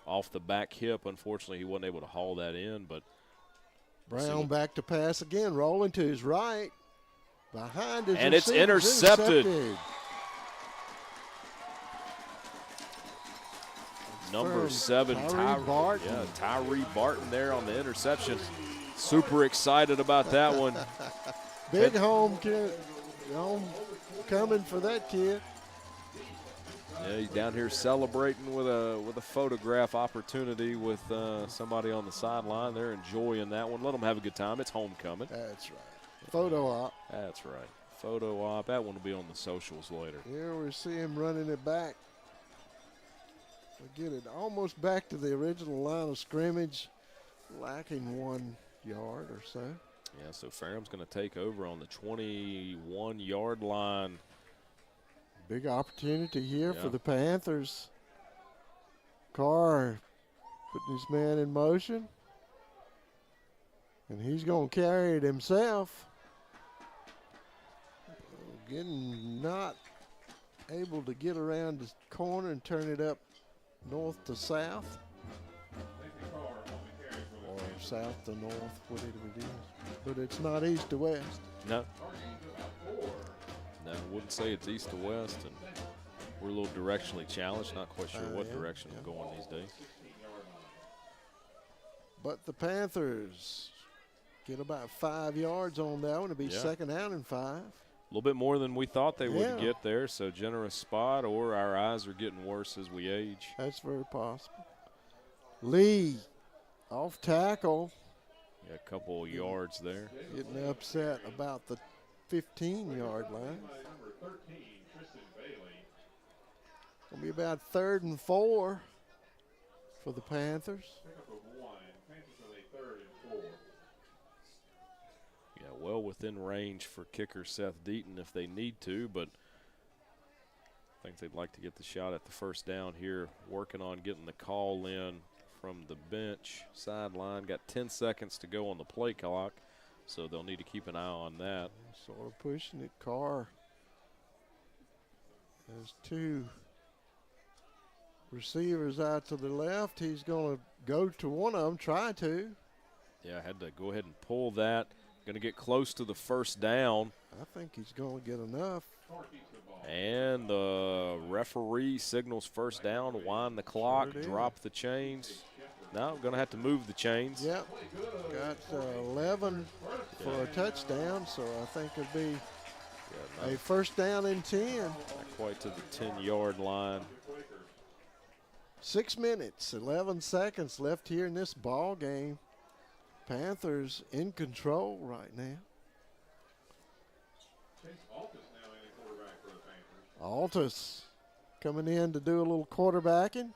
off the back hip. Unfortunately, he wasn't able to haul that in, but Brown back to pass again, rolling to his right. Behind his and it's intercepted. Number 7, Tyree Barton. Yeah, Tyree Barton there on the interception. Super excited about that one. Big home coming for that kid. Yeah, he's down here celebrating with a photograph opportunity with somebody on the sideline. They're enjoying that one. Let them have a good time. It's homecoming. That's right. Photo op. That's right. Photo op. That one will be on the socials later. Here we see him running it back. We get it almost back to the original line of scrimmage, lacking 1 yard or so. Yeah, so Ferrum's going to take over on the 21-yard line. Big opportunity here for the Panthers. Carr putting his man in motion. And he's going to carry it himself. Getting not able to get around the corner and turn it up north to south. Or south to north, whatever it is. But it's not east to west. No. No, I wouldn't say it's east to west, and we're a little directionally challenged. Not quite sure what direction we're going these days. But the Panthers get about 5 yards on that one. It'll be second down and 5. A little bit more than we thought they would get there, so generous spot, or our eyes are getting worse as we age. That's very possible. Lee off tackle. Yeah, a couple of yards there. Getting upset about the 15-yard line. It'll be about 3rd and 4 for the Panthers. Yeah, well within range for kicker Seth Deaton if they need to, but I think they'd like to get the shot at the first down here, working on getting the call in from the bench sideline. Got 10 seconds to go on the play clock, so they'll need to keep an eye on that. Sort of pushing it. Carr has 2 receivers out to the left. He's going to go to one of them, try to. Yeah, had to go ahead and pull that. Going to get close to the first down. I think he's going to get enough. And the referee signals first down, wind the clock, drop the chains. No, going to have to move the chains. Yep. Got 11 for a touchdown, so I think it'll be a first down and 10. Not quite to the 10-yard line. 6 minutes, 11 seconds left here in this ball game. Panthers in control right now. Altus coming in to do a little quarterbacking,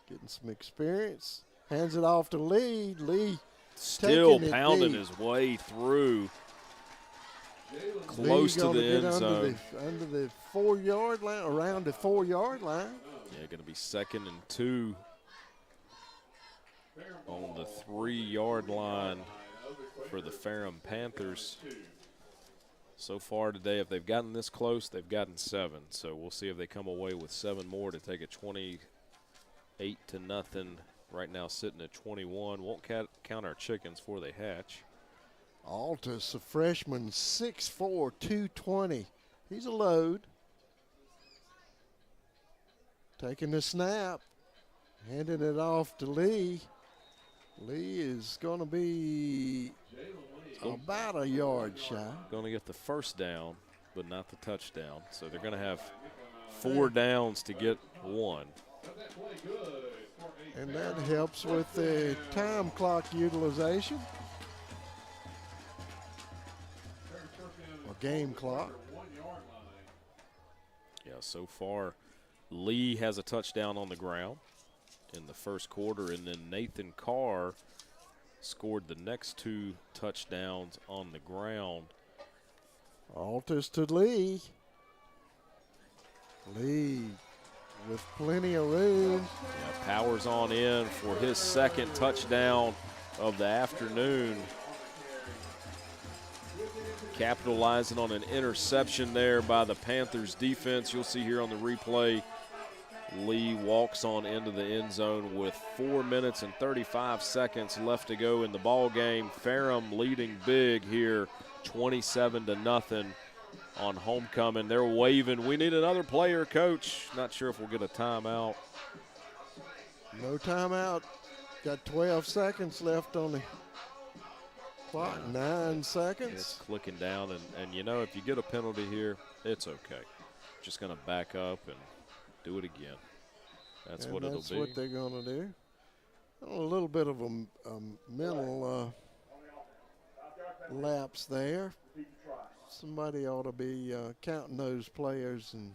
getting some experience. Hands it off to Lee. Lee still pounding his way through. Close to the end zone. Under the 4-yard line, around the 4-yard line. Yeah, going to be 2nd and 2 on the 3-yard line for the Ferrum Panthers. So far today, if they've gotten this close, they've gotten 7. So we'll see if they come away with 7 more to take it 28-0. Right now sitting at 21. Won't count our chickens before they hatch. Altus, a freshman, 6'4", 220. He's a load. Taking the snap, handing it off to Lee. Lee is going to be about a yard shy. Going to get the first down, but not the touchdown. So they're going to have 4 downs to get 1. And that helps with the time clock utilization. Or game clock. Yeah, so far, Lee has a touchdown on the ground in the first quarter, and then Nathan Carr scored the next 2 touchdowns on the ground. Altus to Lee. Lee with plenty of room. Yeah, powers on in for his second touchdown of the afternoon. Capitalizing on an interception there by the Panthers defense. You'll see here on the replay, Lee walks on into the end zone with 4 minutes and 35 seconds left to go in the ball game. Ferrum leading big here, 27-0 on homecoming. They're waving. We need another player, Coach. Not sure if we'll get a timeout. No timeout. Got 12 seconds left on the clock. 9 seconds. It's clicking down, and you know, if you get a penalty here, it's okay. Just going to back up and do it again. That's what it'll be. That's what they're going to do. A little bit of a mental lapse there. Somebody ought to be counting those players and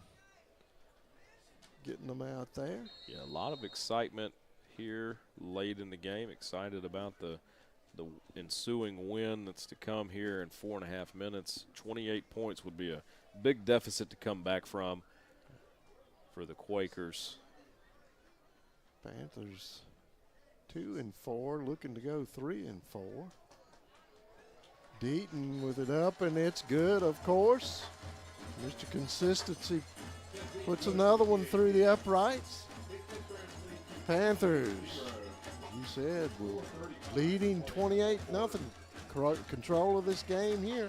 getting them out there. Yeah, a lot of excitement here late in the game. Excited about the ensuing win that's to come here in 4.5 minutes. 28 points would be a big deficit to come back from for the Quakers. Panthers 2-4, looking to go 3-4. Deaton with it up, and it's good, of course. Mr. Consistency puts another one through the uprights. Panthers, you said, we're leading 28-0. Control of this game here.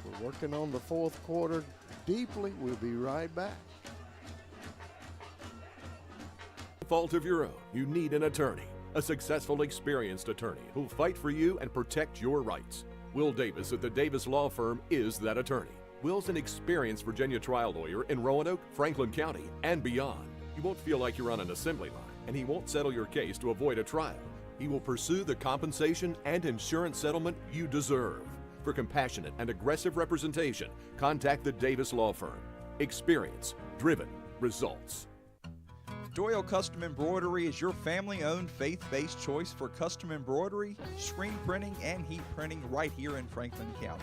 We're working on the fourth quarter deeply. We'll be right back. Fault of your own, you need an attorney. A successful, experienced attorney who'll fight for you and protect your rights. Will Davis at the Davis Law Firm is that attorney. Will's an experienced Virginia trial lawyer in Roanoke, Franklin County, and beyond. You won't feel like you're on an assembly line, and he won't settle your case to avoid a trial. He will pursue the compensation and insurance settlement you deserve. For compassionate and aggressive representation, contact the Davis Law Firm. Experience, driven, results. Doyle Custom Embroidery is your family-owned, faith-based choice for custom embroidery, screen printing, and heat printing right here in Franklin County.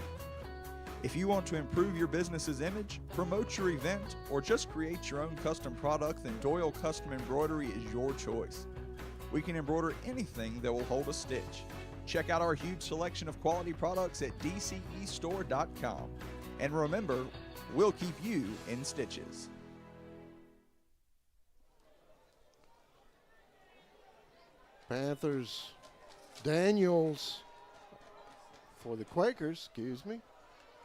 If you want to improve your business's image, promote your event, or just create your own custom product, then Doyle Custom Embroidery is your choice. We can embroider anything that will hold a stitch. Check out our huge selection of quality products at dcestore.com. And remember, we'll keep you in stitches. Panthers, Daniels for the Quakers,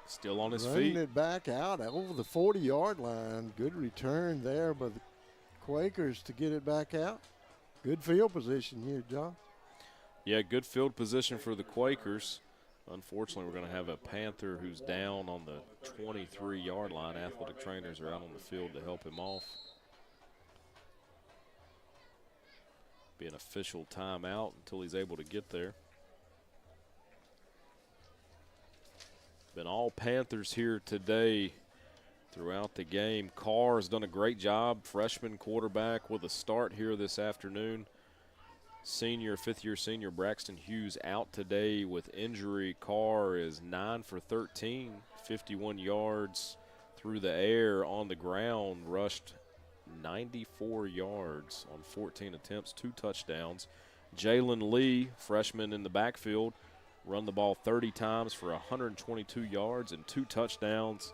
Still on his running feet. it back out over the 40-yard line. Good return there by the Quakers to get it back out. Good field position here, John. Yeah, good field position for the Quakers. Unfortunately, we're going to have a Panther who's down on the 23-yard line. Athletic trainers are out on the field to help him off. Be an official timeout until he's able to get there. Been all Panthers here today throughout the game. Carr has done a great job, freshman quarterback with a start here this afternoon. Fifth-year senior Braxton Hughes out today with injury. Carr is 9 for 13, 51 yards through the air. On the ground, rushed 94 yards on 14 attempts, 2 touchdowns. Jalen Lee, freshman in the backfield, run the ball 30 times for 122 yards and 2 touchdowns.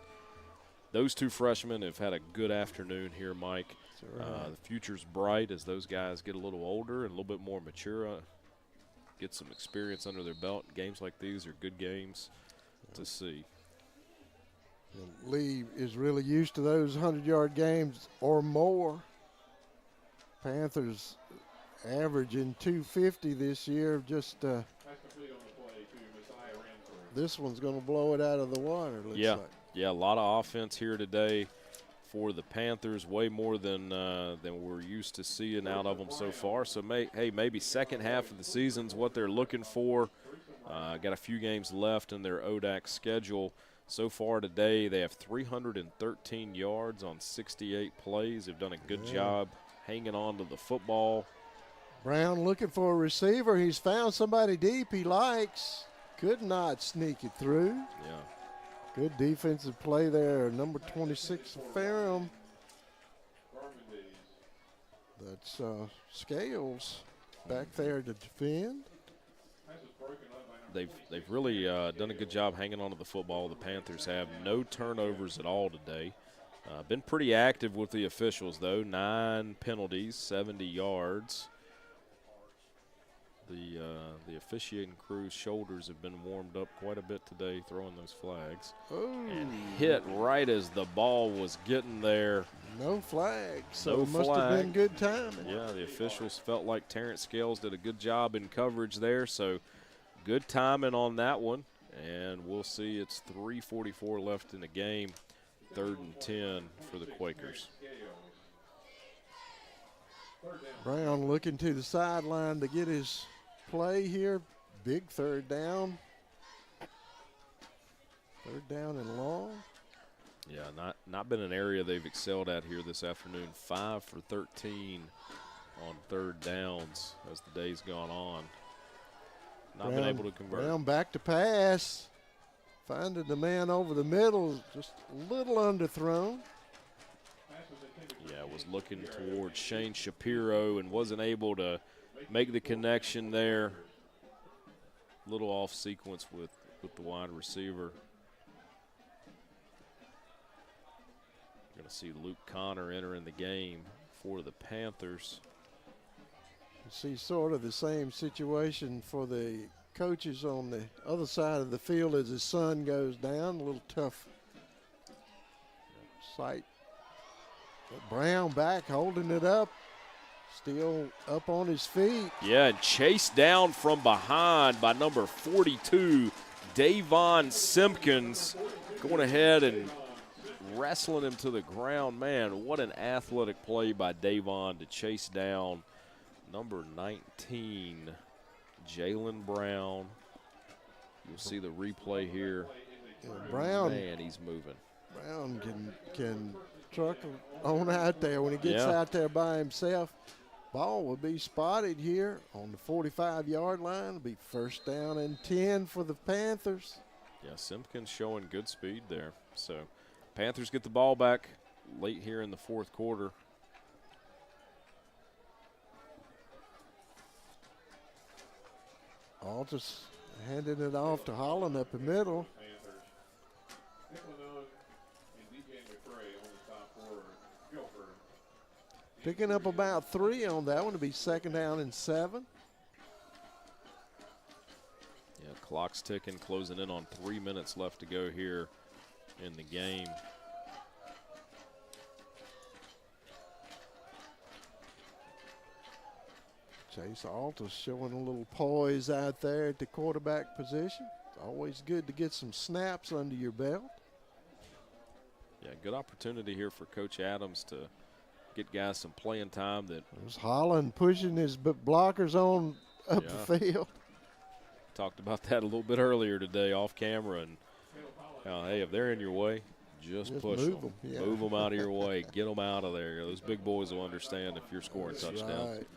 Those 2 freshmen have had a good afternoon here, Mike. The future's bright as those guys get a little older and a little bit more mature, get some experience under their belt. Games like these are good games to see. And Lee is really used to those 100-yard games or more. Panthers averaging 250 this year. Just this one's going to blow it out of the water, looks like. Yeah, a lot of offense here today for the Panthers, way more than we're used to seeing out of them so far. So, maybe second half of the season's what they're looking for. Got a few games left in their ODAC schedule. So far today, they have 313 yards on 68 plays. They've done a good job hanging on to the football. Brown looking for a receiver. He's found somebody deep he likes. Could not sneak it through. Yeah. Good defensive play there. Number 26, Ferrum. That's Scales back there to defend. They've really done a good job hanging on to the football. The Panthers have no turnovers at all today. Been pretty active with the officials, though. 9 penalties, 70 yards. The officiating crew's shoulders have been warmed up quite a bit today throwing those flags. And hit right as the ball was getting there. No flag, so No it must flag. have been good timing. Yeah, the officials felt like Terrence Scales did a good job in coverage there, so good timing on that one. And we'll see it's 3:44 left in the game, 3rd and 10 for the Quakers. Brown looking to the sideline to get his play here. Big 3rd down. 3rd down and long. Yeah, not been an area they've excelled at here this afternoon. 5 for 13 on 3rd downs as the day's gone on. Not been able to convert. Brown back to pass. Finding the man over the middle, just a little underthrown. Yeah, was looking towards Shane Shapiro and wasn't able to make the connection there. Little off sequence with the wide receiver. Going to see Luke Connor entering the game for the Panthers. You see sort of the same situation for the coaches on the other side of the field as his son goes down. A little tough sight. But Brown back holding it up. Still up on his feet. Yeah, and chased down from behind by number 42, Davon Simpkins, going ahead and wrestling him to the ground. Man, what an athletic play by Davon to chase down number 19, Jalen Brown. You'll see the replay here. Yeah, Brown, man, he's moving. Brown can truck on out there when he gets out there by himself. Ball will be spotted here on the 45-yard line. It'll be 1st down and 10 for the Panthers. Yeah, Simpkins showing good speed there. So Panthers get the ball back late here in the 4th quarter. Altus handing it off to Holland up the middle. Picking up about 3 on that one to be 2nd down and 7. Yeah, clock's ticking, closing in on 3 minutes left to go here in the game. Chase Altus showing a little poise out there at the quarterback position. It's always good to get some snaps under your belt. Yeah, good opportunity here for Coach Adams to get guys some playing time. There's Holland pushing his blockers on up the field. Talked about that a little bit earlier today off camera. And, hey, if they're in your way, just push them. Yeah. Move them out of your way. Get them out of there. Those big boys will understand if you're scoring touchdowns. Right.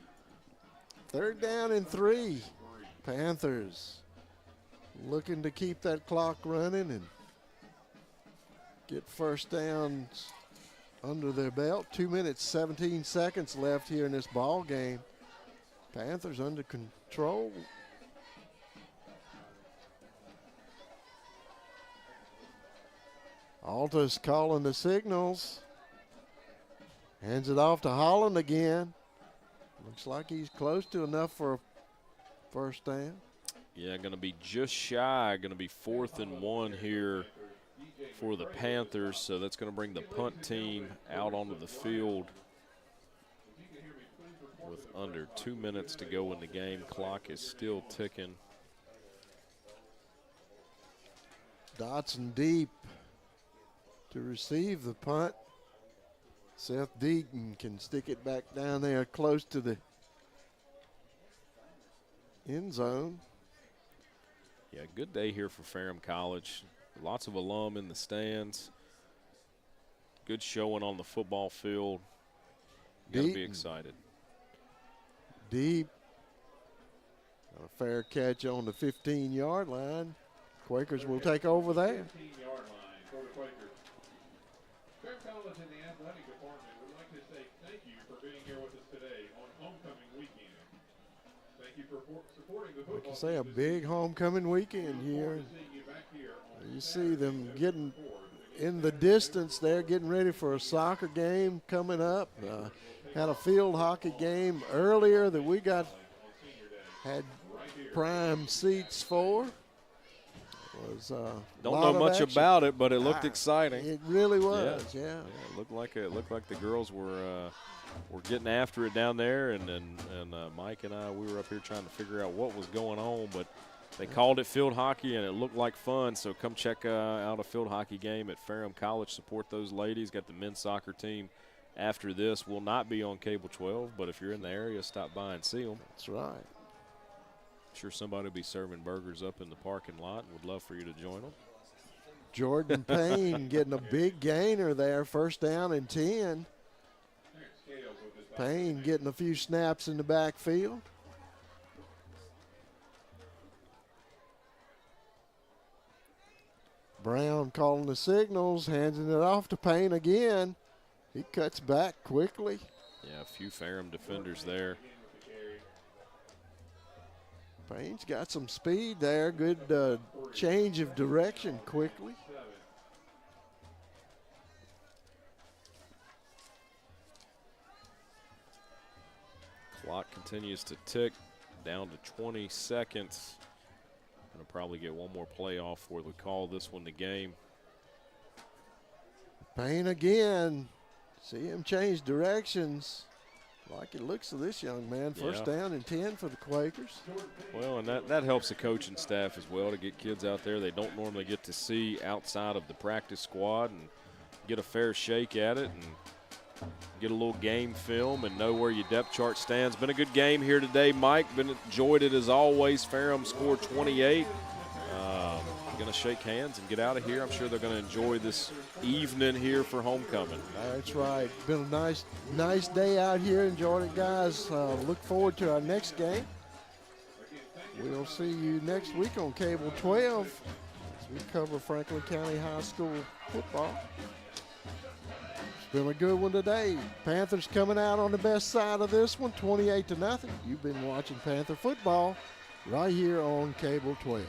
3rd down and 3. Panthers looking to keep that clock running and get 1st downs under their belt. 2 minutes, 17 seconds left here in this ball game. Panthers under control. Alta's calling the signals. Hands it off to Holland again. Looks like he's close to enough for a first down. Yeah, going to be just shy. Going to be 4th and 1 here for the Panthers. So that's going to bring the punt team out onto the field with under 2 minutes to go in the game. Clock is still ticking. Dotson deep to receive the punt. Seth Deaton can stick it back down there close to the end zone. Yeah, good day here for Ferrum College. Lots of alum in the stands. Good showing on the football field. Got to be excited. Deep. A fair catch on the 15-yard line. Quakers will take over there. 15-yard line for the Quakers. Ferrum College and the athletic department would like to say thank you for being here with us today on homecoming weekend. Thank you for supporting the football. Like you say, a big homecoming weekend here. You see them getting in the distance there, getting ready for a soccer game coming up. Had a field hockey game earlier that we had prime seats for. Don't know much about it, but it looked exciting. It really was, yeah. It looked like the girls were getting after it down there, and Mike and I, we were up here trying to figure out what was going on, but they called it field hockey, and it looked like fun. So come check out a field hockey game at Ferrum College. Support those ladies. Got the men's soccer team after this. Will not be on Cable 12, but if you're in the area, stop by and see them. That's right. I'm sure somebody will be serving burgers up in the parking lot, and would love for you to join them. Jordan Payne getting a big gainer there, 1st down and 10. Payne getting a few snaps in the backfield. Brown calling the signals, handing it off to Payne again. He cuts back quickly. Yeah, a few Ferrum defenders there. Payne's got some speed there. Good change of direction quickly. Clock continues to tick down to 20 seconds. Going to probably get one more play off before we call this one the game. Payne again. See him change directions. Like it looks to this young man. 1st down and 10 for the Quakers. Well, and that helps the coaching staff as well to get kids out there they don't normally get to see outside of the practice squad and get a fair shake at it and get a little game film and know where your depth chart stands. Been a good game here today, Mike. Enjoyed it as always. Ferrum scored 28. Going to shake hands and get out of here. I'm sure they're going to enjoy this evening here for homecoming. That's right. Been a nice day out here. Enjoyed it, guys. Look forward to our next game. We'll see you next week on Cable 12 as we cover Franklin County High School football. It's been a good one today. Panthers coming out on the best side of this one, 28-0. You've been watching Panther football right here on Cable 12.